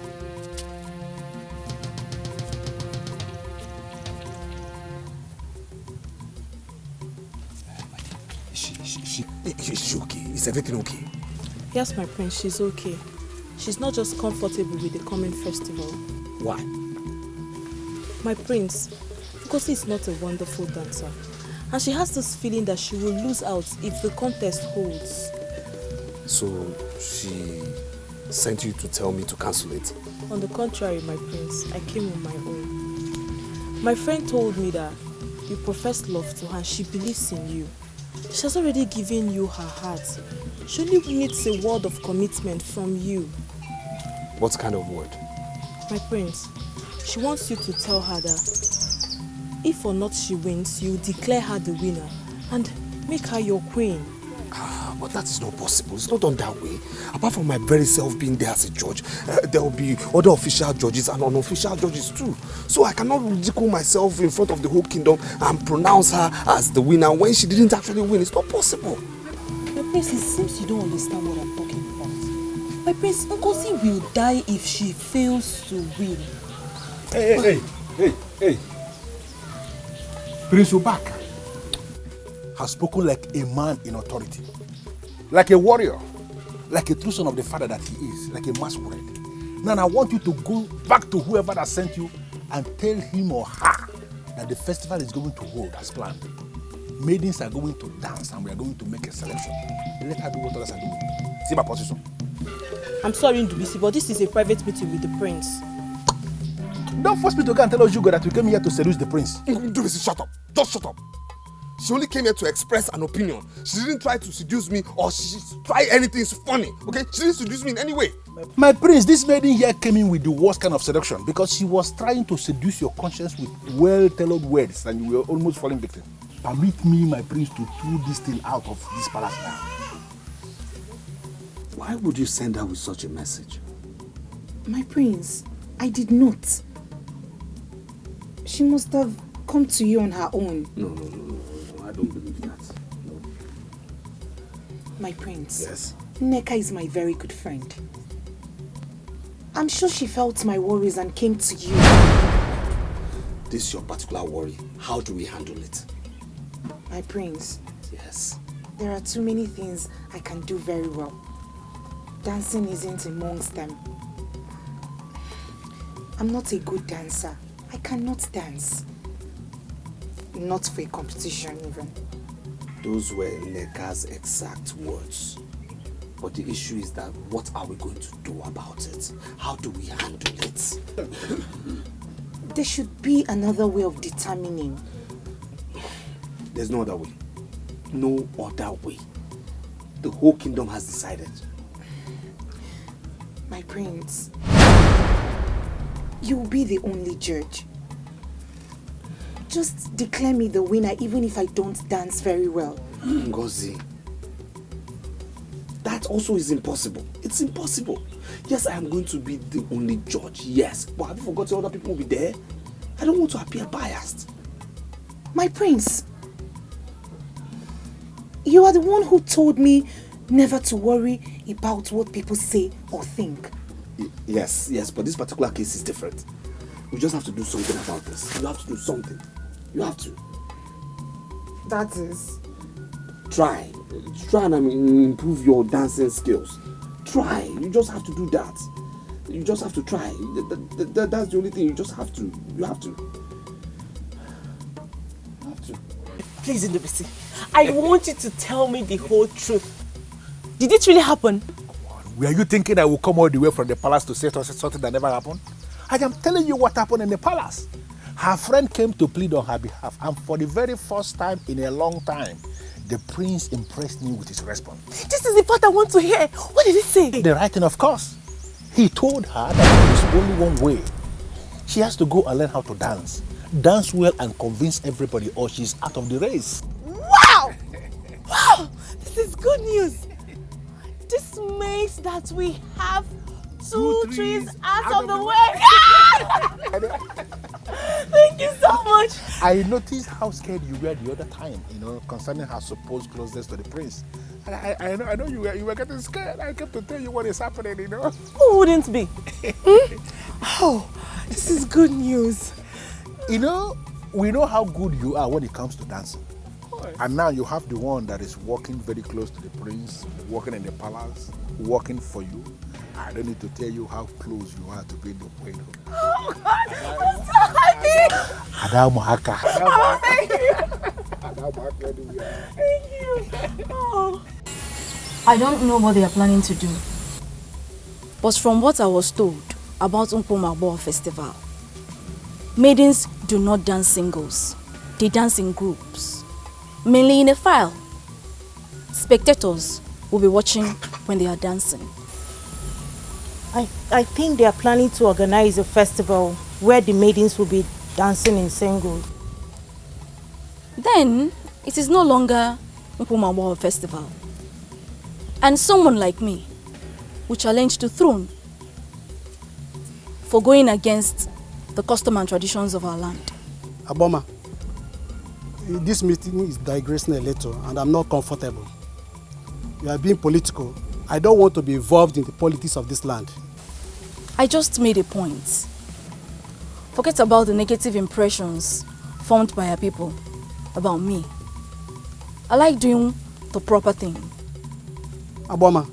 Is she okay? Is everything okay? Yes, my prince, she's okay. She's not just comfortable with the coming festival. Why? My prince, because she's not a wonderful dancer. And she has this feeling that she will lose out if the contest holds. So she sent you to tell me to cancel it? On the contrary, my prince, I came on my own. My friend told me that you profess love to her and she believes in you. She has already given you her heart. She only needs a word of commitment from you. What kind of word? My prince, she wants you to tell her that if or not she wins, you declare her the winner and make her your queen. But that is not possible. It's not done that way. Apart from my very self being there as a judge, there will be other official judges and unofficial judges too. So I cannot ridicule myself in front of the whole kingdom and pronounce her as the winner when she didn't actually win. It's not possible. My prince, it seems you don't understand what I'm talking about. My prince, Ngozi will die if she fails to win. Hey. Prince Ubaka has spoken like a man in authority, like a warrior, like a true son of the father that he is, like a masquerade. Now I want you to go back to whoever that sent you and tell him or her that the festival is going to hold as planned. Maidens are going to dance and we are going to make a selection. Let her do what others are doing. See my position. I'm sorry, Ndubisi, but this is a private meeting with the prince. Don't force me to go and tell us, Ugo, that we came here to seduce the prince. Ndubisi, shut up. Just shut up. She only came here to express an opinion. She didn't try to seduce me or she try anything funny, okay? She didn't seduce me in any way. My prince, this maiden here came in with the worst kind of seduction because she was trying to seduce your conscience with well-tailored words and you were almost falling victim. Permit me, my prince, to throw this thing out of this palace now. Why would you send her with such a message? My prince, I did not. She must have come to you on her own. No. I don't believe that. No. My prince. Yes? Nneka is my very good friend. I'm sure she felt my worries and came to you. This is your particular worry. How do we handle it? My prince. Yes? There are too many things I can do very well. Dancing isn't amongst them. I'm not a good dancer. I cannot dance. Not for a competition even. Those were Nneka's exact words. But the issue is that what are we going to do about it? How do we handle it? There should be another way of determining. There's no other way. No other way. The whole kingdom has decided. My prince, you will be the only judge. Just declare me the winner even if I don't dance very well. Ngozi, that also is impossible. It's impossible. Yes, I am going to be the only judge, yes. But have you forgotten other people will be there? I don't want to appear biased. My prince, you are the one who told me never to worry about what people say or think. Yes, but this particular case is different. We just have to do something about this. You have to do something. You have to. That is? Try and improve your dancing skills. Try. You just have to do that. You just have to try. That's the only thing. You just have to. You have to. You have to. Please, Ndubisi, I want you to tell me the whole truth. Did it really happen? Were you thinking I will come all the way from the palace to say something that never happened? I am telling you what happened in the palace. Her friend came to plead on her behalf, and for the very first time in a long time, the prince impressed me with his response. This is the part I want to hear. What did he say? The writing, of course. He told her that there is only one way. She has to go and learn how to dance. Dance well and convince everybody, or she's out of the race. Wow! Wow! This is good news. This means that we have two trees out of the way. Thank you so much. I noticed how scared you were the other time, concerning her supposed closeness to the prince. And I know you were getting scared. I kept to tell you what is happening, Who wouldn't be? Oh, this is good news. We know how good you are when it comes to dancing. And now you have the one that is walking very close to the prince, walking in the palace, working for you. I don't need to tell you how close you are to being the queen. Oh God, I'm so happy. Adamuhaka. Oh, thank you. Thank you. Oh. I don't know what they are planning to do. But from what I was told about Umpo Festival, maidens do not dance singles. They dance in groups, mainly in a file. Spectators will be watching when they are dancing. I think they are planning to organize a festival where the maidens will be dancing in singles. Then it is no longer Umpo Festival. And someone like me will challenge the throne for going against the custom and traditions of our land. Aboma, this meeting is digressing a little and I'm not comfortable. You are being political. I don't want to be involved in the politics of this land. I just made a point. Forget about the negative impressions formed by our people about me. I like doing the proper thing. Aboma,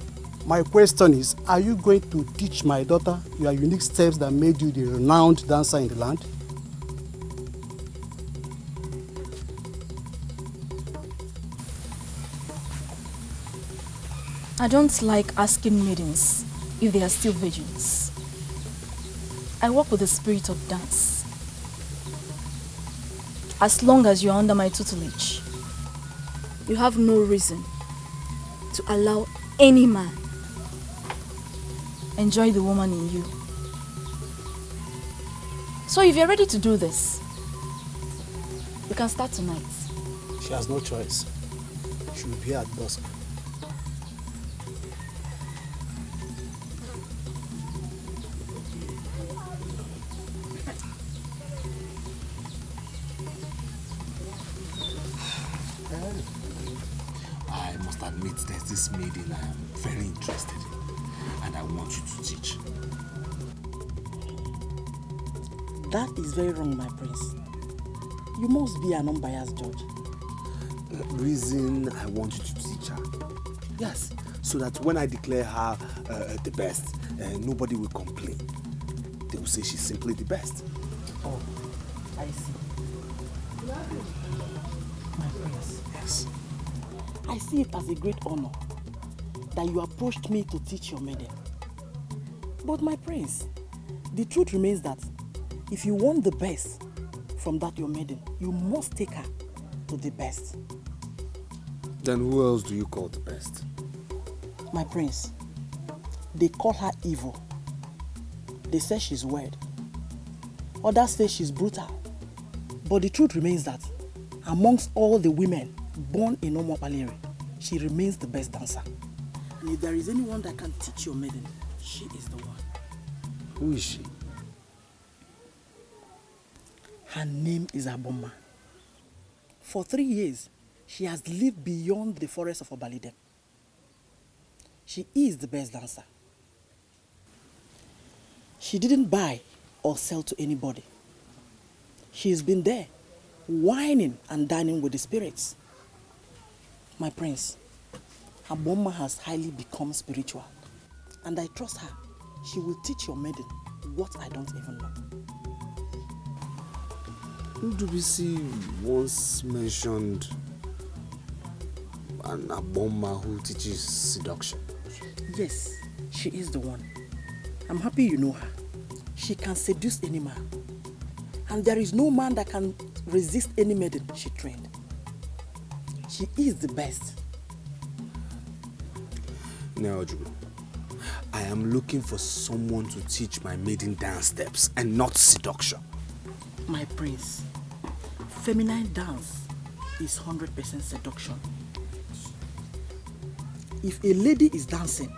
my question is, are you going to teach my daughter your unique steps that made you the renowned dancer in the land? I don't like asking maidens if they are still virgins. I work with the spirit of dance. As long as you are under my tutelage, you have no reason to allow any man enjoy the woman in you. So if you're ready to do this, we can start tonight. She has no choice. She will be here at dusk. I must admit there's this maiden I am very interested in, and I want you to teach. That is very wrong, my prince. You must be an unbiased judge. The reason I want you to teach her, yes, so that when I declare her the best, nobody will complain. They will say she's simply the best. Oh, I see. My prince. Yes. I see it as a great honor that you approached me to teach your maiden. But my prince, the truth remains that if you want the best from that your maiden, you must take her to the best. Then who else do you call the best? My prince, they call her evil. They say she's weird. Others say she's brutal. But the truth remains that amongst all the women born in Omopaleri, she remains the best dancer. And if there is anyone that can teach your maiden, she is the one. Who is she? Her name is Aboma. For 3 years, she has lived beyond the forest of Obalide. She is the best dancer. She didn't buy or sell to anybody. She's been there, whining and dining with the spirits. My prince, Aboma has highly become spiritual, and I trust her. She will teach your maiden what I don't even know. Ndubisi once mentioned an Aboma who teaches seduction. Yes, she is the one. I'm happy you know her. She can seduce any man. And there is no man that can resist any maiden she trained. She is the best. Now, Ugezu, I am looking for someone to teach my maiden dance steps and not seduction. My prince, feminine dance is 100% seduction. If a lady is dancing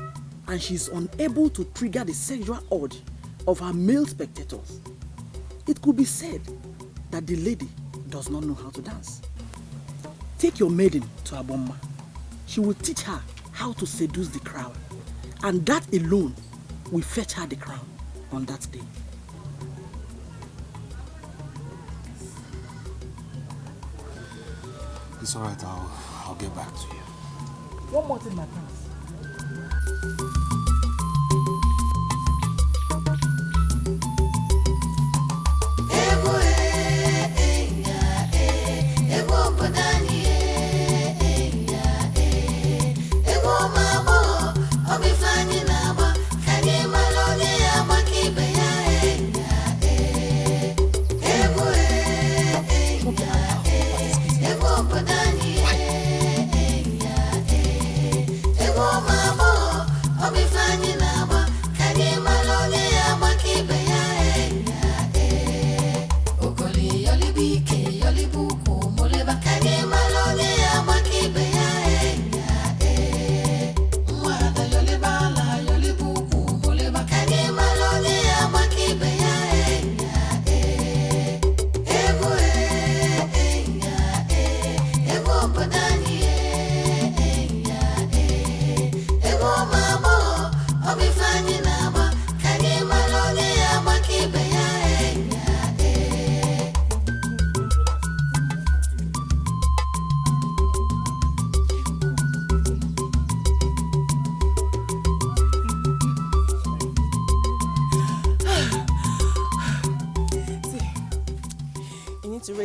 and she is unable to trigger the sexual urge of her male spectators, it could be said that the lady does not know how to dance. Take your maiden to Aboma. She will teach her how to seduce the crowd, and that alone will fetch her the crown on that day. It's all right, I'll get back to you. One more thing, my prince.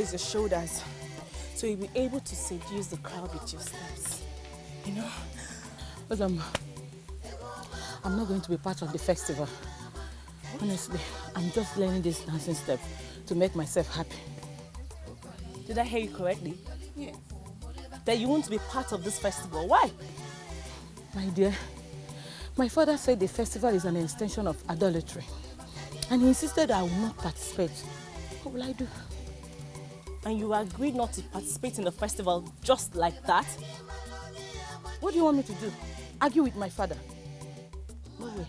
Your shoulders so you'll be able to seduce the crowd with your steps. You know? But I'm not going to be part of the festival. Honestly, I'm just learning this dancing step to make myself happy. Did I hear you correctly? Yes. That you won't be part of this festival. Why? My dear, my father said the festival is an extension of idolatry. And he insisted I will not participate. What will I do? And you agreed not to participate in the festival just like that? What do you want me to do? Argue with my father? No way.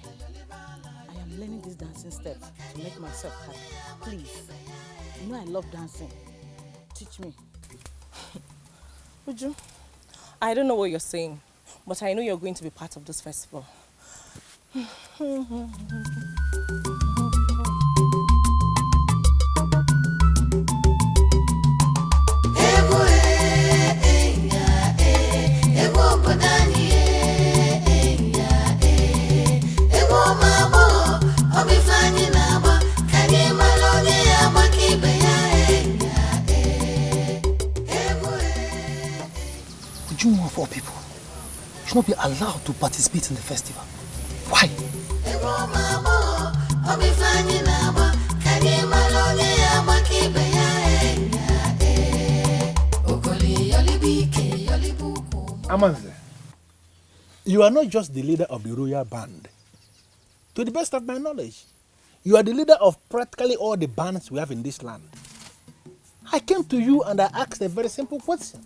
I am learning these dancing steps to make myself happy. Please. You know I love dancing. Teach me. Ugezu, I don't know what you're saying, but I know you're going to be part of this festival. Ugezu, of all people, should not be allowed to participate in the festival. Why? Amanze, you are not just the leader of the royal band. To the best of my knowledge, you are the leader of practically all the bands we have in this land. I came to you and I asked a very simple question.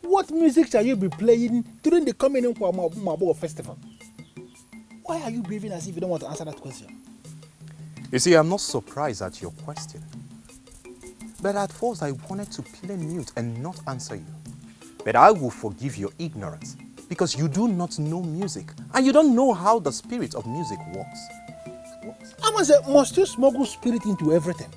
What music shall you be playing during the coming Mabo festival? Why are you behaving as if you don't want to answer that question? You see, I'm not surprised at your question. But at first I wanted to play mute and not answer you. But I will forgive your ignorance because you do not know music and you don't know how the spirit of music works. Amanze, must you smuggle spirit into everything?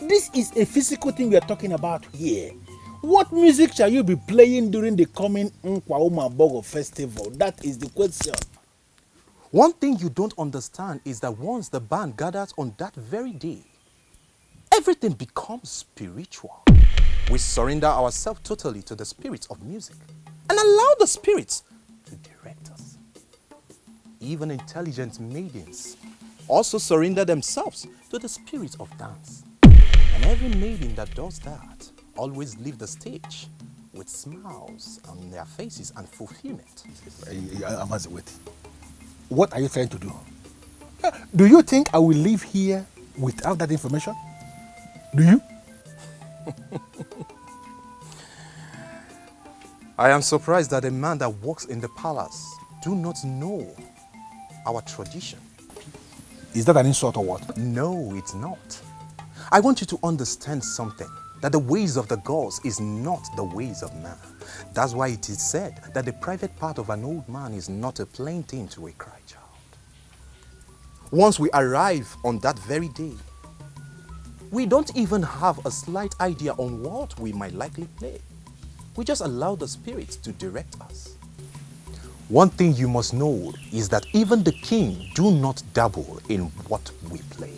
This is a physical thing we are talking about here. What music shall you be playing during the coming Nkwauma Bogo festival? That is the question. One thing you don't understand is that once the band gathers on that very day, everything becomes spiritual. We surrender ourselves totally to the spirit of music and allow the spirits to direct us. Even intelligent maidens also surrender themselves to the spirit of dance. And every maiden that does that always leave the stage with smiles on their faces and fulfillment. Wait. What are you trying to do? Do you think I will live here without that information? Do you? I am surprised that a man that works in the palace do not know our tradition. Is that an insult or what? No, it's not. I want you to understand something, that the ways of the gods is not the ways of man. That's why it is said that the private part of an old man is not a plain thing to a cry child. Once we arrive on that very day, we don't even have a slight idea on what we might likely play. We just allow the spirits to direct us. One thing you must know is that even the king do not dabble in what we play.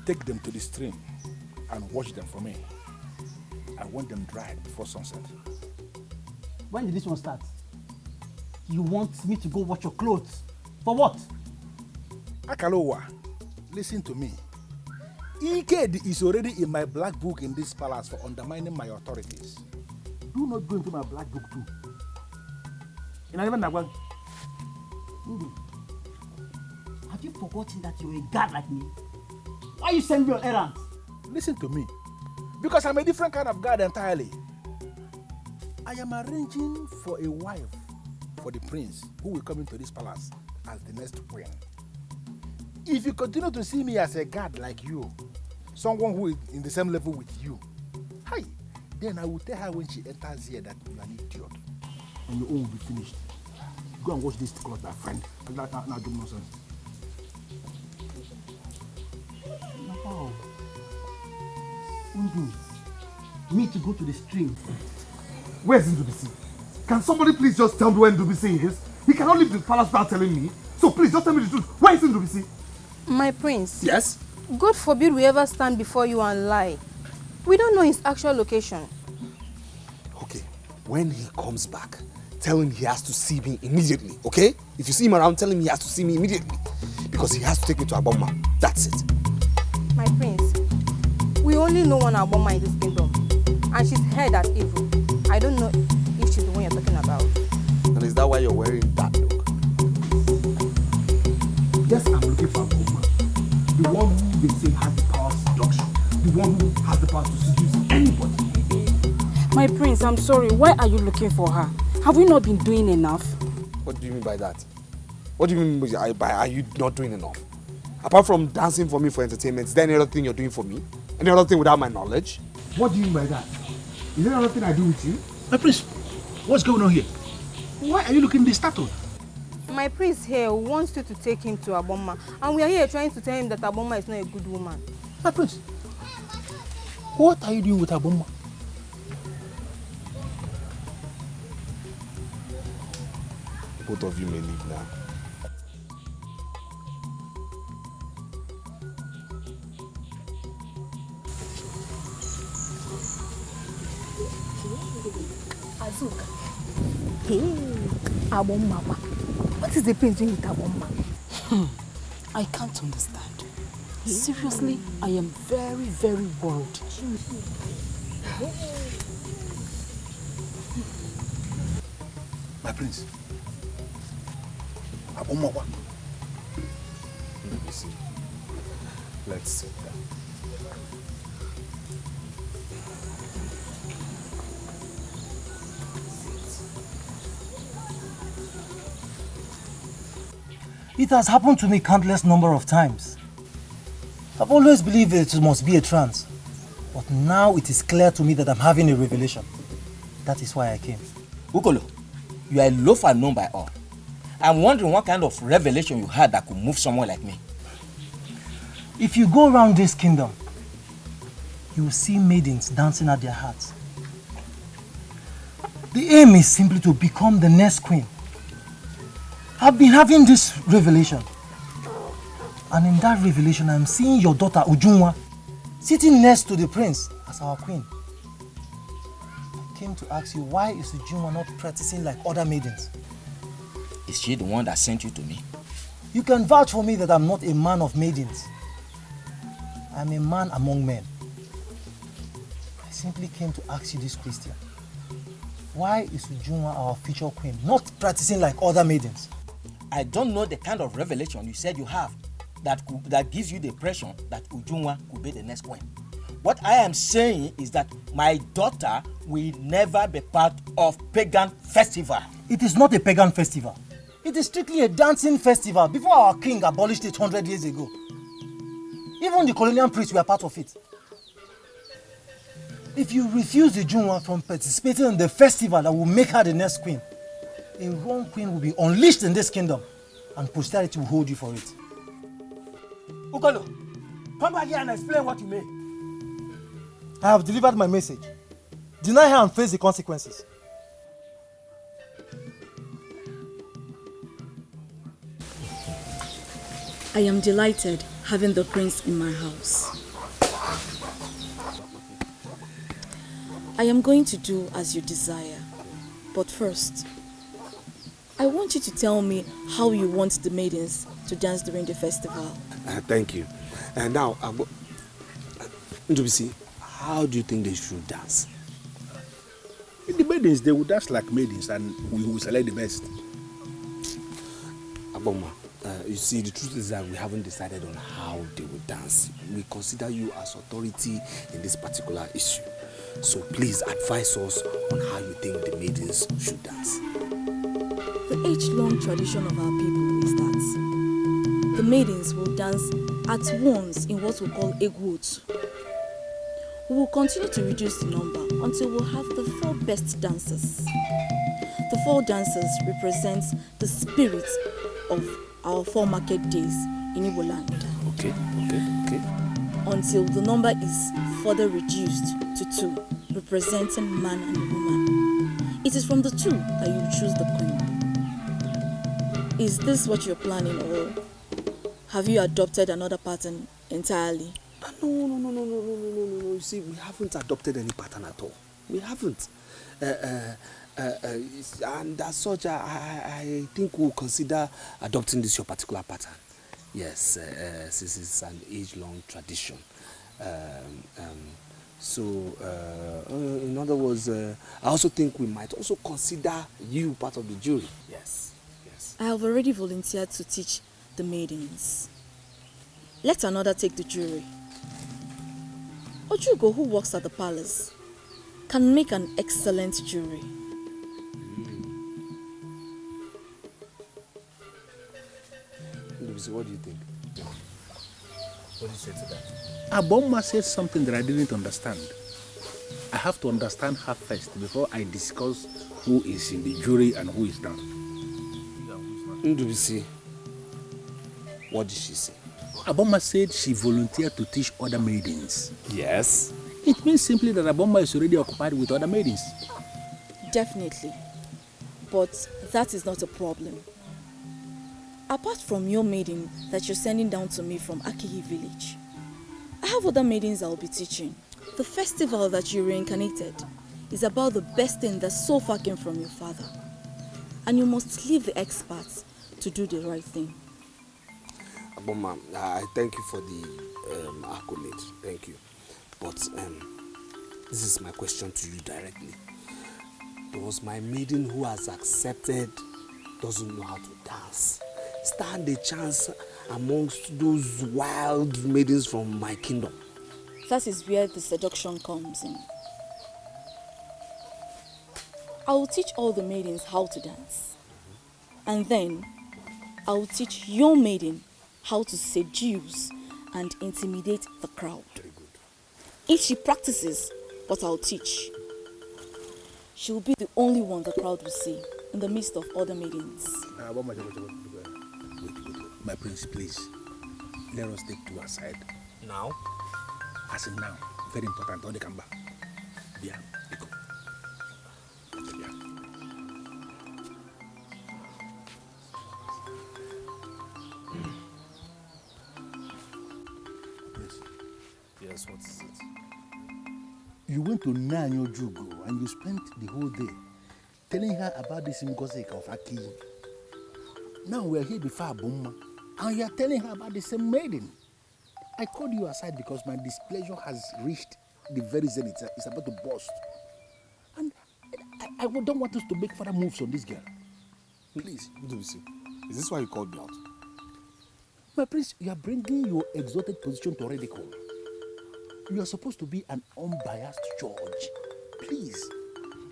Take them to the stream and wash them for me. I want them dried before sunset. When did this one start? You want me to go wash your clothes? For what? Akalowa, listen to me. Ike is already in my black book in this palace for undermining my authorities. Do not go into my black book too. Have you forgotten that you're a god like me? Why you send me on errands? Listen to me. Because I'm a different kind of god entirely. I am arranging for a wife for the prince who will come into this palace as the next queen. If you continue to see me as a god like you, someone who is in the same level with you, hi, then I will tell her when she enters here that you are an idiot. And your own will be finished. Go and wash this cloth, my friend. Now do nonsense. Oh. Undu, me to go to the stream. Where's Ndubisi? Can somebody please just tell me where Ndubisi is? He cannot leave the palace without telling me. So please just tell me the truth. Where is Ndubisi? My prince. Yes? God forbid we ever stand before you and lie. We don't know his actual location. Okay, when he comes back, tell him he has to see me immediately, okay? If you see him around, tell him he has to see me immediately. Because he has to take me to Aboma. That's it. My prince, we only know one Aboma in this kingdom. And she's head at evil. I don't know if she's the one you're talking about. And is that why you're wearing that look? Yes, I'm looking for Aboma. The one who they say has the power of seduction. The one who has the power to seduce anybody. My prince, I'm sorry. Why are you looking for her? Have we not been doing enough? What do you mean by that? What do you mean by are you not doing enough? Apart from dancing for me for entertainment, is there any other thing you're doing for me? Any other thing without my knowledge? What do you mean by that? Is there anything I do with you? My prince, what's going on here? Why are you looking this startled? My prince here wants you to take him to Aboma. And we are here trying to tell him that Aboma is not a good woman. My prince, what are you doing with Aboma? Both of you may leave now. Azuka. Hey, Aboma. What is the prince doing with Aboma? I can't understand. Seriously, I am very, very worried. My prince, Aboma. Let me see. Let's sit down. It has happened to me countless number of times. I've always believed it must be a trance. But now it is clear to me that I'm having a revelation. That is why I came. Ukolo, you are a loafer known by all. I'm wondering what kind of revelation you had that could move someone like me. If you go around this kingdom, you will see maidens dancing at their hearts. The aim is simply to become the next queen. I've been having this revelation. And in that revelation, I'm seeing your daughter Ujunwa sitting next to the prince as our queen. I came to ask you, why is Ujunwa not practicing like other maidens? Is she the one that sent you to me? You can vouch for me that I'm not a man of maidens. I'm a man among men. I simply came to ask you this question. Why is Ujunwa our future queen not practicing like other maidens? I don't know the kind of revelation you said you have that gives you the impression that Ujunwa could be the next queen. What I am saying is that my daughter will never be part of pagan festival. It is not a pagan festival. It is strictly a dancing festival before our king abolished it 100 years ago. Even the colonial priests were part of it. If you refuse the Ujunwa from participating in the festival that will make her the next queen, a wrong queen will be unleashed in this kingdom and posterity will hold you for it. Ukolo, come back here and explain what you mean. I have delivered my message. Deny her and face the consequences. I am delighted having the prince in my house. I am going to do as you desire. But first, I want you to tell me how you want the maidens to dance during the festival. Thank you. And now, Ndubisi, how do you think they should dance? The maidens, they will dance like maidens and we will select the best. Aboma, you see, the truth is that we haven't decided on how they will dance. We consider you as authority in this particular issue. So please advise us on how you think the maidens should dance. The age-long tradition of our people is that the maidens will dance at once in what we call Ugezu. We will continue to reduce the number until we'll have the 4 best dancers. The 4 dancers represent the spirit of our 4 market days in Igbo land. Okay. Until the number is further reduced to 2, representing man and woman. It is from the 2 that you choose the queen. Is this what you're planning, or have you adopted another pattern entirely? No. You see, we haven't adopted any pattern at all. We haven't. And as such, I think we'll consider adopting this your particular pattern. Yes, this is an age-long tradition. So, in other words, I also think we might also consider you part of the jury. Yes. I have already volunteered to teach the maidens. Let another take the jury. Ojugo, who works at the palace, can make an excellent jury. What do you think? What do you say to that? Aboma said something that I didn't understand. I have to understand her first before I discuss who is in the jury and who is not. Ndubisi, what did she say? Aboma said she volunteered to teach other maidens. Yes. It means simply that Aboma is already occupied with other maidens. Definitely. But that is not a problem. Apart from your maiden that you're sending down to me from Akihi village, I have other maidens I'll be teaching. The festival that you reincarnated is about the best thing that so far came from your father. And you must leave the experts to do the right thing. Aboma, I thank you for the accolade. Thank you. But this is my question to you directly. Does my maiden who has accepted doesn't know how to dance stand a chance amongst those wild maidens from my kingdom? That is where the seduction comes in. I will teach all the maidens how to dance. And then I will teach your maiden how to seduce and intimidate the crowd. If she practices what I'll teach, she will be the only one the crowd will see in the midst of other maidens. Wait, my prince, please. let us take two aside. Now? As in now. Very important. Don't they come back? Yeah, go. Yes, what is it? You went to Nanyo Jugo and you spent the whole day telling her about this Ngosika of Aki. Now we're here before Abuma and you're telling her about the same maiden. I called you aside because my displeasure has reached the very zenith. It's about to burst. And I don't want us to make further moves on this girl. Please. Is this why you called me out? My prince, you are bringing your exalted position to ridicule. You are supposed to be an unbiased judge. Please.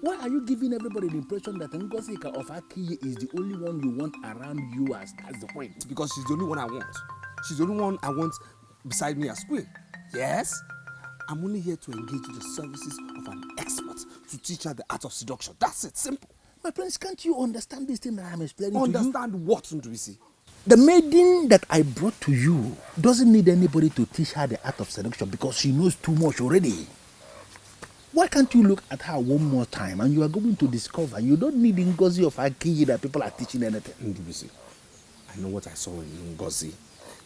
Why are you giving everybody the impression that Ngosika of Aki is the only one you want around you as the point? Because she's the only one I want. She's the only one I want beside me as queen. Yes? I'm only here to engage in the services of an expert to teach her the art of seduction. That's it. Simple. My prince, can't you understand this thing that I'm explaining to you? Understand what, Nduisi? The maiden that I brought to you doesn't need anybody to teach her the art of seduction because she knows too much already. Why can't you look at her one more time and you are going to discover you don't need Ngozi of Aki that people are teaching anything? Nduisi, I know what I saw in Ngozi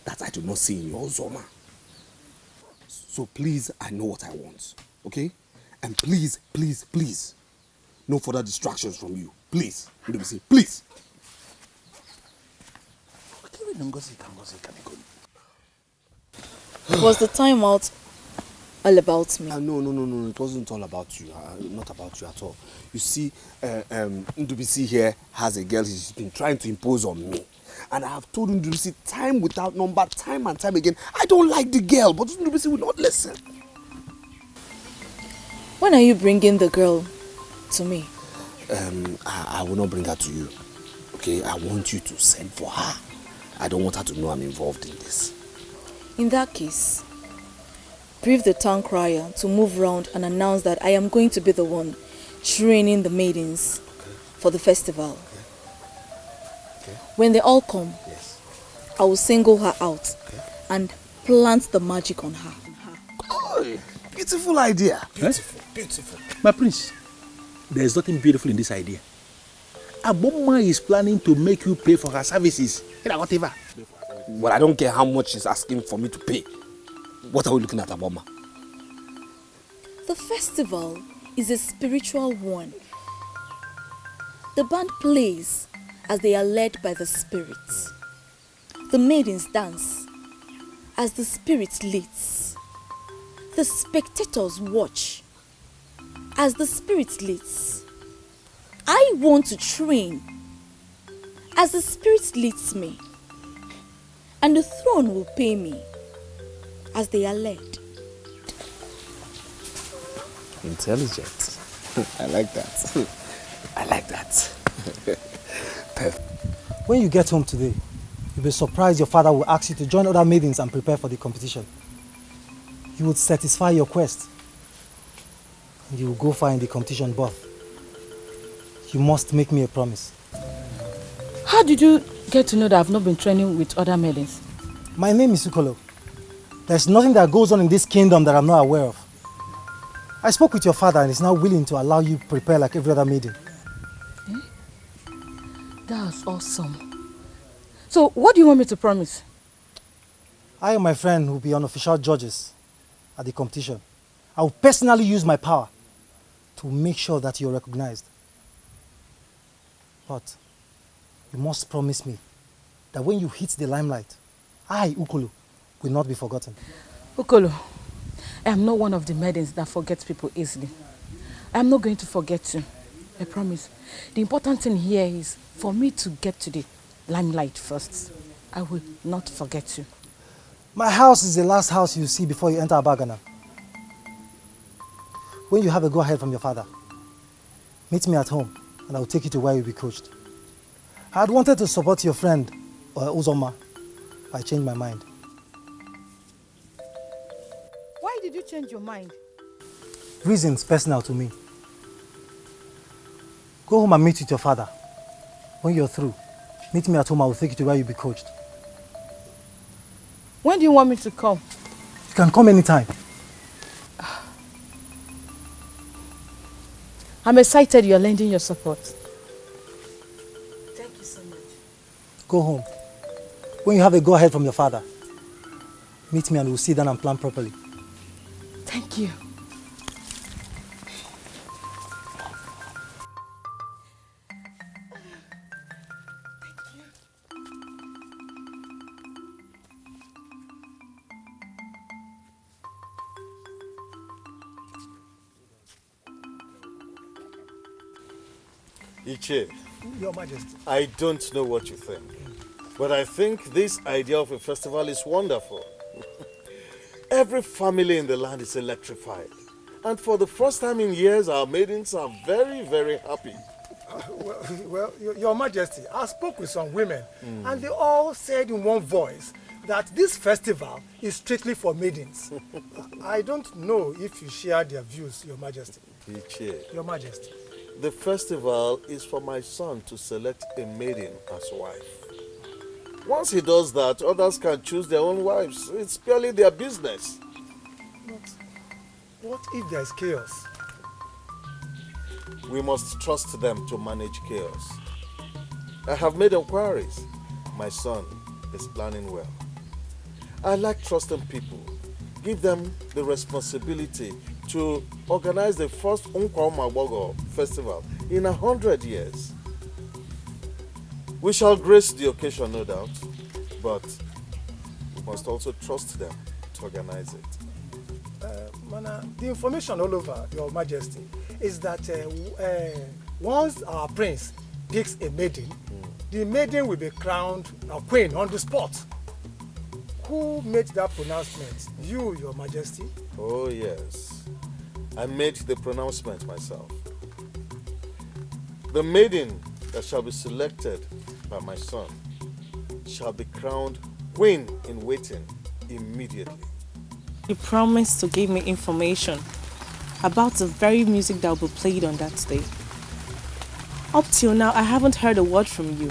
that I do not see in your Zoma. So please, I know what I want, okay? And please, please, please, no further distractions from you. Please, Nduisi, please. Was the time out all about me? No. It wasn't all about you. Not about you at all. You see, Ndubisi here has a girl he's been trying to impose on me. And I have told Ndubisi time without number, time and time again, I don't like the girl, but Ndubisi will not listen. When are you bringing the girl to me? I will not bring her to you. Okay, I want you to send for her. I don't want her to know I'm involved in this. In that case, brief the town crier to move round and announce that I am going to be the one training the maidens for the festival. Okay. When they all come, I will single her out and plant the magic on her. Oh, beautiful idea. Beautiful. My prince, there is nothing beautiful in this idea. Aboma is planning to make you pay for her services. Whatever. Well, I don't care how much she's asking for me to pay. What are we looking at, Aboma? The festival is a spiritual one. The band plays as they are led by the spirits. The maidens dance as the spirit leads. The spectators watch as the spirit leads. I want to train as the spirit leads me, and the throne will pay me as they are led. Intelligent. I like that. I like that. When you get home today, you'll be surprised your father will ask you to join other maidens and prepare for the competition. You would satisfy your quest, and you will go far in the competition, but you must make me a promise. How did you get to know that I've not been training with other maidens? My name is Ukolo. There's nothing that goes on in this kingdom that I'm not aware of. I spoke with your father and he's now willing to allow you prepare like every other maiden. That's awesome. So what do you want me to promise? I and my friend will be unofficial judges at the competition. I will personally use my power to make sure that you're recognized. But you must promise me that when you hit the limelight, I, Ukolo, will not be forgotten. Ukolo, I am not one of the maidens that forgets people easily. I am not going to forget you. I promise. The important thing here is for me to get to the limelight first. I will not forget you. My house is the last house you see before you enter Abagana. When you have a go-ahead from your father, meet me at home and I will take you to where you'll be coached. I had wanted to support your friend, Uzoma, but I changed my mind. Why did you change your mind? Reasons personal to me. Go home and meet with your father. When you're through, meet me at home, I will take you to where you'll be coached. When do you want me to come? You can come anytime. I'm excited you're lending your support. Thank you so much. Go home. When you have a go-ahead from your father, meet me and we'll sit down and plan properly. Thank you. Iche, Your Majesty. I don't know what you think, but I think this idea of a festival is wonderful. Every family in the land is electrified. And for the first time in years, our maidens are very, very happy. Well, Your Majesty, I spoke with some women, and they all said in one voice that this festival is strictly for maidens. I don't know if you share their views, Your Majesty. Iche, Your Majesty. the festival is for my son to select a maiden as wife. Once he does that, others can choose their own wives. It's purely their business. But what if there is chaos? We must trust them to manage chaos. I have made inquiries. My son is planning well. I like trusting people. Give them the responsibility to organize the first Nkwa festival in 100 years. We shall grace the occasion, no doubt, but we must also trust them to organize it. The information all over, Your Majesty, is that once our prince picks a maiden, the maiden will be crowned a queen on the spot. Who made that pronouncement? You, Your Majesty? Oh, yes. I made the pronouncement myself. The maiden that shall be selected by my son shall be crowned queen in waiting immediately. You promised to give me information about the very music that will be played on that day. Up till now, I haven't heard a word from you.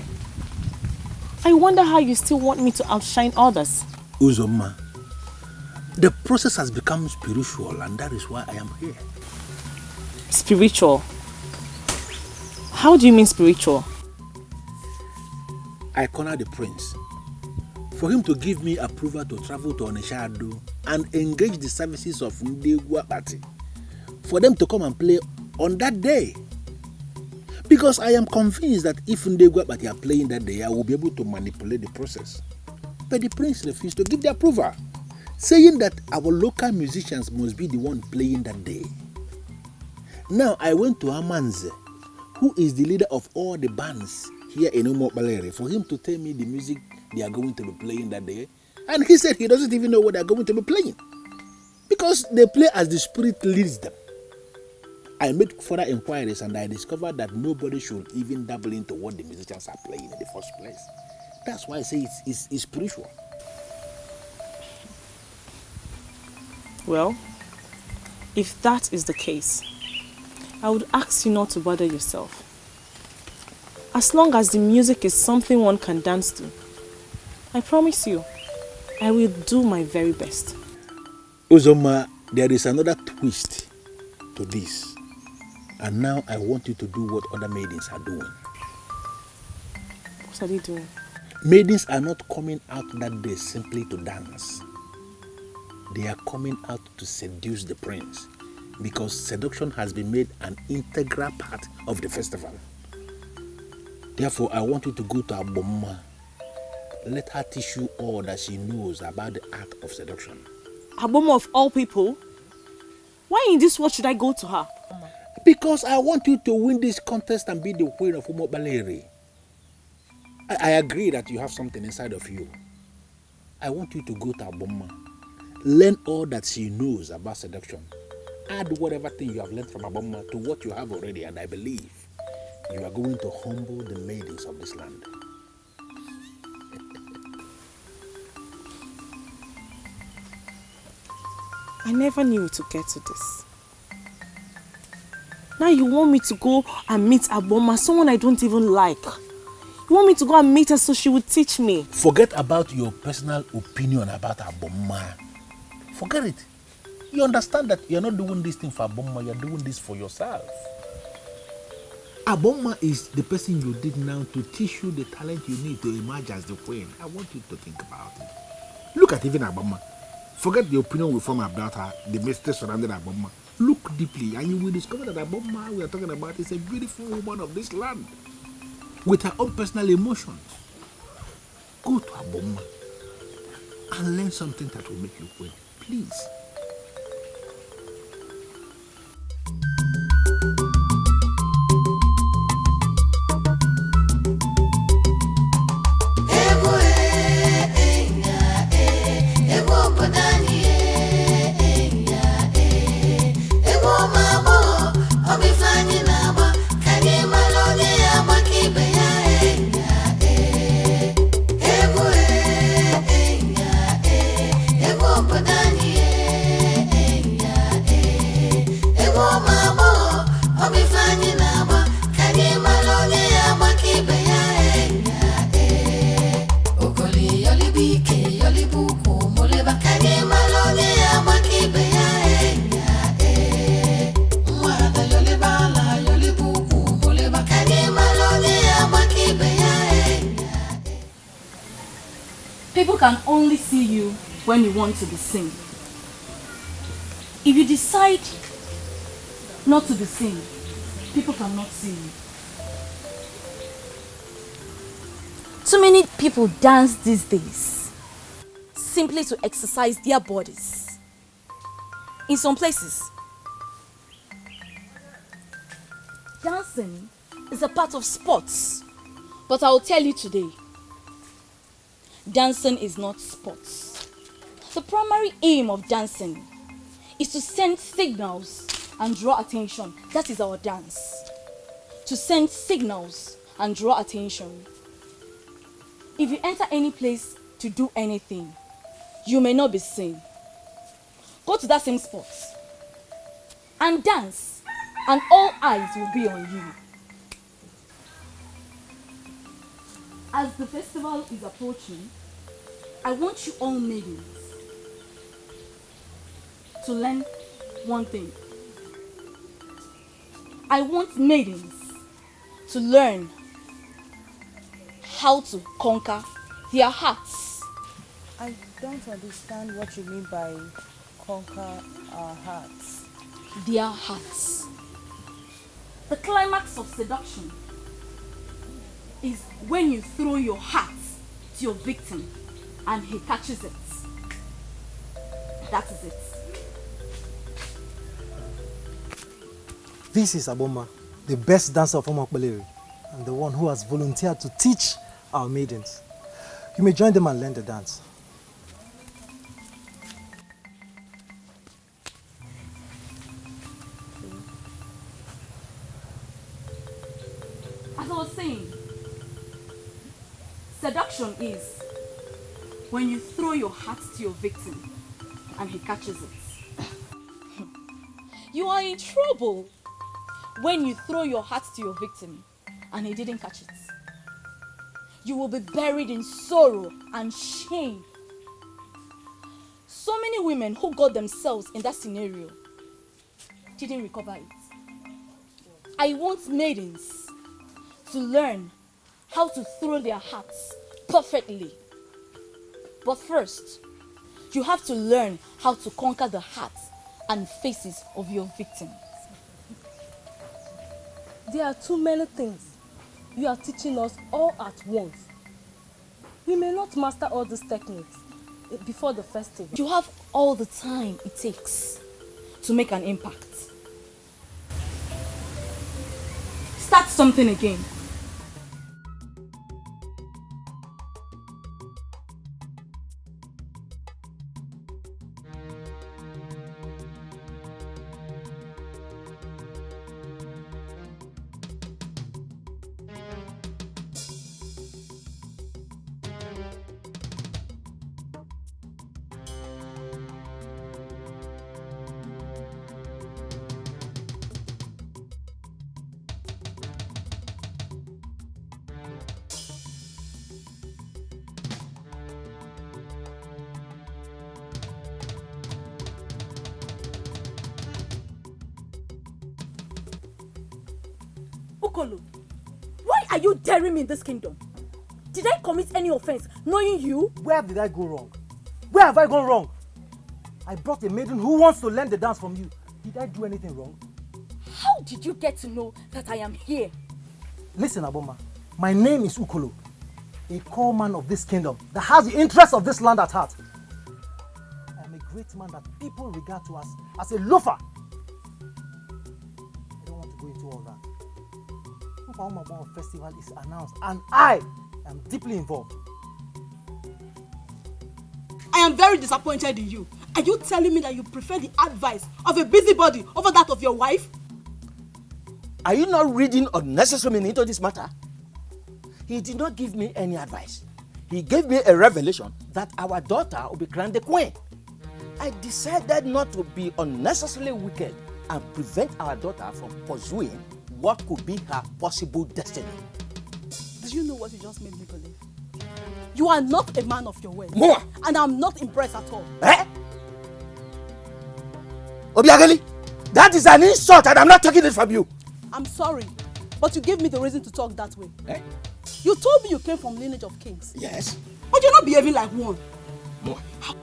I wonder how you still want me to outshine others. Uzoma, the process has become spiritual, and that is why I am here. Spiritual? How do you mean spiritual? I cornered the prince for him to give me approval to travel to Onishado and engage the services of Ndegwa Party for them to come and play on that day. Because I am convinced that if Ndegwa Party are playing that day, I will be able to manipulate the process. But the prince refused to give the approval, saying that our local musicians must be the one playing that day. Now I went to Amanze, who is the leader of all the bands here in Umokbalere, for him to tell me the music they are going to be playing that day. And he said he doesn't even know what they are going to be playing, because they play as the spirit leads them. I made further inquiries and I discovered that nobody should even dabble into what the musicians are playing in the first place. That's why I say it's spiritual. Well, if that is the case, I would ask you not to bother yourself. As long as the music is something one can dance to, I promise you, I will do my very best. Uzoma, there is another twist to this. And now I want you to do what other maidens are doing. What are they doing? Maidens are not coming out that day simply to dance. They are coming out to seduce the prince, because seduction has been made an integral part of the festival. Therefore, I want you to go to Aboma. Let her teach you all that she knows about the art of seduction. Aboma of all people? Why in this world should I go to her? Because I want you to win this contest and be the queen of Umobaleri. I agree that you have something inside of you. I want you to go to Aboma. Learn all that she knows about seduction. Add whatever thing you have learned from Aboma to what you have already, and I believe you are going to humble the maidens of this land. I never knew it would get to this. Now you want me to go and meet Aboma, someone I don't even like. You You want me to go and meet her so she would teach me? Forget about your personal opinion about Aboma. Forget it. You understand that you're not doing this thing for Aboma, you're doing this for yourself. Aboma is the person you did now to teach you the talent you need to emerge as the queen. I want you to think about it. Look at even Aboma. Forget the opinion we form about her, the mystery surrounding Aboma. Look deeply and you will discover that Aboma we are talking about is a beautiful woman of this land with her own personal emotions. Go to Aboma and learn something that will make you queen. Please. People can only see you when you want to be seen. If you decide not to be seen, people cannot see you. Too many people dance these days simply to exercise their bodies. In some places, dancing is a part of sports. But I will tell you today, dancing is not sports. The primary aim of dancing is to send signals and draw attention. That is our dance. To send signals and draw attention. If you enter any place to do anything, you may not be seen. Go to that same spot and dance, and all eyes will be on you. As the festival is approaching, I want you all maidens to learn one thing. I want maidens to learn how to conquer their hearts. I don't understand what you mean by conquer our hearts. Their hearts. The climax of seduction is when you throw your heart to your victim and he catches it. That is it. This is Aboma, the best dancer of Omakbaleri, and the one who has volunteered to teach our maidens. You may join them and learn the dance. As I was saying, seduction is when you throw your heart to your victim and he catches it. You are in trouble when you throw your heart to your victim and he didn't catch it. You will be buried in sorrow and shame. So many women who got themselves in that scenario didn't recover it. I want maidens to learn how to throw their hearts perfectly. But first, you have to learn how to conquer the hearts and faces of your victims. There are too many things you are teaching us all at once. We may not master all these techniques before the festival. You have all the time it takes to make an impact. Start something again. Ukolo, why are you daring me in this kingdom? Did I commit any offense knowing you? Where did I go wrong? Where have I gone wrong? I brought a maiden who wants to learn the dance from you. Did I do anything wrong? How did you get to know that I am here? Listen, Aboma, my name is Ukolo, a core man of this kingdom that has the interests of this land at heart. I am a great man that people regard to as a loafer. I don't want to go into all that. Mpawumabon Festival is announced and I am deeply involved. I am very disappointed in you. Are you telling me that you prefer the advice of a busybody over that of your wife? Are you not reading unnecessary meaning into this matter? He did not give me any advice. He gave me a revelation that our daughter will be crowned the queen. I decided not to be unnecessarily wicked and prevent our daughter from pursuing what could be her possible destiny. Do you know what you just made me believe? You are not a man of your word. More. And I'm not impressed at all. Eh? Obiageli, that is an insult and I'm not taking it from you. I'm sorry, but you gave me the reason to talk that way. Eh? You told me you came from lineage of kings. Yes. But you're not behaving like one. More.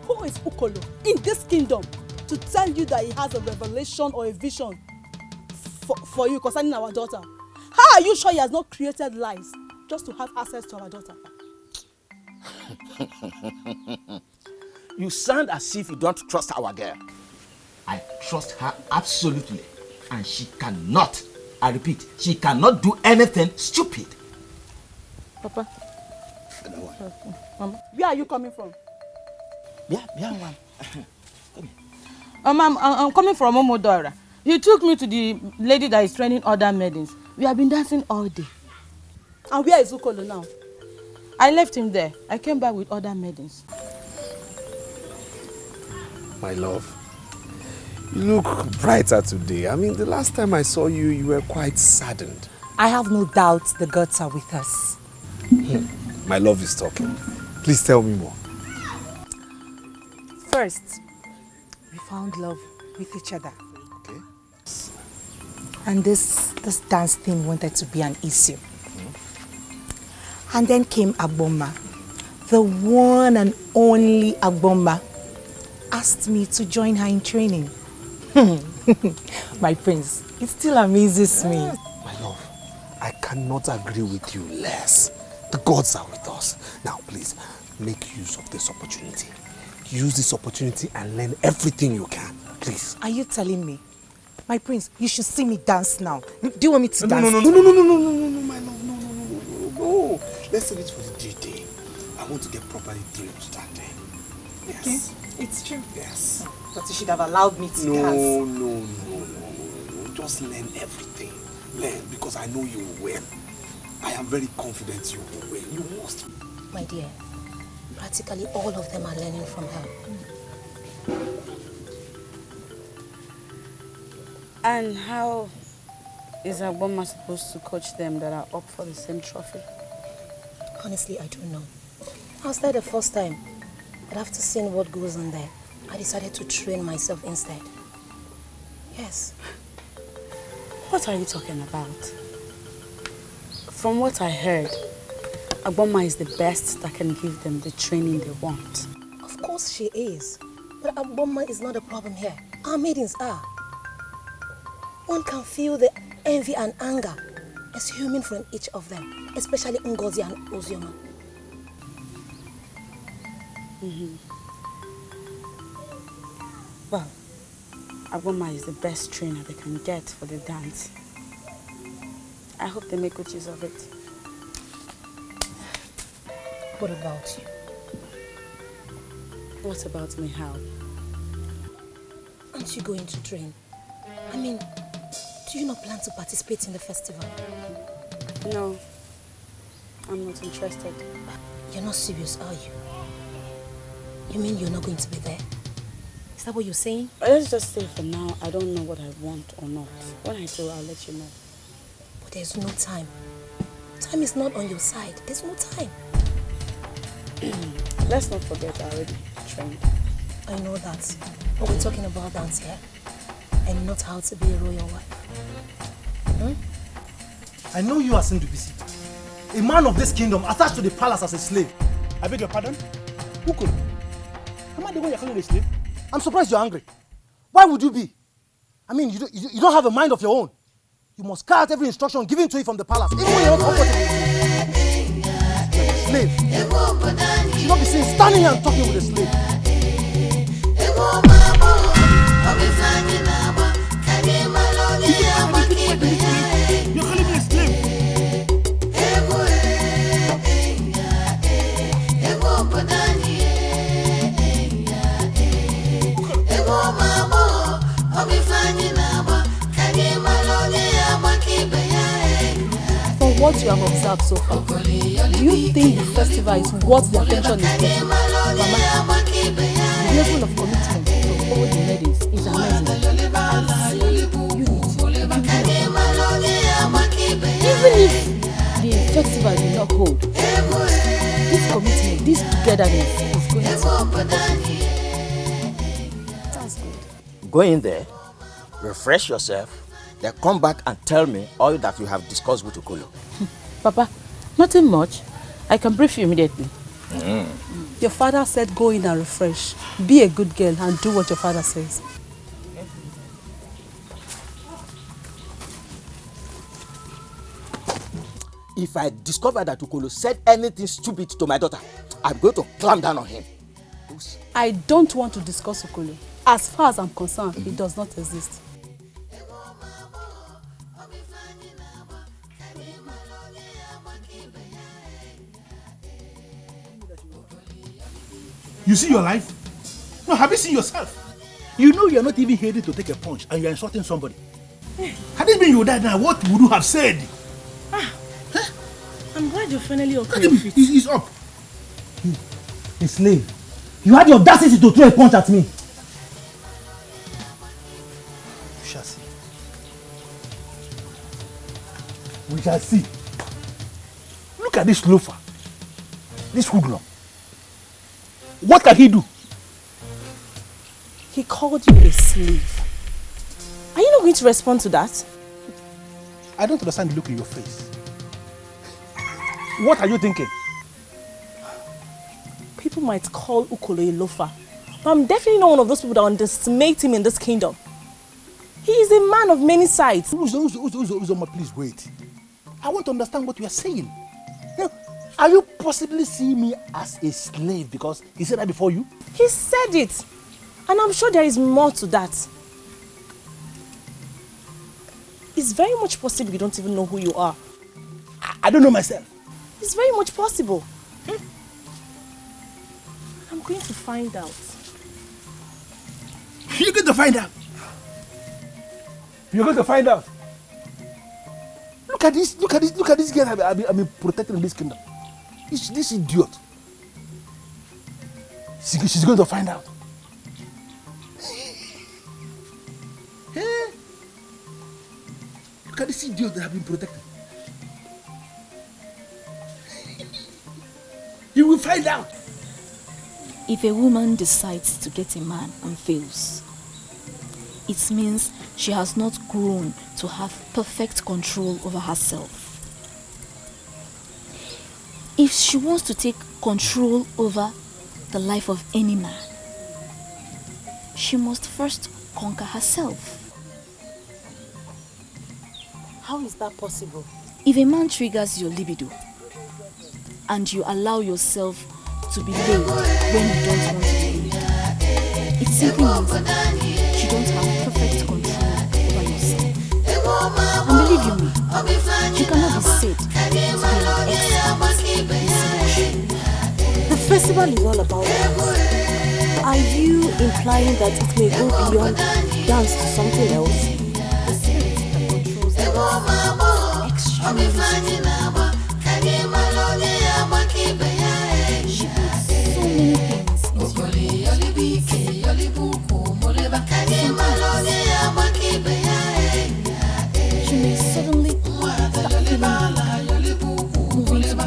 Who is Ukolo in this kingdom to tell you that he has a revelation or a vision for you concerning our daughter? How are you sure he has not created lies just to have access to our daughter? You sound as if you don't trust our girl. I trust her absolutely, and she cannot, I repeat, she cannot do anything stupid. Papa. Mama, where are you coming from? Yeah, one. Come here. I'm coming from Omodora. He took me to the lady that is training other maidens. We have been dancing all day. And where is Ukolo now? I left him there. I came back with other maidens. My love, you look brighter today. I mean, the last time I saw you, you were quite saddened. I have no doubt the gods are with us. My love is talking. Please tell me more. First, we found love with each other. Okay. And this dance thing wanted to be an issue. And then came Agboma, the one and only Agboma, asked me to join her in training. My prince, it still amazes me. My love, I cannot agree with you less. The gods are with us. Now, please, make use of this opportunity. Use this opportunity and learn everything you can. Please. Are you telling me? My prince, you should see me dance now. Do you want me to dance? No, my love, no. Let's save it for the D-Day. I want to get properly thrilled that day. Yes. Okay, it's true. Yes. But you should have allowed me to dance. No. Just learn everything. Learn, because I know you will win. I am very confident you will win. You must. My dear, practically all of them are learning from her. And how is Agboma supposed to coach them that are up for the same trophy? Honestly, I don't know. I was there the first time, but after seeing what goes on there, I decided to train myself instead. Yes. What are you talking about? From what I heard, Agboma is the best that can give them the training they want. Of course she is. But Agboma is not a problem here. Our maidens are. One can feel the envy and anger assuming from each of them, especially Ngozi and Ozioma. Well, Agboma is the best trainer they can get for the dance. I hope they make good use of it. What about you? What about me, how? Aren't you going to train? I mean, do you not plan to participate in the festival? No, I'm not interested. You're not serious, are you? You mean you're not going to be there? Is that what you're saying? Let's just say for now, I don't know what I want or not. When I do, I'll let you know. But there's no time. Time is not on your side. There's no time. Let's not forget I already trained. I know that. But we're talking about dance here. And not how to be a royal wife. I know you are Sindubisi. A man of this kingdom attached to the palace as a slave. I beg your pardon? Who could? Am I the one you're calling a slave? I'm surprised you're angry. Why would you be? I mean, you don't have a mind of your own. You must carry out every instruction given to you from the palace, even when you're not comfortable. Slave. You should not be seen standing here and talking with a slave. You're calling me a slave? From what you have observed so far, do you think the festival is worth the attention it's getting? Mama, the level of commitment from all the ladies is amazing. I see even if the festival did not hold, this commitment, this togetherness is going to. That's good. Go in there, refresh yourself, then come back and tell me all that you have discussed with Ukolo. Papa, nothing much. I can brief you immediately. Your father said go in and refresh. Be a good girl and do what your father says. If I discover that Ukolo said anything stupid to my daughter, I'm going to clamp down on him. I don't want to discuss Ukolo. As far as I'm concerned, it does not exist. You see your life? No, have you seen yourself? You know you're not even ready to take a punch and you're insulting somebody. Had it been you died now, what would you have said? I'm glad you're finally okay. He's up. A slave. You had the audacity to throw a punch at me. We shall see. We shall see. Look at this loafer. This hoodlum. What can he do? He called you a slave. Are you not going to respond to that? I don't understand the look in your face. What are you thinking? People might call Ukolo a loafer, but I'm definitely not one of those people that underestimate him in this kingdom. He is a man of many sides. Uzoma, please wait. I want to understand what you are saying. Are you possibly seeing me as a slave because he said that before you? He said it. And I'm sure there is more to that. It's very much possible you don't even know who you are. I don't know myself. It's very much possible. I'm going to find out. You're going to find out. You're going to find out. Look at this girl I've been protecting in this kingdom. This idiot. She's going to find out. Hey. Look at this idiot that I've been protecting. You will find out. If a woman decides to get a man and fails, it means she has not grown to have perfect control over herself. If she wants to take control over the life of any man, she must first conquer herself. How is that possible? If a man triggers your libido and you allow yourself to be laid when you don't want to be laid, it simply means you don't have perfect control over yourself. And believe you me, you cannot be said to be an expert in seduction. The festival is all about dance. Are you implying that it may go beyond dance to something else? The spirit that controls the dance is extremely strong. She puts so many things into your she may suddenly start feeling like moving to the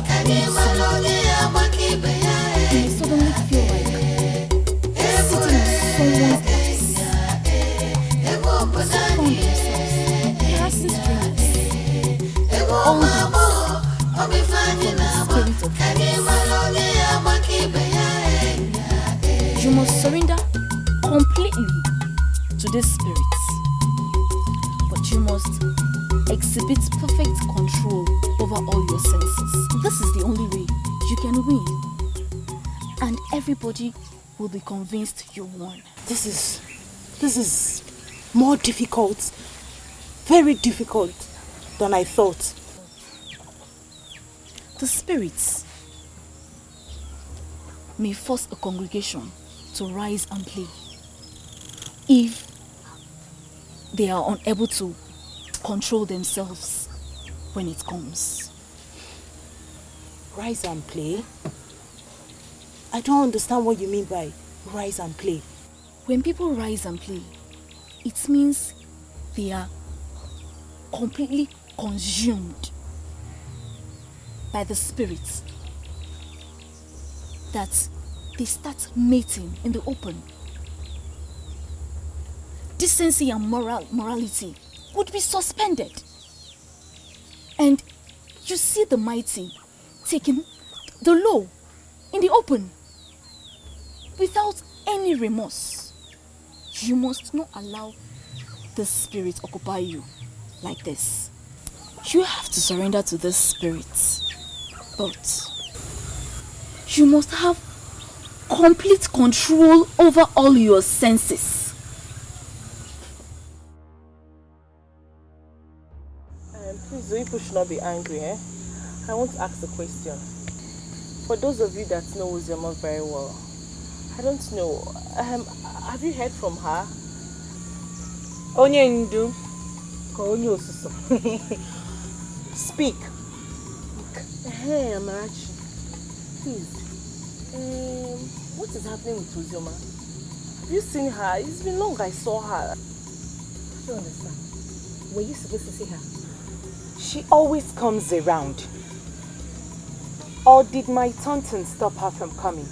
side. You may suddenly feel like sitting on someone's lap. Some found themselves passing strangers. all this from the spirit of truth. You must surrender completely to this spirit, but you must exhibit perfect control over all your senses. This is the only way you can win, and everybody will be convinced you won. This is more difficult, very difficult than I thought. The spirits may force a congregation to rise and play if they are unable to control themselves when it comes. Rise and play? I don't understand what you mean by rise and play. When people rise and play, it means they are completely consumed by the spirits, that they start mating in the open. Decency and morality would be suspended. And you see the mighty taking the low in the open without any remorse. You must not allow the spirit occupy you like this. You have to surrender to this spirit, but you must have complete control over all your senses. Please, people should not be angry, eh? I want to ask a question. For those of you that know Uzema very well, I don't know, have you heard from her? Onye Ndu, Onye Osuso. Speak. Hey, Amarachi, please. What is happening with Uzoma? Have you seen her? It's been long I saw her. I don't understand. Were you supposed to see her? She always comes around. Or did my tonton stop her from coming?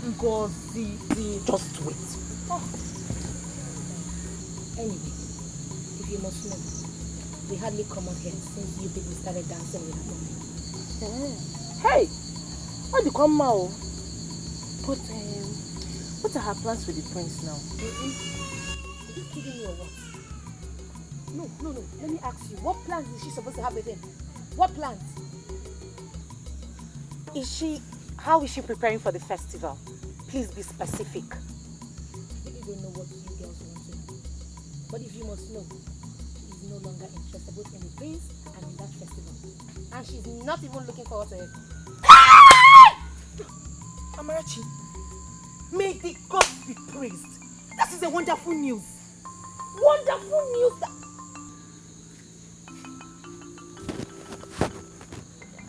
Ngozi. Just wait. Oh. Anyway, if you must know, we hardly come out here since you people started dancing with her. Hey! What do you come out? But, what are her plans with the prince now? Are you kidding me or what? No. Let me ask you, what plans is she supposed to have with him? What plans? How is she preparing for the festival? Please be specific. I really don't know what you girls want to know. But if you must know, she is no longer interested both in the prince and in that festival. And she's not even looking forward to it. Amarachi, may the gods be praised. That is a wonderful news. Wonderful news.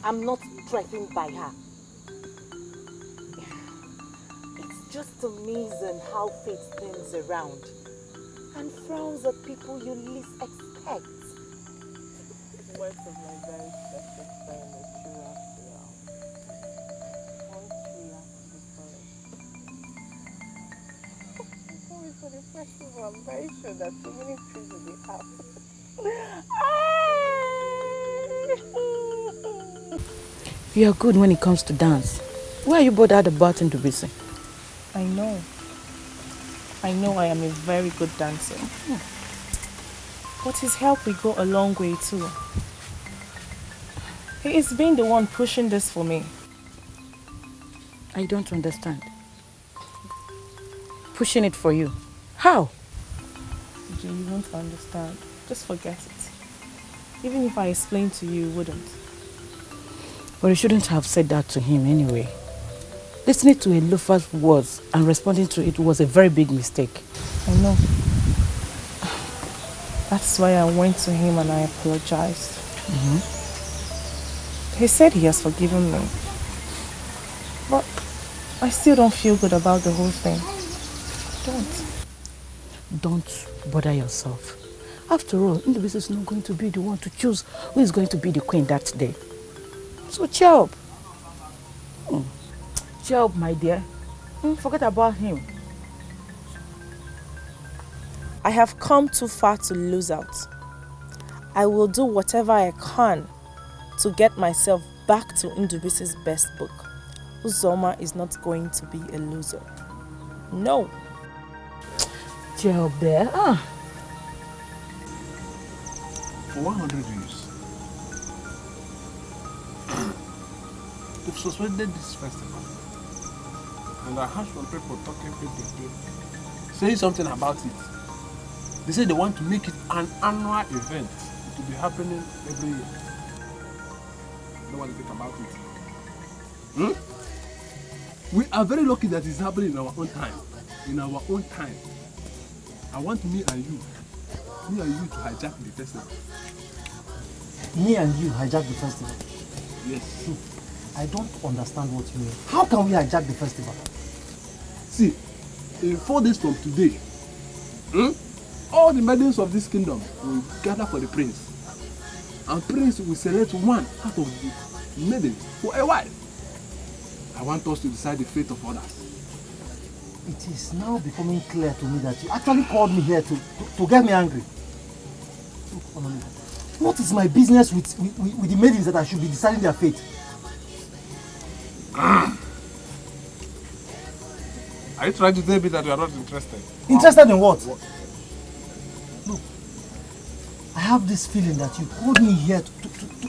I'm not threatened by her. It's just amazing how fate turns around and frowns at people you least expect. Words of my very precious friend are true after all. Sorry for the festival. I'm very sure that so many things will be happening. You are good when it comes to dance. Why are you bothered about Ndubisi? I know I am a very good dancer. But his help will go a long way too. He is being the one pushing this for me. I don't understand. Pushing it for you. How? You won't understand. Just forget it. Even if I explained to you, you wouldn't. But you shouldn't have said that to him anyway. Listening to a loafer's words and responding to it was a very big mistake. I know. That's why I went to him and I apologized. He said he has forgiven me. But I still don't feel good about the whole thing. Don't bother yourself. After all, Ndubisi is not going to be the one to choose who is going to be the queen that day. So cheer up. Cheer up, my dear. Forget about him. I have come too far to lose out. I will do whatever I can to get myself back to Ndubisi's best book. Uzoma is not going to be a loser. No. Job there. For 100 years, they've suspended this festival. And I heard some people talking, saying something about it. They say they want to make it an annual event. It will be happening every year. No one think about it. We are very lucky that it's happening in our own time. In our own time. I want me and you to hijack the festival. Me and you hijack the festival? Yes. I don't understand what you mean. How can we hijack the festival? See, in 4 days from today, all the maidens of this kingdom will gather for the prince. And prince will select one out of the maidens for a wife. I want us to decide the fate of others. It is now becoming clear to me that you actually called me here to get me angry. What is my business with the maidens that I should be deciding their fate? Are you trying to tell me that you are not interested? Interested in what? Look, I have this feeling that you called me here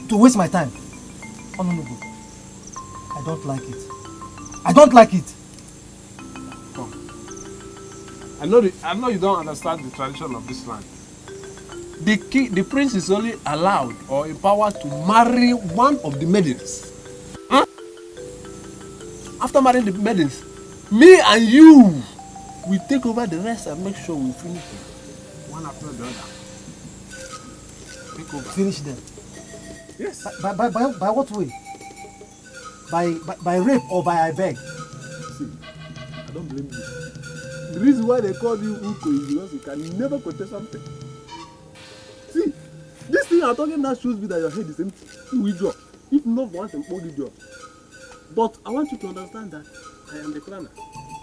to waste my time. Honorable, I don't like it. I don't like it. Come. I know you don't understand the tradition of this land. The prince is only allowed or empowered to marry one of the maidens. After marrying the maidens, me and you will take over the rest and make sure we finish them one after the other. Take over. Finish them? Yes. By what way? By rape or by I beg? See, I don't blame you. The reason why they call you Uko is because you can never contest something. See, this thing I'm talking now shows me that your head is empty. You will drop. If not once and only drop. But I want you to understand that I am the planner.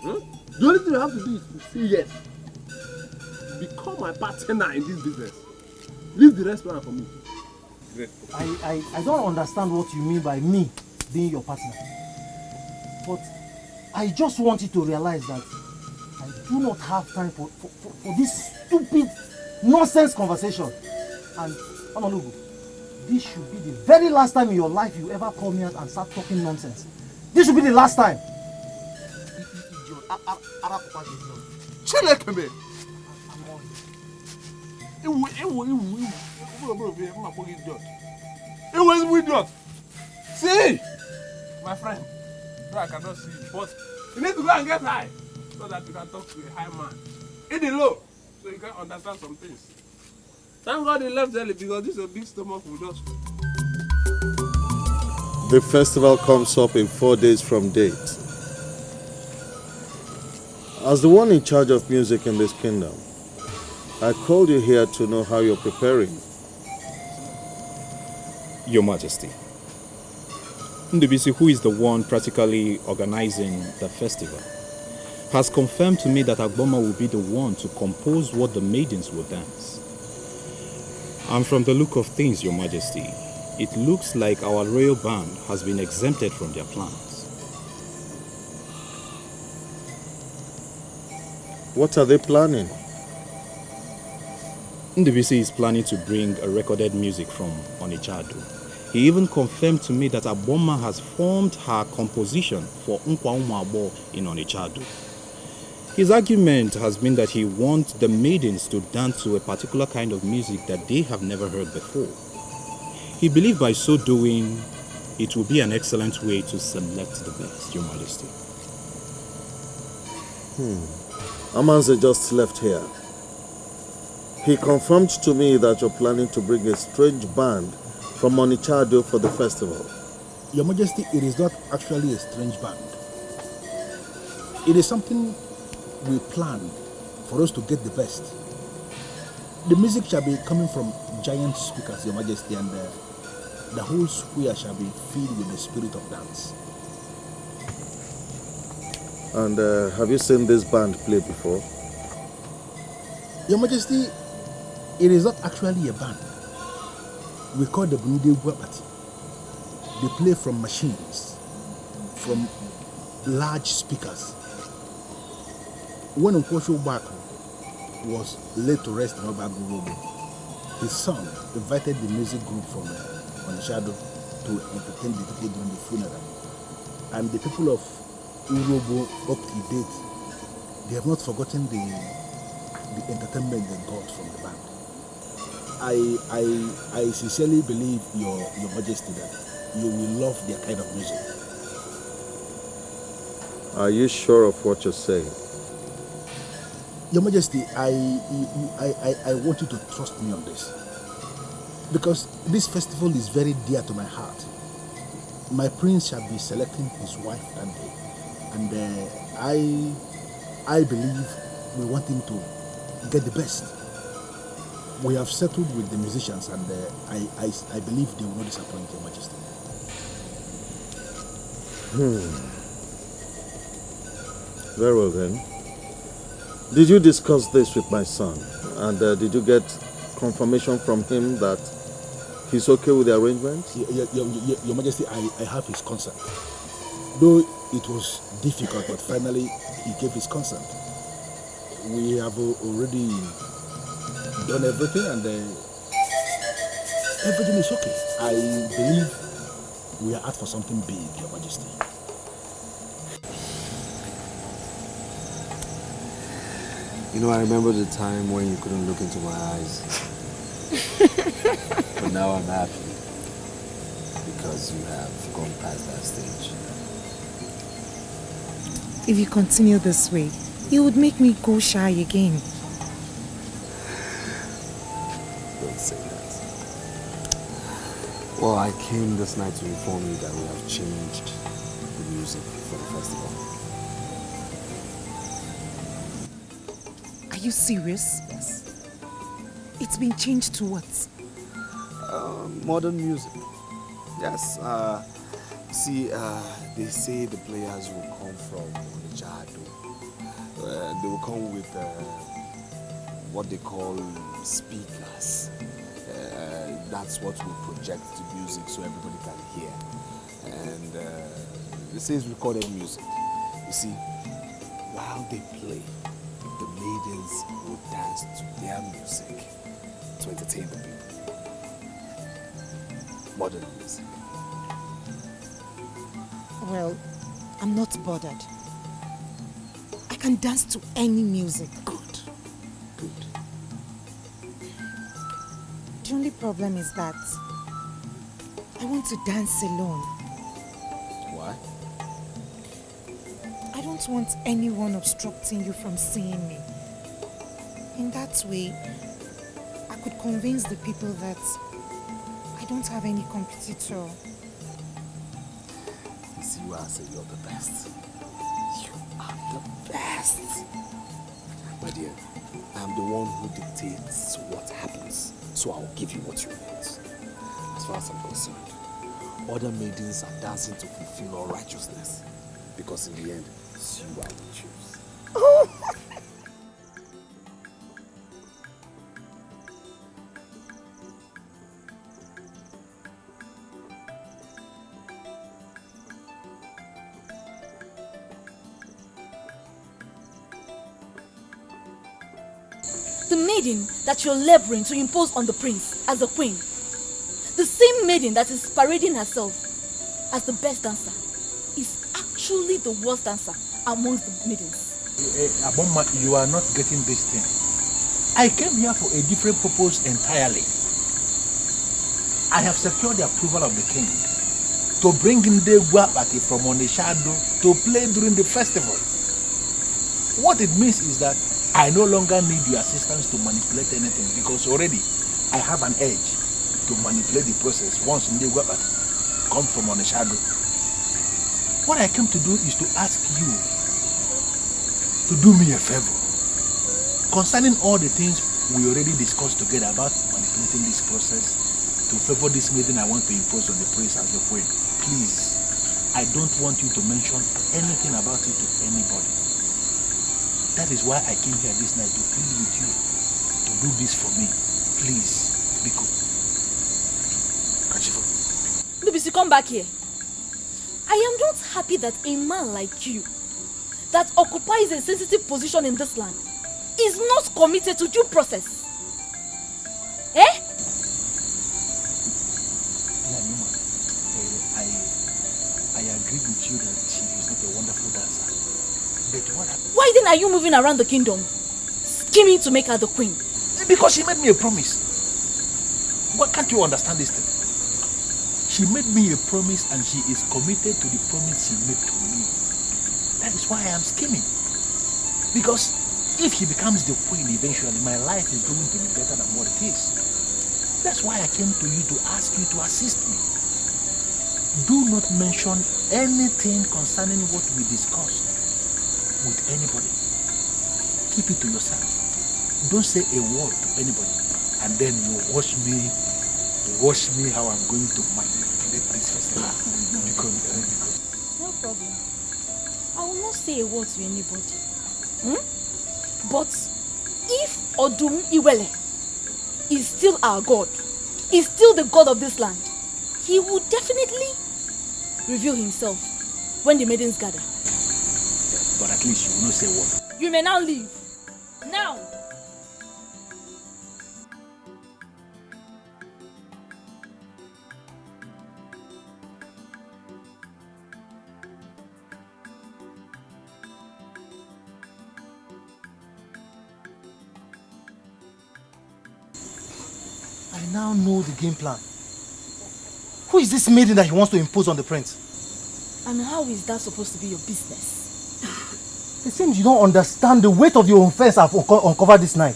The only thing you have to do is to say yes. Become my partner in this business. Leave the rest plan for me. I don't understand what you mean by me being your partner. But I just want you to realize that I do not have time for this stupid nonsense conversation. And Honolulu, this should be the very last time in your life you ever call me out and start talking nonsense. This should be the last time. See, my friend, no, I cannot see you, but you need to go and get high so that you can talk to a high man. Eat the low so you can understand some things. Thank God he left early because this is a big stomach with us. The festival comes up in 4 days from date. As the one in charge of music in this kingdom, I called you here to know how you're preparing. Your Majesty, Ndubisi, who is the one practically organizing the festival, has confirmed to me that Agboma will be the one to compose what the maidens will dance. And from the look of things, Your Majesty, it looks like our royal band has been exempted from their plans. What are they planning? Ndubisi is planning to bring a recorded music from Onichado. He even confirmed to me that Agboma has formed her composition for Nkwa Umabo in Onichado. His argument has been that he wants the maidens to dance to a particular kind of music that they have never heard before. He believed by so doing, it will be an excellent way to select the best, Your Majesty. Amanze just left here. He confirmed to me that you're planning to bring a strange band from Onichado for the festival. Your Majesty, it is not actually a strange band. It is something we plan for us to get the best. The music shall be coming from giant speakers, Your Majesty, and the whole square shall be filled with the spirit of dance. And have you seen this band play before? Your Majesty, it is not actually a band. We call the Bunide Guapati. They play from machines, from large speakers. When Nkosho Bako was laid to rest in Obagurobo, his son invited the music group from Onishado to entertain the Dikeh during the funeral. And the people of Urobo up to date, they have not forgotten the entertainment they got from the band. I sincerely believe, Your Majesty, that you will love their kind of music. Are you sure of what you're saying? Your Majesty, I want you to trust me on this. Because this festival is very dear to my heart. My prince shall be selecting his wife and I believe we want him to get the best. We have settled with the musicians and I believe they will not disappoint, Your Majesty. Very well then. Did you discuss this with my son? And did you get confirmation from him that he's okay with the arrangement? Your Majesty, I have his consent. Though it was difficult, but finally he gave his consent. We have already done everything and everything is okay. I believe we are out for something big, Your Majesty. You know, I remember the time when you couldn't look into my eyes. But now I'm happy because you have gone past that stage. If you continue this way, it would make me go shy again. Don't say that. Well, I came this night to inform you that we have changed the music for the festival. Are you serious? Yes. It's been changed to what? Modern music. Yes. See, they say the players will come from Onijado. They will come with what they call speakers. That's what will project the music so everybody can hear. And they say it's recorded music. You see, while they play, the maidens will dance to their music to entertain the people. Modern music. Well, I'm not bothered. I can dance to any music. Good. Good. The only problem is that I want to dance alone. Why? I don't want anyone obstructing you from seeing me. In that way, I could convince the people that I don't have any competitor. You see why I say you're the best. You are the best. My dear, I'm the one who dictates what happens, so I'll give you what you want. As far as I'm concerned, other maidens are dancing to fulfill all righteousness, because in the end, it's you I will choose. The maiden that you're laboring to impose on the prince as a queen, the same maiden that is parading herself as the best dancer, is actually the worst dancer amongst the maidens. Aboma, you are not getting this thing. I came here for a different purpose entirely. I have secured the approval of the king to bring in the Guapati from Onishado to play during the festival. What it means is that I no longer need your assistance to manipulate anything, because already I have an edge to manipulate the process once in the Guapati come from Onishado. What I came to do is to ask you to do me a favor concerning all the things we already discussed together about manipulating this process to favor this maiden I want to impose on the prince as the queen. Please, I don't want you to mention anything about it to anybody. That is why I came here this night to plead with you to do this for me. Please, be good. Lubisi, come back here. I am not happy that a man like you, that occupies a sensitive position in this land, is not committed to due process. Eh? I agree with you that she is not a wonderful dancer. But what Why then are you moving around the kingdom, scheming to make her the queen? Because she made me a promise. Why can't you understand this thing? She made me a promise and she is committed to the promise she made to me. That is why I am scheming. Because if she becomes the queen eventually, my life is going to be better than what it is. That's why I came to you to ask you to assist me. Do not mention anything concerning what we discussed with anybody. Keep it to yourself. Don't say a word to anybody. And then you watch me how I'm going to manipulate this festival. No problem. I will not say a word to anybody. But if Odum Iwele is still our God, is still the God of this land, he will definitely reveal himself when the maidens gather. But at least you will not say a word. You may now leave. Now! I now know the game plan. Who is this maiden that he wants to impose on the prince? And how is that supposed to be your business? It seems you don't understand the weight of your offense I've uncovered this night.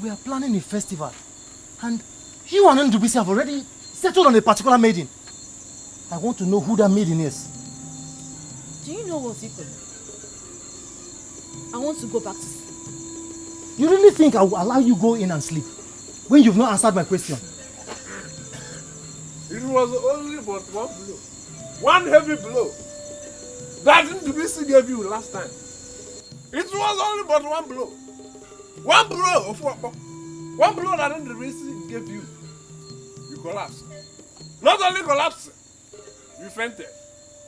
We are planning a festival, and you and Ndubisi have already settled on a particular maiden. I want to know who that maiden is. Do you know what's equal? I want to go back to sleep. You really think I will allow you go in and sleep when you've not answered my question? It was only but one blow. One heavy blow. That Ndubisi gave you last time. It was only but one blow. One blow of what? One blow that Ndubisi gave you. You collapsed. Not only collapsed, you fainted.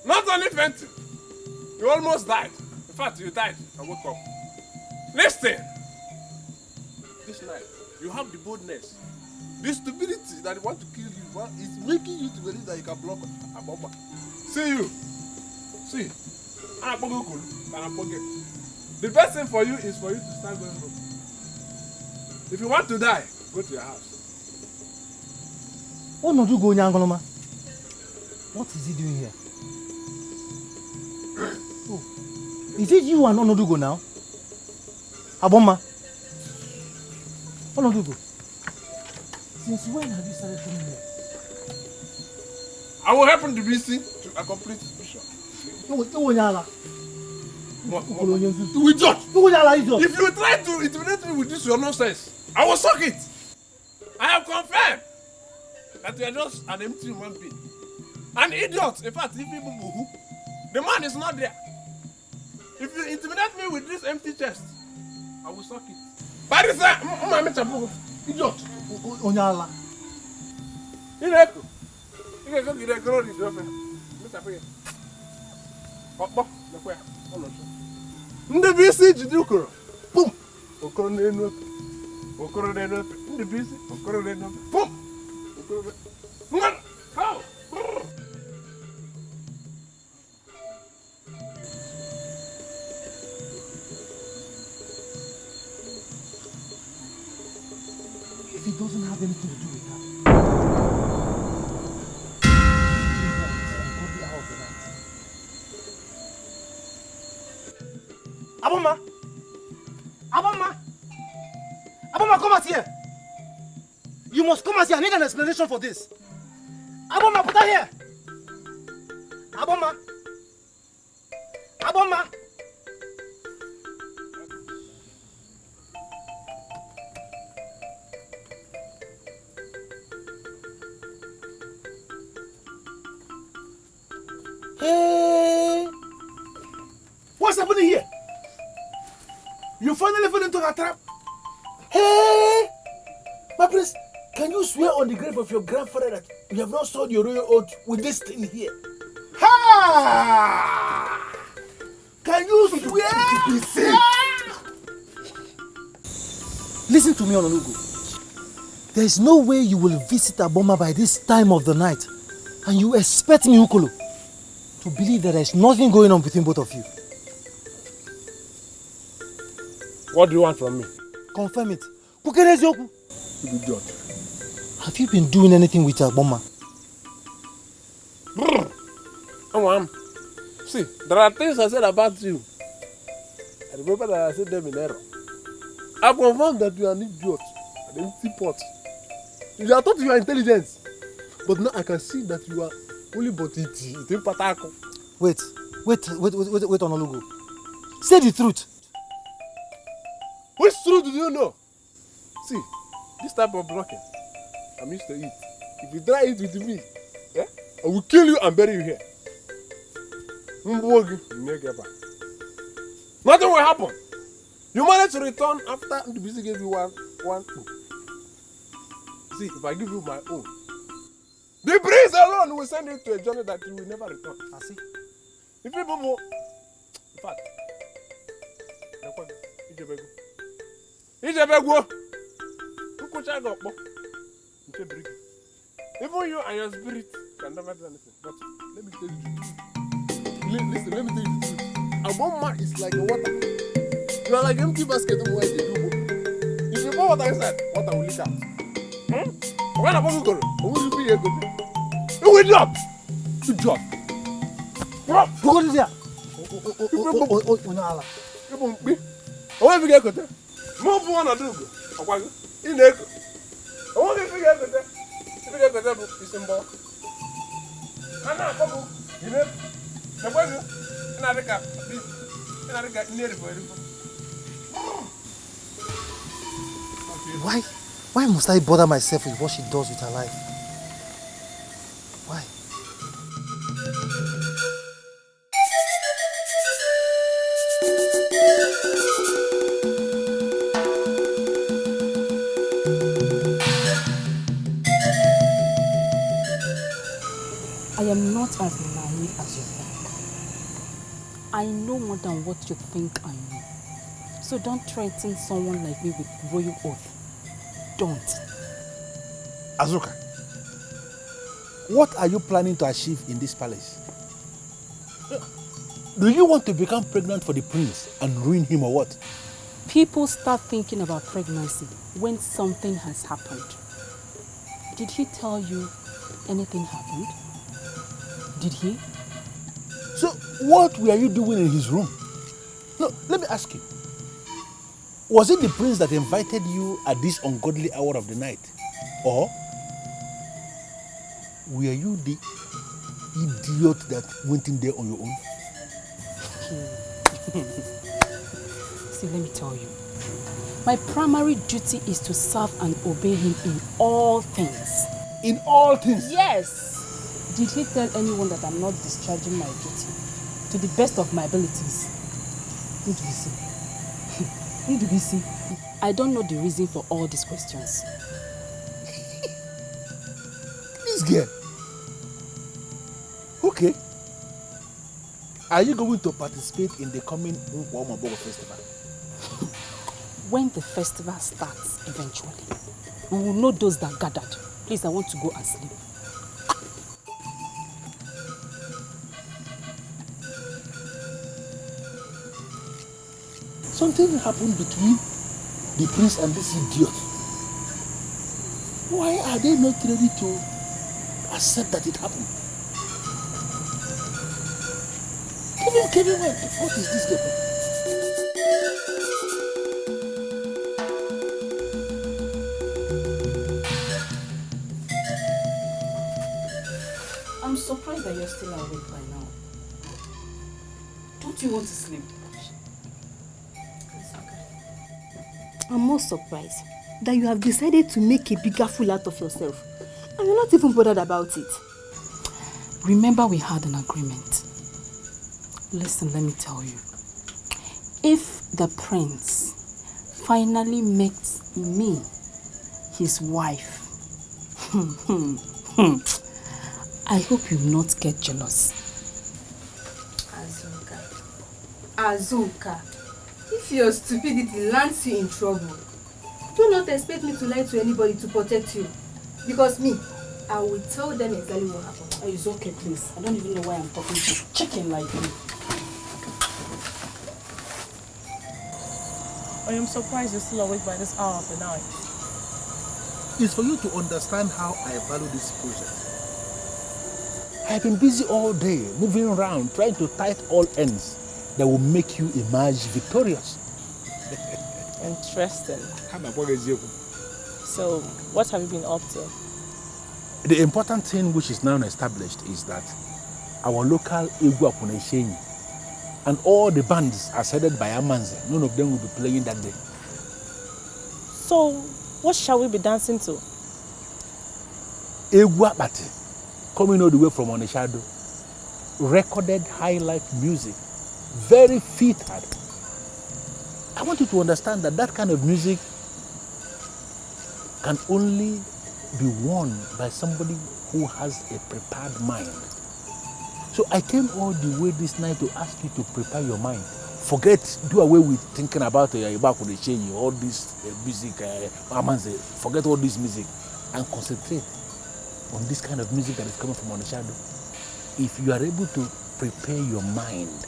Not only fainted, you almost died. In fact, you died and woke up. Listen! This night, you have the boldness. The stupidity that want to kill you is making you to believe that you can block a bomber. See you. See. The best thing for you is for you to start going home. If you want to die, go to your house. Oh no, do go Nyangoloma. What is he doing here? Oh. Is it you and Onodugo now? Aboma. Onodugo. Since when have you started coming here? I will help him to be seen to accomplish his mission. No, Nyala. We judge. If you try to intimidate me with this your nonsense, I will suck it. I have confirmed that you are just an empty human being. An idiot. In fact, if people boo, the man is not there. If you intimidate me with this empty chest, I will suck it. But it's a idiot. Onyala. Ineko. Ineko gide kro di dofe. Mita pe. Opo, lekwe. Ndubisi jide ukoro. Boom. Okoro n'enu ope. Okoro n'enu ope. Ndubisi okoro n'enu ope. Boom. Okoro. Ngwan. How? If it doesn't have anything to do with that. Aboma! Aboma! Aboma, come out here! You must come out here. I need an explanation for this. Aboma, put her here! Aboma! Aboma! Hey! What's happening here? You finally fell into a trap. Hey! My prince, Can you swear on the grave of your grandfather that you have not sold your royal oath with this thing here? Ha! Can you swear? Listen to me, Ononugo. There is no way you will visit Aboma by this time of the night and you expect me, Ukolo, to believe that there is nothing going on between both of you. What do you want from me? Confirm it. Good judge. Have you been doing anything with Aboma? See, there are things I said about you. I remember that I said them in error. I confirmed that you are an idiot, an empty pot. You are thought you are intelligent, but now I can see that you are only but it. Wait, Ononugo. Say the truth. Which truth do you know? See, this type of blocking, I'm used to it. If you try it with me, yeah, I will kill you and bury you here. Nothing will happen. You managed to return after the busy gave you one. See, if I give you my own, the breeze alone will send you to a journey that you will never return. I see. If people more, in fact, even you and your spirit can never do anything. But let me tell you the truth. Listen, let me tell you the truth. Aboma is like a water. You are like an empty basket of water. If you pour water inside, water will leak out. When Aboma go, will be a good thing. You will drop. Good job. Drop. Who is there? I want to get good. Move on and do good. In the echo. I want to get good. If you get good, it's in ball. I'm not couple. You know? The boy, another cat. Another cat near the boy. Why must I bother myself with what she does with her life? Why? I am not as naive as you think. I know more than what you think I know. So don't threaten someone like me with royal oath. Don't. Azuka, what are you planning to achieve in this palace? Do you want to become pregnant for the prince and ruin him or what? People start thinking about pregnancy when something has happened. Did he tell you anything happened? Did he? So what were you doing in his room? No, let me ask you. Was it the prince that invited you at this ungodly hour of the night? Or were you the idiot that went in there on your own? See, let me tell you. My primary duty is to serve and obey him in all things. In all things? Yes. Did he tell anyone that I'm not discharging my duty to the best of my abilities? I don't know the reason for all these questions. This girl. Okay. Are you going to participate in the coming Ugezu festival? When the festival starts eventually, we will know those that gathered. Please, I want to go and sleep. Something happened between the prince and this idiot. Why are they not ready to accept that it happened? Kevin, what is this girl? I'm surprised that you're still awake by now. Don't you want to sleep? I'm more surprised that you have decided to make a bigger fool out of yourself. And you're not even bothered about it. Remember, we had an agreement. Listen, let me tell you. If the prince finally makes me his wife, I hope you will not get jealous. Azuka, if your stupidity lands you in trouble, do not expect me to lie to anybody to protect you. Because me, I will tell them exactly what happened. Oh, it's okay, please. I don't even know why I'm talking to chicken like you. I am surprised you're still awake by this hour of the night. It's for you to understand how I value this project. I've been busy all day, moving around, trying to tie all ends that will make you emerge victorious. Interesting. So, what have you been up to? The important thing which is now established is that our local Igwe Apuneshenyi and all the bands are headed by Amanze. None of them will be playing that day. So, what shall we be dancing to? Igwe Apate, coming all the way from Onishado, recorded high life music, very fitted. I want you to understand that that kind of music can only be won by somebody who has a prepared mind. So I came all the way this night to ask you to prepare your mind. Do away with thinking about all this music, forget all this music and concentrate on this kind of music that is coming from Onishado. If you are able to prepare your mind,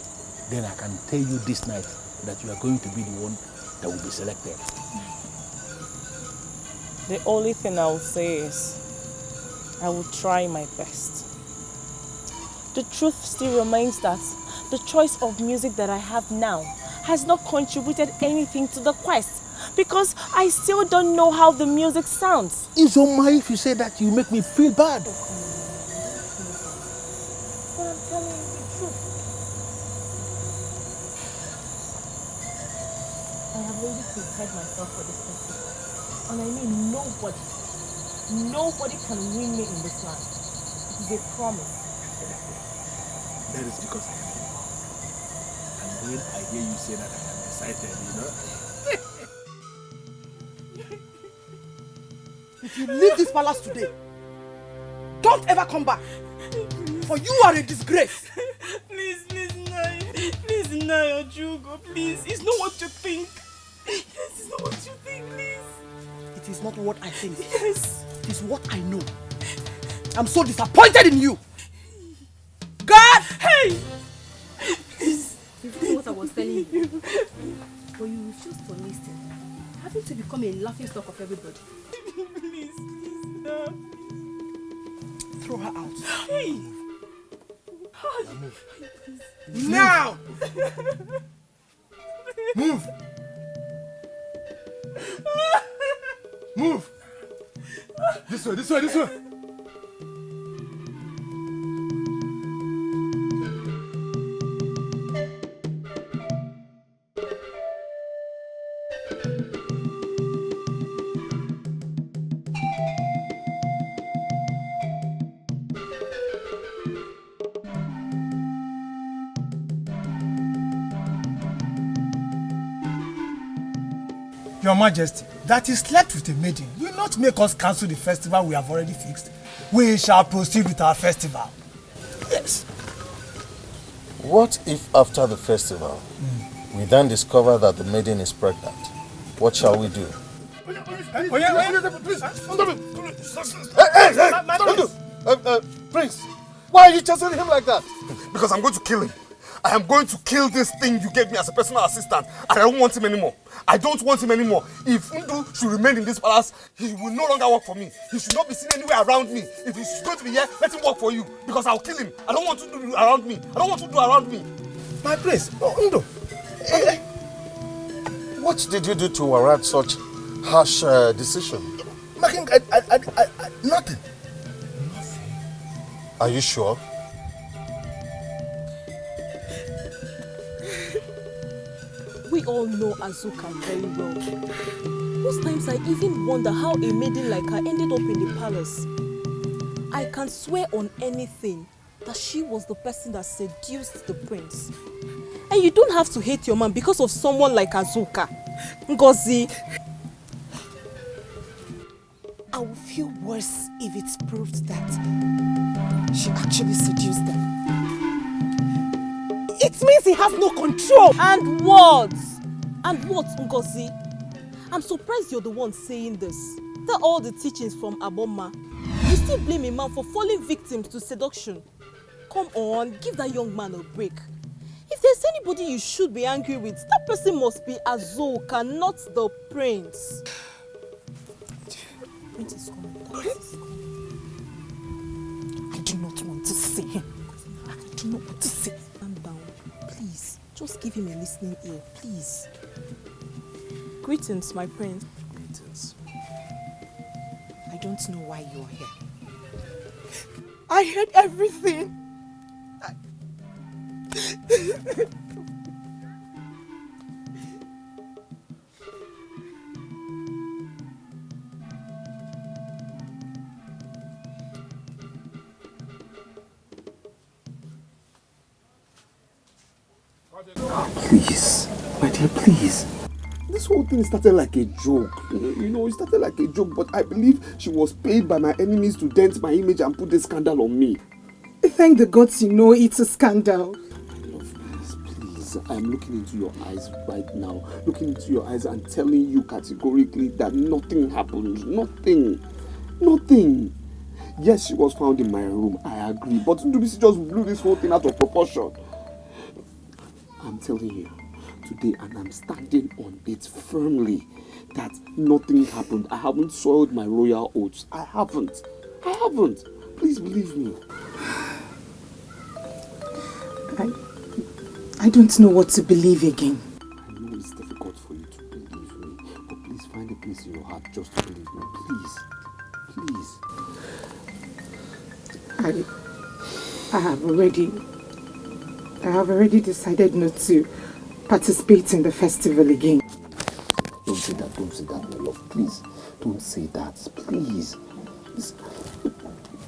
then I can tell you this night that you are going to be the one that will be selected. The only thing I will say is, I will try my best. The truth still remains that the choice of music that I have now has not contributed anything to the quest, because I still don't know how the music sounds. It's on my if you say that, you make me feel bad. But I'm telling you the truth. I have already prepared myself for this festival. And I mean nobody can win me in this land. It is a promise. That is because I am here. And when I hear you say that, I am excited, you know. If you leave this palace today, don't ever come back. For you are a disgrace. Please, Naya, Jugo, please. It's not what you think. Yes, it's not what you think, please. It is not what I think. Yes. It is what I know. I'm so disappointed in you. God! Hey! Please. This is what I was telling you. But you refuse to listen. Having to become a laughing stock of everybody. Please, no. Throw her out. Hey! Now! Move! Move! This way, this way, this way! Your Majesty, that you slept with a maiden will not make us cancel the festival we have already fixed. We shall proceed with our festival. Yes. What if after the festival, we then discover that the maiden is pregnant? What shall we do? Hey, Prince, why are you chasing him like that? Because I'm going to kill him. I am going to kill this thing you gave me as a personal assistant, and I don't want him anymore. I don't want him anymore. If Ndu should remain in this palace, he will no longer work for me. He should not be seen anywhere around me. If he's going to be here, let him work for you, because I'll kill him. I don't want to do around me. I don't want to do around me. My prince, Ndu. What did you do to warrant such harsh decision? Nothing. Nothing. Are you sure? We all know Azuka very well. Most times I even wonder how a maiden like her ended up in the palace. I can swear on anything that she was the person that seduced the prince. And you don't have to hate your man because of someone like Azuka. Ngozi, I will feel worse if it's proved that she actually seduced them. It means he has no control. And what? And what, Ngozi? I'm surprised you're the one saying this. After all the teachings from Aboma, you still blame a man for falling victim to seduction. Come on, give that young man a break. If there's anybody you should be angry with, that person must be Azoka, not the prince. Prince is coming. I do not want to see him. I do not want to see him. Calm down, please. Just give him a listening ear, please. Greetings, my prince. Greetings. I don't know why you're here. I heard everything. Please, my dear, please. This whole thing started like a joke. You know, it started like a joke, but I believe she was paid by my enemies to dent my image and put this scandal on me. Thank the gods you know it's a scandal. Please, I'm looking into your eyes right now. Looking into your eyes and telling you categorically that nothing happened. Nothing. Yes, she was found in my room, I agree. But Ndubisi just blew this whole thing out of proportion. I'm telling you today, and I'm standing on it firmly, that nothing happened. I haven't soiled my royal oaths. I haven't. Please believe me. I don't know what to believe again. I know it's difficult for you to believe me, but please find a place in your heart just to believe me. Please. I have already decided not to participate in the festival again. Don't say that, my love. Please, don't say that. Please.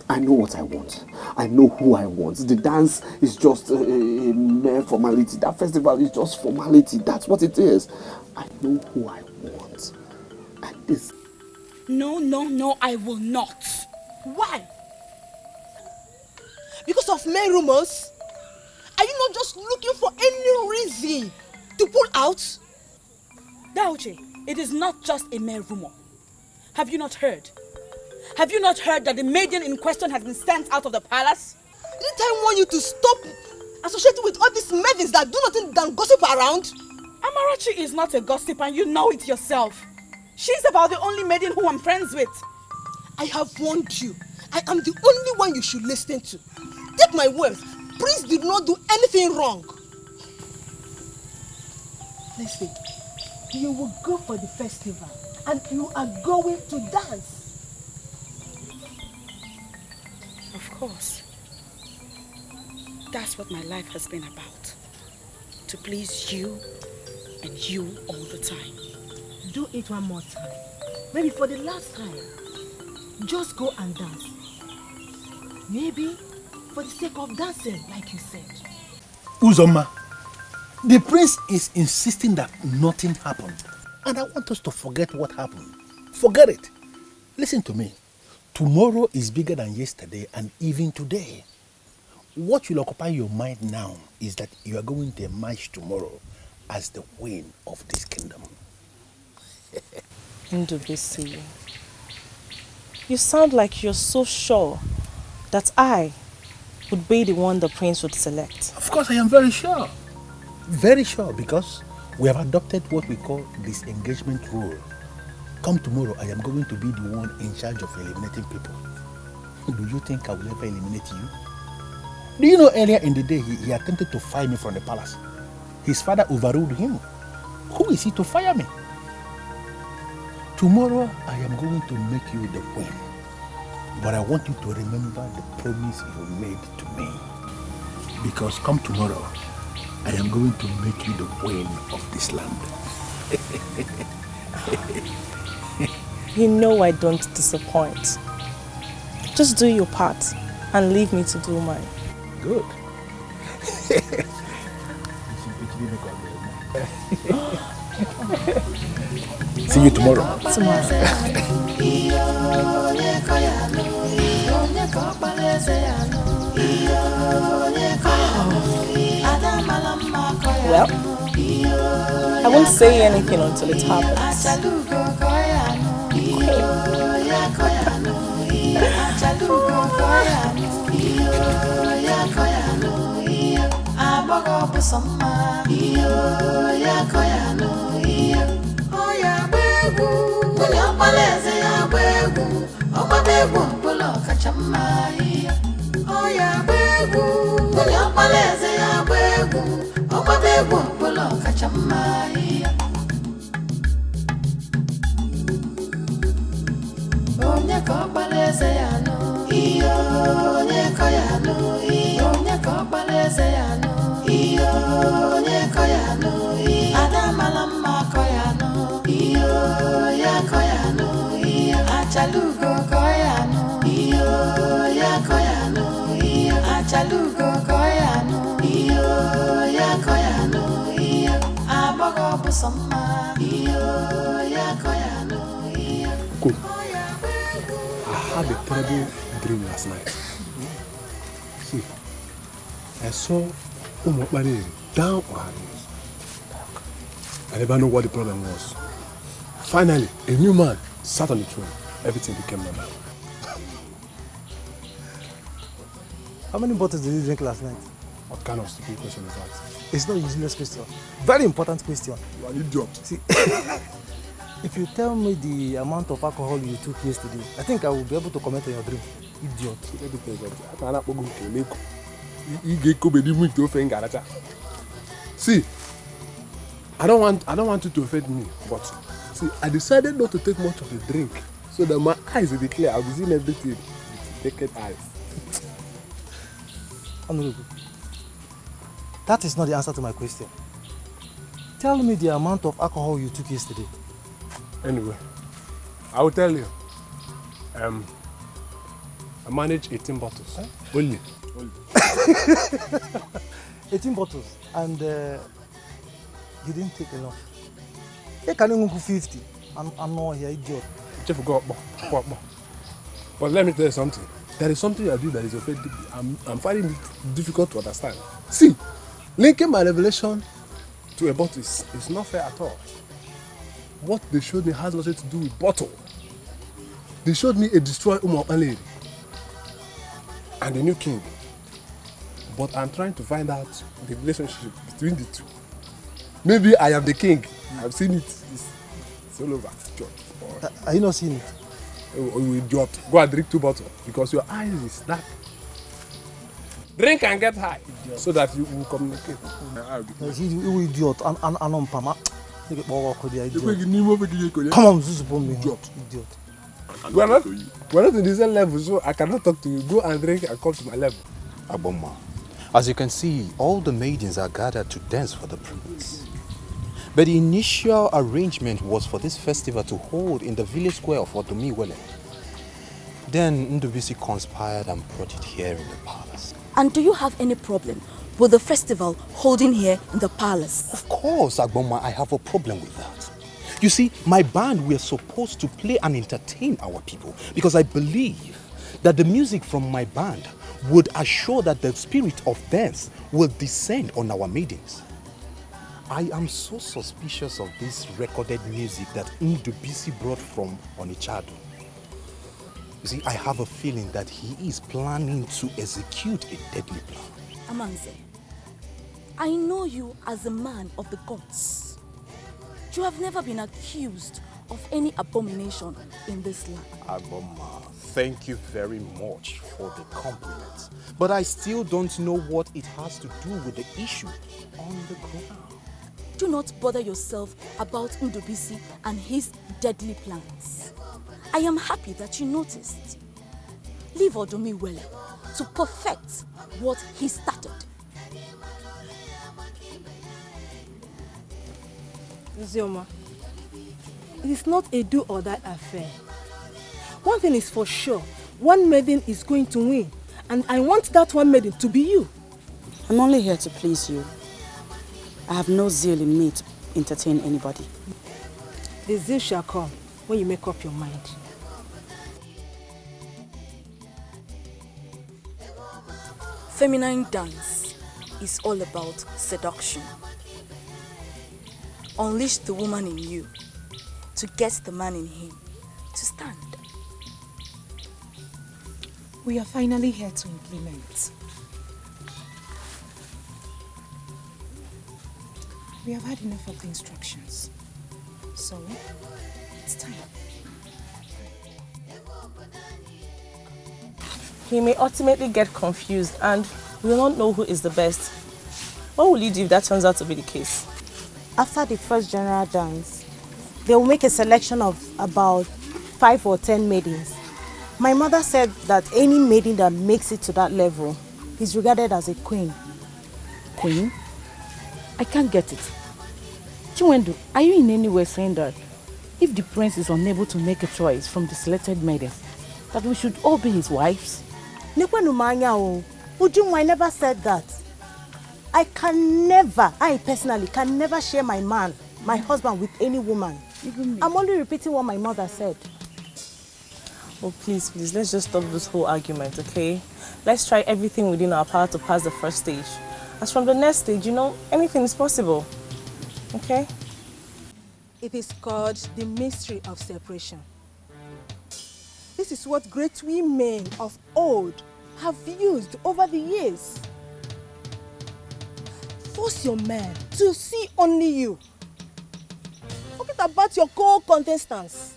I know what I want. I know who I want. The dance is just a mere formality. That festival is just formality. That's what it is. I know who I want. And this... No, I will not. Why? Because of mere rumors? Are you not just looking for any reason to pull out? Dauche, it is not just a mere rumor. Have you not heard? Have you not heard that the maiden in question has been sent out of the palace? Didn't I want you to stop associating with all these maidens that do nothing than gossip around? Amarachi is not a gossip and you know it yourself. She's about the only maiden who I'm friends with. I have warned you. I am the only one you should listen to. Take my word. Prince did not do anything wrong. Listen, you will go for the festival and you are going to dance. Of course. That's what my life has been about. To please you and you all the time. Do it one more time. Maybe for the last time. Just go and dance. Maybe for the sake of dancing, like you said. Uzoma, the prince is insisting that nothing happened. And I want us to forget what happened. Forget it. Listen to me. Tomorrow is bigger than yesterday and even today. What will occupy your mind now is that you are going to emerge tomorrow as the queen of this kingdom. Ndubisi, you sound like you're so sure that I would be the one the prince would select. Of course I am very sure. Very sure, because we have adopted what we call disengagement rule. Come tomorrow, I am going to be the one in charge of eliminating people. Do you think I will ever eliminate you? Do you know earlier in the day he attempted to fire me from the palace? His father overruled him. Who is he to fire me? Tomorrow I am going to make you the queen. But I want you to remember the promise you made to me. Because come tomorrow, I am going to make you the queen of this land. You know I don't disappoint. Just do your part and leave me to do mine. Good. See you tomorrow. Tomorrow. Well, I won't say anything until it happens. Cool. I had a terrible dream last night. See, I saw Umokbani down on her knees. I never know what the problem was. Finally, a new man sat on the throne. Everything became normal. How many bottles did you drink last night? What kind of stupid question is that? It's not a useless question. Very important question. You are an idiot. See, if you tell me the amount of alcohol you took yesterday, I think I will be able to comment on your dream. Idiot. See, I don't want you to offend me, but see, I decided not to take much of the drink so that my eyes will be clear. I'll be seeing everything with naked eyes. Honorable, that is not the answer to my question. Tell me the amount of alcohol you took yesterday. Anyway, I will tell you. I managed 18 bottles. Huh? Only. 18 bottles, and you didn't take enough. You can even go 50. I'm not here, idiot. But let me tell you something. There is something I do that is offending me. I'm finding it difficult to understand. See, linking my revelation to a bottle is not fair at all. What they showed me has nothing to do with bottle. They showed me a destroyed lady and a new king. But I'm trying to find out the relationship between the two. Maybe I am the king. I've seen it. It's all over. Are you not seeing it? Oh, you idiot. Go and drink 2 bottles because your eyes is dark. Drink and get high so that you will communicate. You idiot. Come on, idiot. We're not in the same level, so I cannot talk to you. Go and drink and come to my level. Aboma, as you can see, all the maidens are gathered to dance for the prince. But the initial arrangement was for this festival to hold in the village square of Odomiwele. Then Ndubisi conspired and brought it here in the palace. And do you have any problem with the festival holding here in the palace? Of course, Agboma, I have a problem with that. You see, my band, we are supposed to play and entertain our people because I believe that the music from my band would assure that the spirit of dance will descend on our maidens. I am so suspicious of this recorded music that Ndubisi brought from Onichado. You see, I have a feeling that he is planning to execute a deadly plan. Amanze, I know you as a man of the gods. You have never been accused of any abomination in this land. Agboma, thank you very much for the compliment. But I still don't know what it has to do with the issue on the ground. Do not bother yourself about Ndubisi and his deadly plans. I am happy that you noticed. Leave Odomiwele to perfect what he started. Zioma, it is not a do or die affair. One thing is for sure, one maiden is going to win, and I want that one maiden to be you. I'm only here to please you. I have no zeal in me to entertain anybody. The zeal shall come when you make up your mind. Feminine dance is all about seduction. Unleash the woman in you to get the man in him to stand. We are finally here to implement. We have had enough of the instructions. So, it's time. He may ultimately get confused and we will not know who is the best. What will you do if that turns out to be the case? After the first general dance, they will make a selection of about 5 or 10 maidens. My mother said that any maiden that makes it to that level is regarded as a queen. Queen? I can't get it. Chiwendu, are you in any way saying that if the prince is unable to make a choice from the selected maidens, that we should all be his wives? Ujunwa, I never said that. I personally can never share my man, my husband with any woman. I'm only repeating what my mother said. Oh, please, let's just stop this whole argument, okay? Let's try everything within our power to pass the first stage. As from the next stage, anything is possible, okay? It is called the mystery of separation. This is what great women of old have used over the years. Force your man to see only you. Forget about your co-contestants.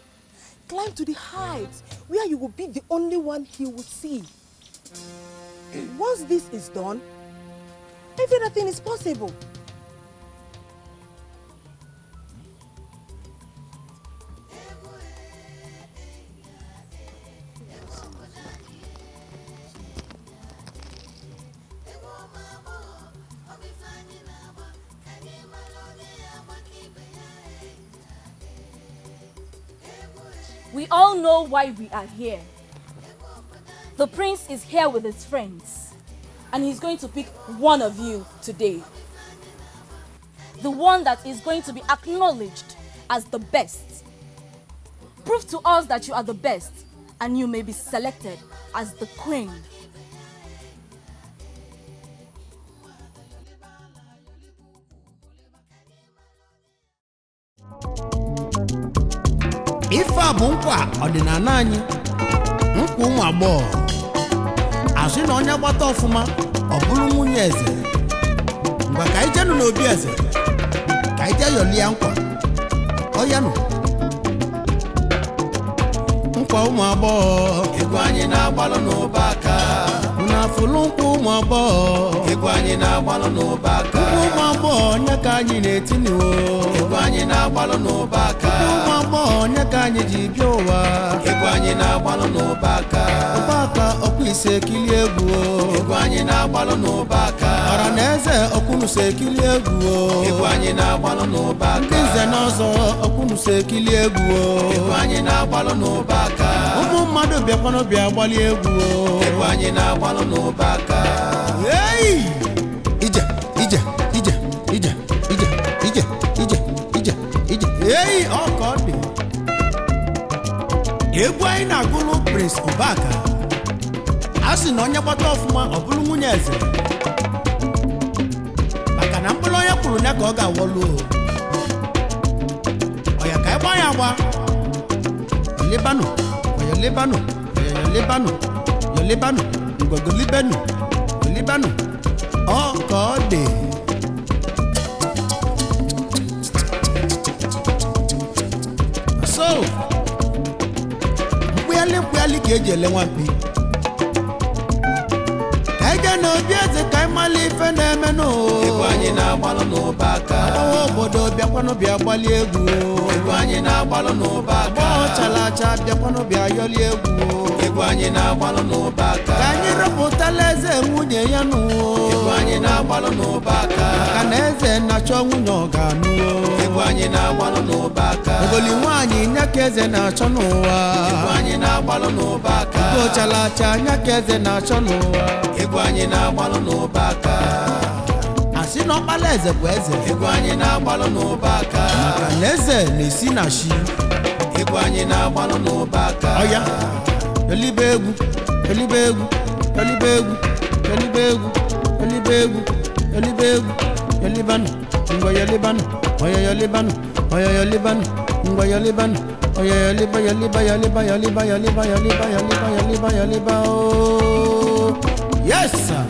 Climb to the heights where you will be the only one he will see. Once this is done, everything is possible. We all know why we are here. The prince is here with his friends, and he's going to pick one of you today. The one that is going to be acknowledged as the best. Prove to us that you are the best, and you may be selected as the queen. Ife a bụ nkwa ọdịnala anyị, nkwa ụmụ agbọghọ. Asị na onye gbata ọfụma ọ bụrụ nwunye eze. Ngwa ka anyị jenụ n'obi eze, ka anyị jee yọlie nkwa. Ọ ya nụ. Nkwa ụmụ agbọghọ, ego anyị na-agbalụ n'ụba aka. Unafụlụ nkwa ụmụ agbọghọ, ego anyị na-agbalụ n'ụba aka. Nkwa ụmụ agbọghọ onye ka anyị na-etini o. Ego anyị na-agbalụ n'ụba aka. Ụmụ agbọghọ onye ka anyị ji bịa ụwa. Ego anyị na-agbalụ n'ụba aka. Ụba aka ọkwa ise ekili egwu o. Ego anyị na-agbalụ n'ụba aka. Ọra na eze ọkwụnụso ekili egwu o. Ego anyị na-agbalụ n'ụba aka. Ndị nze na ọzọ ọkwụnụso ekili egwu o. Ego anyị na-agbalụ n'ụba aka. Ụmụ mmadụ bịakwanụ bịa gbali egwu o. Ego anyị na-agbalụ n'ụba aka. Hey! Ije. Hey, ọkọ dị. Egwu anyị na-agụlụ Prince Ubaka. A sị na onye gbata ọfụma ọ bụrụ nwunye eze. Maka na mkpụrụ onye kwuru ya ka ọ ga-awọlụ. Ọya ka ịgba ya agba. Yolibanu, ngwagolibenu, yolibanu. Ọkọ dị. So, mkpụyali ka eji ele nwampi. Ka ije na obi eze ka ịmali ife na-eme n'o. Ego anyị na-agbalụ n'ụba aka. Agbọghọ obodo bịakwanụ bịa gbali egwu. Ego anyị na-agbalụ n'ụba aka. Agbọghọ chara acha bịakwanụ bịa yọli egwu. Ego anyị na-agbalụ n'ụba aka. Ka anyị rụpụtala eze nwunye ya nụ. Ego anyị na-agbalụ n'ụba aka. Maka na eze na-achọ nwunye ọ ga-anụ. Ego anyị na-agbalụ n'ụba aka. Ogoli nwaanyị nya ka eze na-achọ n'ụwa. Ego anyị na-agbalụ n'ụba aka. Ugo chara acha nya ka eze na-achọ n'ụwa. Ego anyị na-agbalụ n'ụba aka. Asị na ọkpala eze bụ eze. Ego anyị na-agbalụ n'ụba aka. Maka na eze na-esi na shi. Ego anyị na-agbalụ n'ụba aka. Ọya, yolibe egwu, yolibe egwu, yolibe egwu, Yolibegu, Yolibegu, Yolibegu, Yolibanu, Ngwa Yolibanu, Oya Yolibanu, Oya Yolibanu, Ngwa Yolibanu, Oya Yoliba, Yoliba, Yoliba, Yoliba, Yoliba, Yoliba, Yoliba, Yoliba, Yoliba, oh. Yes, sir.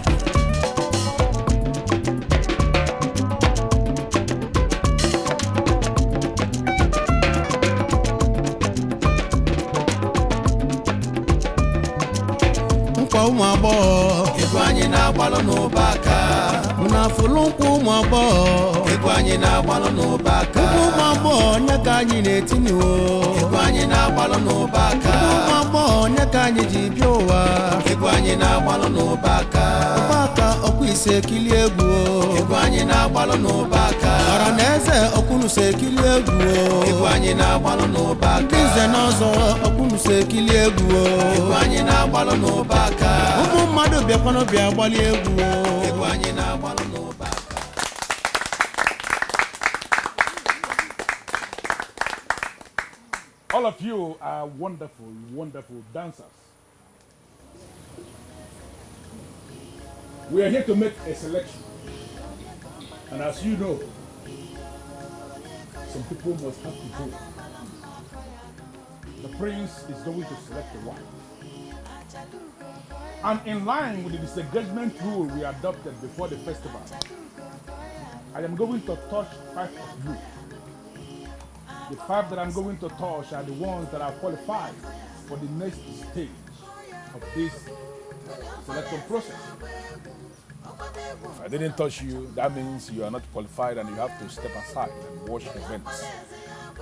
Ụmụ agbọghọ ego anyị na-agbalụ n'ụbaka ụnafụlụ nkwụ ụmụ agbọghọ ego anyị na-agbalụ n'ụbaka ụmụ agbọghọ onye ka anyị na-etinye ego anyị na-agbalụ n'ụbaka ụmụ agbọghọ onye ka anyị ji bịa ụwa ego anyị na-agbalụ n'ụbaka ụbaka ọkwa ise ekili egwu ego anyị na-agbalụ n'ụbaka ọra na eze ọkwụnụso ekili egwu ego anyị na-agbalụ n'ụbaka ndị nze na ọzọ ọkwụnụso ekili egwu ego anyị na-agbalụ n'ụbaka ụmụ mmadụ bịakwanụ bịa gbalị egwu egwu anyị na-agbalụ n'ụbaka. All of you are wonderful, wonderful dancers. We are here to make a selection. And as you know, some people must have to go. The prince is going to select the wife. And in line with the disengagement rule we adopted before the festival, I am going to touch 5 of you. The 5 that I'm going to touch are the ones that are qualified for the next stage of this selection process. If I didn't touch you, that means you are not qualified and you have to step aside and watch events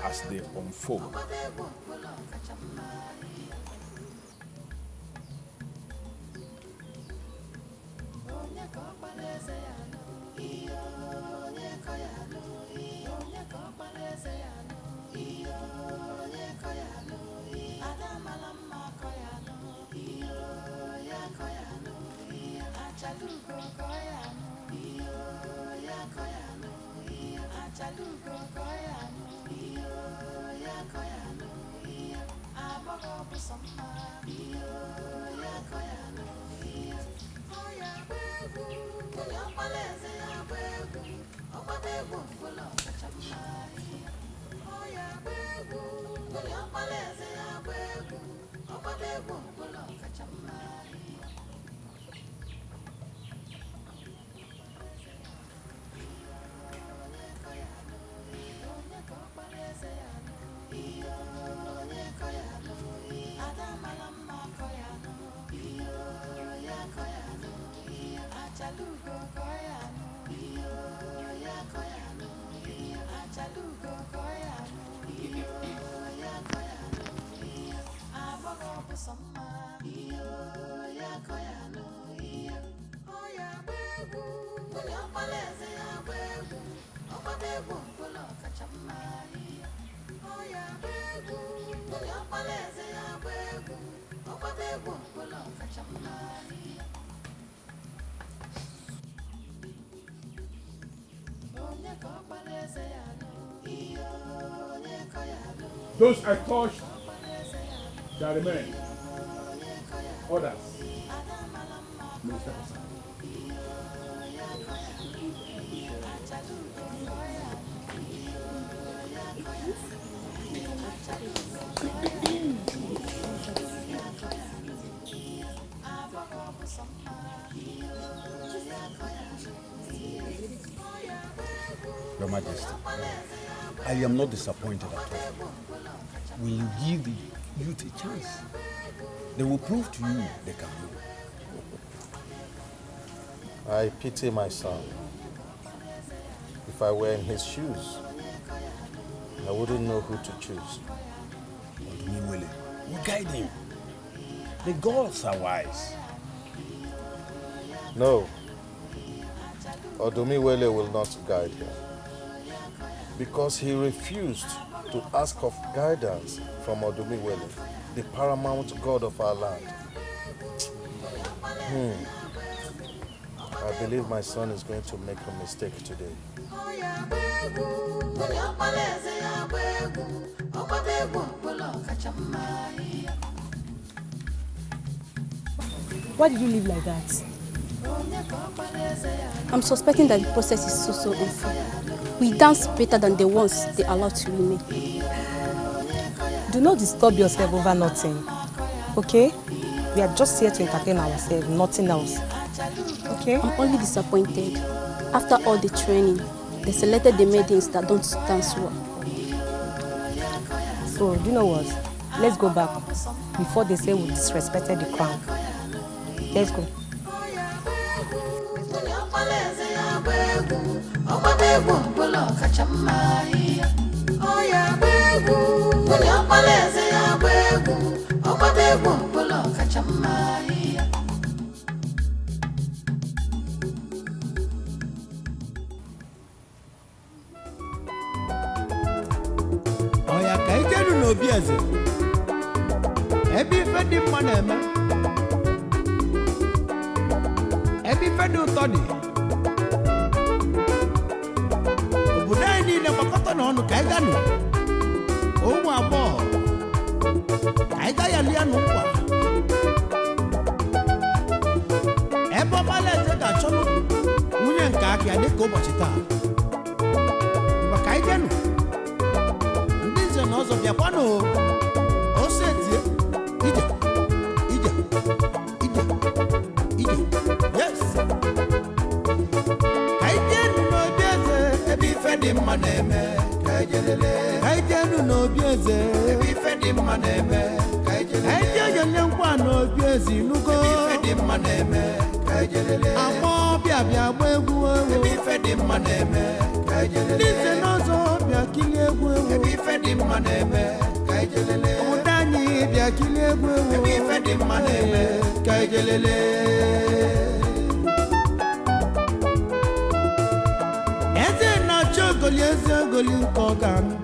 as they unfold. Those I touched, that remain. Others, Minister Hassan. Your Majesty, I am not disappointed at all. Will you give the youth a chance? They will prove to you they can do. I pity my son. If I were in his shoes, I wouldn't know who to choose. You guide him. The gods are wise. No. Odumiwele will not guide him. Because he refused to ask of guidance from Odumiwele, the paramount god of our land. I believe my son is going to make a mistake today. Why did you leave like that? I'm suspecting that the process is so unfair. We dance better than the ones they allow to remain. Do not disturb yourself over nothing, okay? We are just here to entertain ourselves, nothing else. Okay? I'm only disappointed. After all the training, they selected the maidens that don't dance well. So, do you know what? Let's go back before they say we disrespected the crown. Let's go. Oya ka ijenu n'obi eze. Ebe ife dị mma na-eme. Ebe ife dị ụtọ dị. Obodo anyị niile gbakọta n'ọnụ ka anyị ganụ. Ụmụ agbọghọ. Ka anyị gaa ya lie nụ nkwa. Ebe ọmala eze ga-achọnụ nwunye nke aka ya dịka ụbọchị taa. Maka anyị ganụ. N'ọzọ bịakwanụ ose tie ije yes ka ijenu n'obi eze ebe ife dị mma na-eme ka ijelele ka ijenu n'obi eze ebe ife dị mma na-eme ka ijelele ka ije onye nkwa n'obi eze inugo ebe ife dị mma na-eme ka ijelele agbọ bịa gba egwu ewu ebe ife dị mma na-eme ka ijelele n'ise n'ọzọ bịa kilie egwu ewu ebe ife dị mma na-eme ka ijelele ụda anyị bịa kilie egwu ewu ebe ife dị mma na-eme ka ijelele eze na-achọ ogoli eze ogoli nke ọ ga-anụ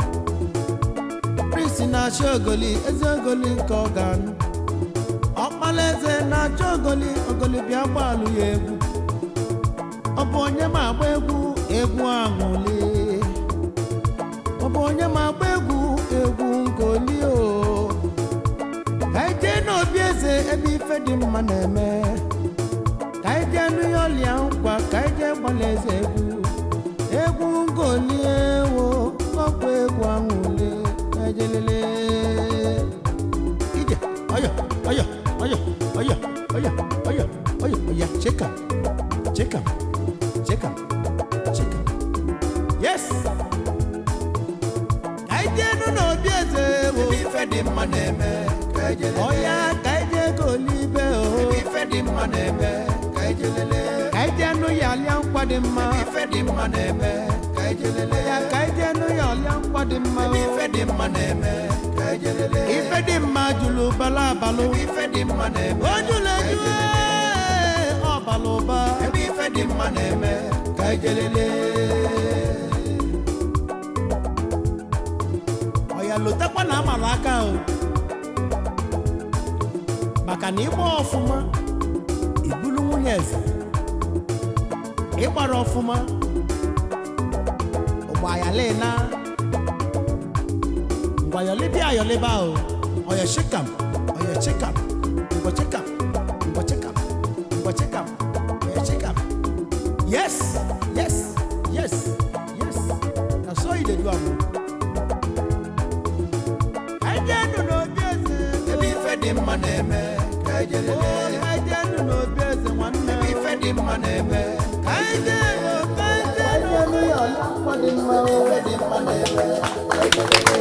Prince na-achọ ogoli eze ogoli nke ọ ga-anụ ọkpala eze na-achọ ogoli ogoli bịa gbaalụ ya egwu ọ bụ onye ma agba egwu egwu aṅụli ọ bụ onye ma agba egwu egwu ngoli o ka anyị jee n'obi eze ebe ife dị mma na-eme ka anyị jee nụ ya ọlịa nkwa ka anyị jee gbala eze egwu ngoli ewo ọkwa egwu aṅụli ka anyị jelele ije ọyọ ọyọ ọyọ ọyọ ọyọ ọyọ ọyọ ọyọ cheka cheka cheka cheka yes ka anyị jee nụ n'obi eze ewo ebe ife dị mma na-eme ka anyị jelele ọya ka anyị jee goli ibe o ebe ife dị mma na-eme ka anyị jelele ka anyị jee nụ ya alịa nkwa dị mma ebe ife dị mma na-eme ka anyị jelele ya ka anyị jee nụ ya alịa nkwa dị mma ebe ife dị mma na-eme ka anyị jelele ife dị mma jụrụ bala abalụ ebe ife dị mma na-eme o jụrụ eju ọbala ụba ebe ife dị mma na-eme ka anyị jelele ọya lotekwa na amara aka o maka na ịgba ọfụma ibulu nwunye eze ịgbara ọfụma ụgbọayalena ngwayọlibịa ayọliba o ọya chikam ọya chikam ngwa chikam ngwa chikam ngwa chikam ọya chikam yes yes yes yes na so you dey do am ajenu n'obi eze ebe ife dị mma na-eme ka ejelele ajenu n'obi eze nwanne ebe ife dị mma na-eme ka ejenu ka ejenu ya ọlụkwa dị mma ife dị mma na-eme ka ejelele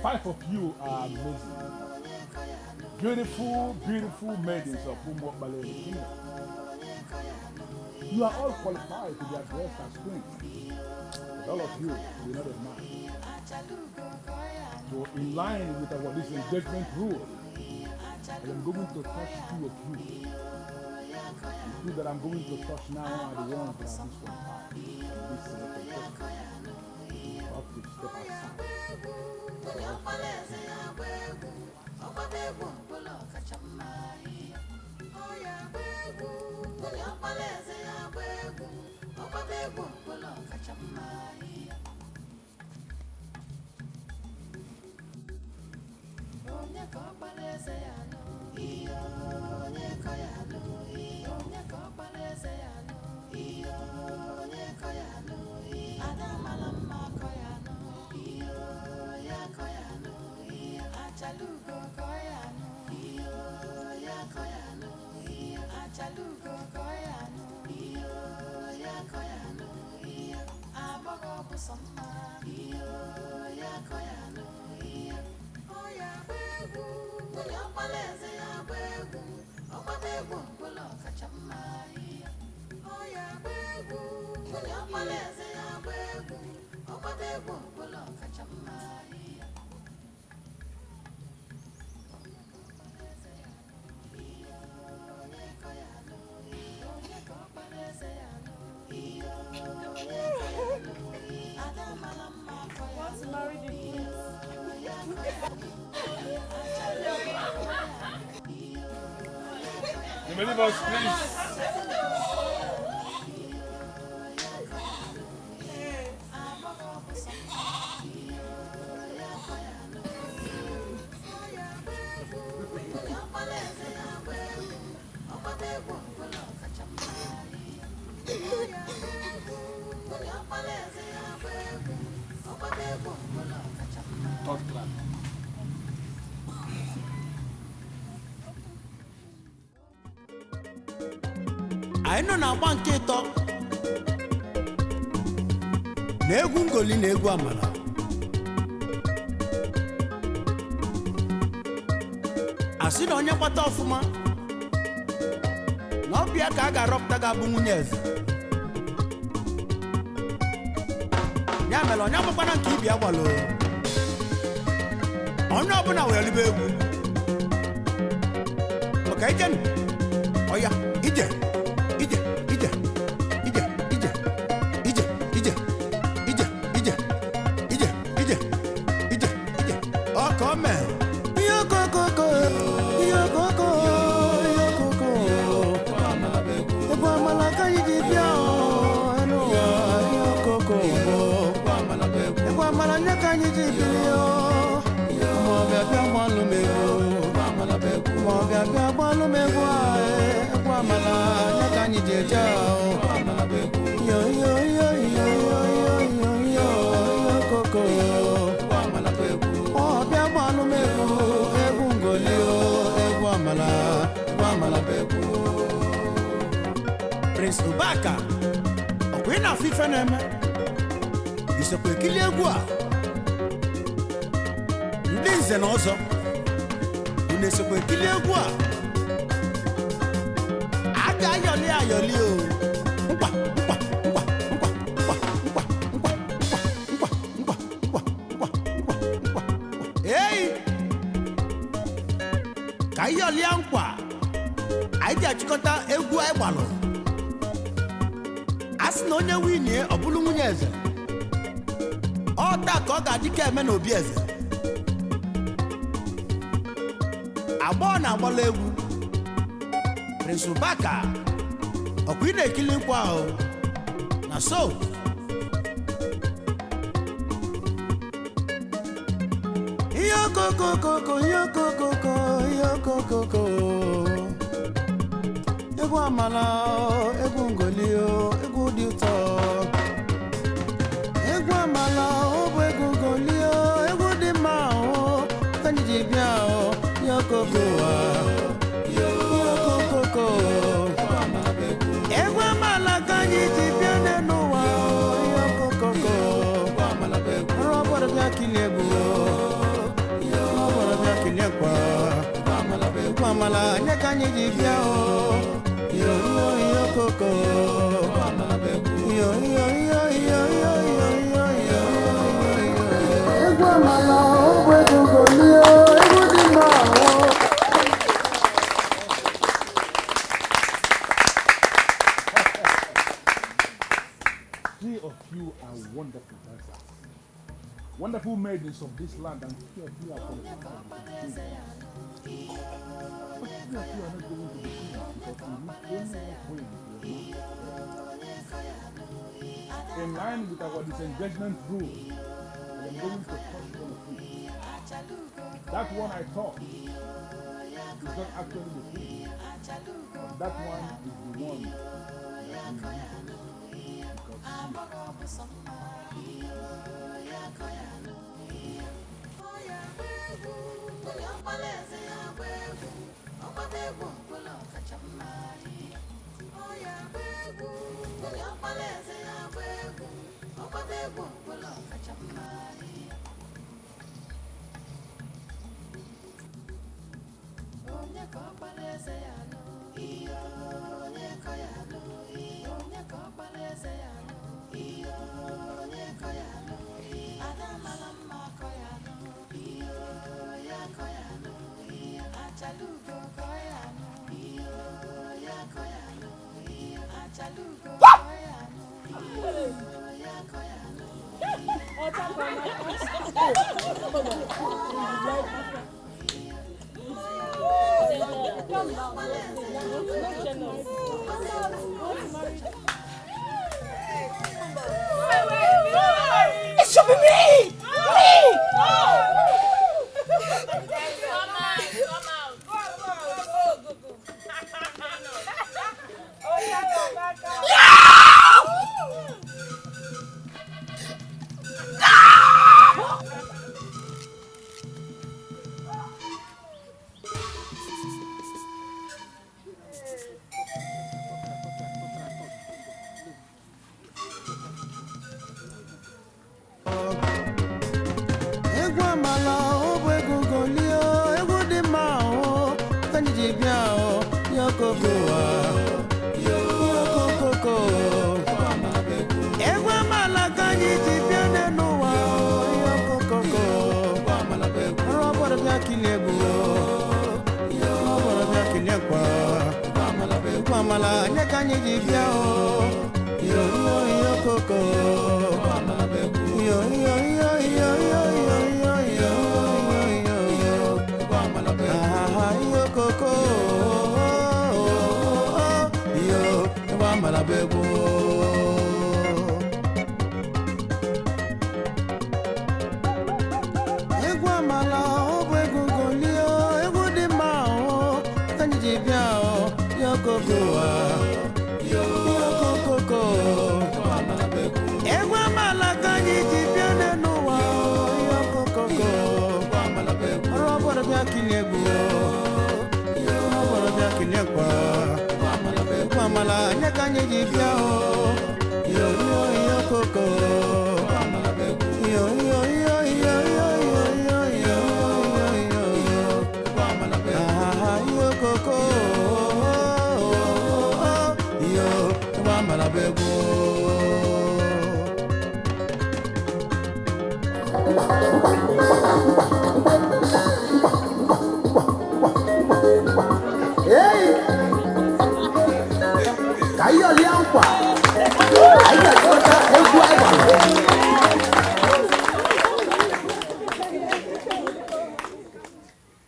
Five of you are amazing. Beautiful, beautiful maidens of Umwokbale Kingdom. You are all qualified to be addressed as queens. But all of you will not have mind. So in line with our this engagement rule, I am going to touch two of you. The two that I'm going to touch now are the ones that are disqualified from this contestant. You have to step aside. You believe us, please. I know na agba nke ịtọ na egwu ngoli na egwu amala asị na onye kpata ọfụma na ọbịa ka a ga-arọpụta ga-abụ nwunye eze ya mere onye agbakwana nke ibi agbalo onye ọbụla were libe egwu ọka ijenu ọya ije Prince Ubaka, okwena fifa neme. Isekwe kili egwu a. Ndị nze na ọzọ. Unu esekwe kili egwu a. Aga ayọli o. Nkwa. Hey! Ka ayọli nkwa. Anyị ji achịkọta egwu anyị gbalụ. Asị na onye winie ọ bụrụ nwunye eze. Ọ taa ka ọ ga-adị ka eme n'obi eze. Agbọọ na-agbala egwu. Prince Ubaka, ọkwa ị na-ekili nkwa ahụ. Na so. Ihe okokoko. Egwu amala, egwu ngoli, egwu dị ụtọ. Egwu amala, ọ bụ egwu ngoli, egwu dị mma, ka anyị ji bịa, yokoko. Egwu amala ka anyị ji bịa n'ụwa, yokoko. Ọrụ ọbọdọ bịa kilie egwu, ọbọdọ bịa kilie kwa. Egwu amala, nye ka anyị ji bịa, yo koko yo egwu amala ogwe gogolio egwu dị mma Three of you are wonderful dancers, wonderful maidens of this land, and three of you are from the land. But three of you are not going to be queens because you need only one queen. In line with our disengagement rule, I am going to touch one of you. That one I thought is not actually the queen. But that one is the one that we use because It should be me! Me!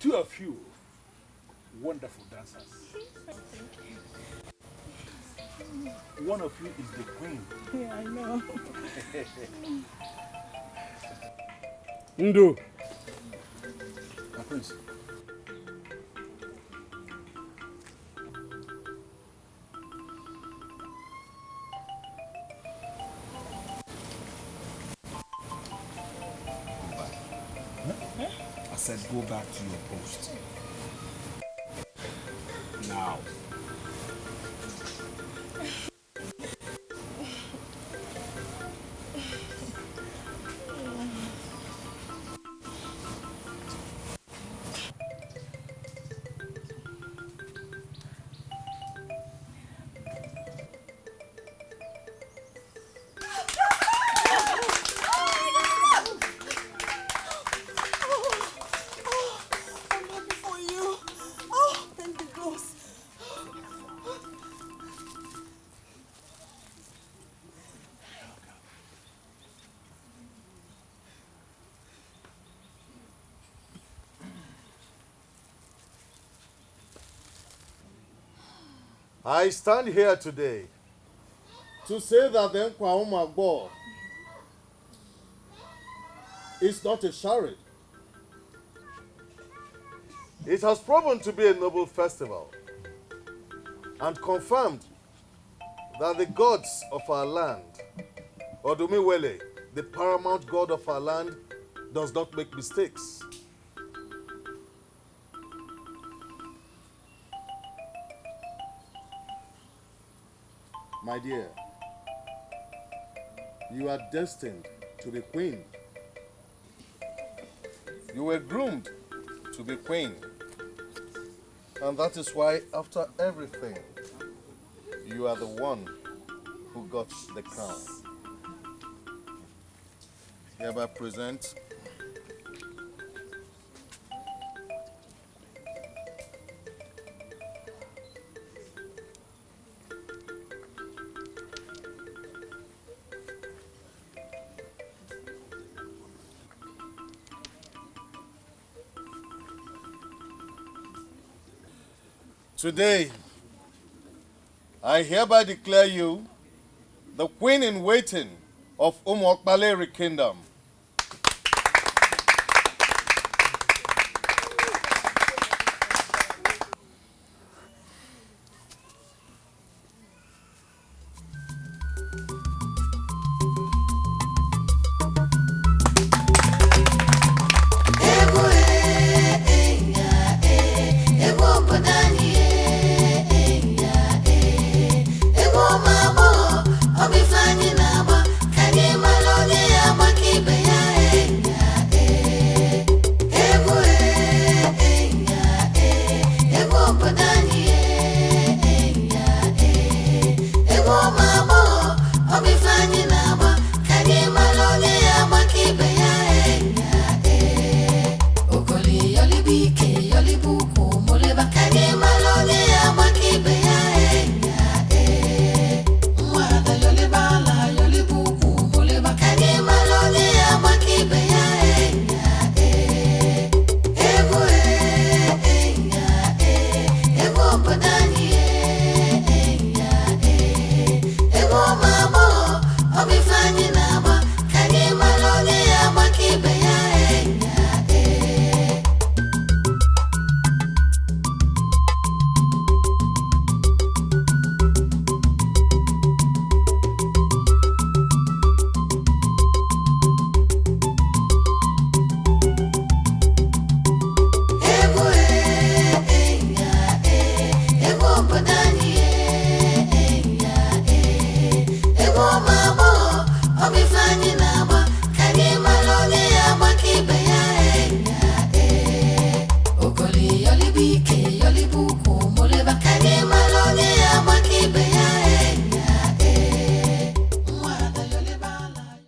Two of you, wonderful dancers. One of you is the queen. Yeah, I know. Ndo. My prince. I said go back to your post. Now. I stand here today to say that the Nkwaumagbo is not a charade. It has proven to be a noble festival and confirmed that the gods of our land, Odumiwele, the paramount god of our land, does not make mistakes. My dear, you are destined to be queen. You were groomed to be queen. And that is why, after everything, you are the one who got the crown. Hereby present today, I hereby declare you the queen in waiting of Umokbaleri Kingdom.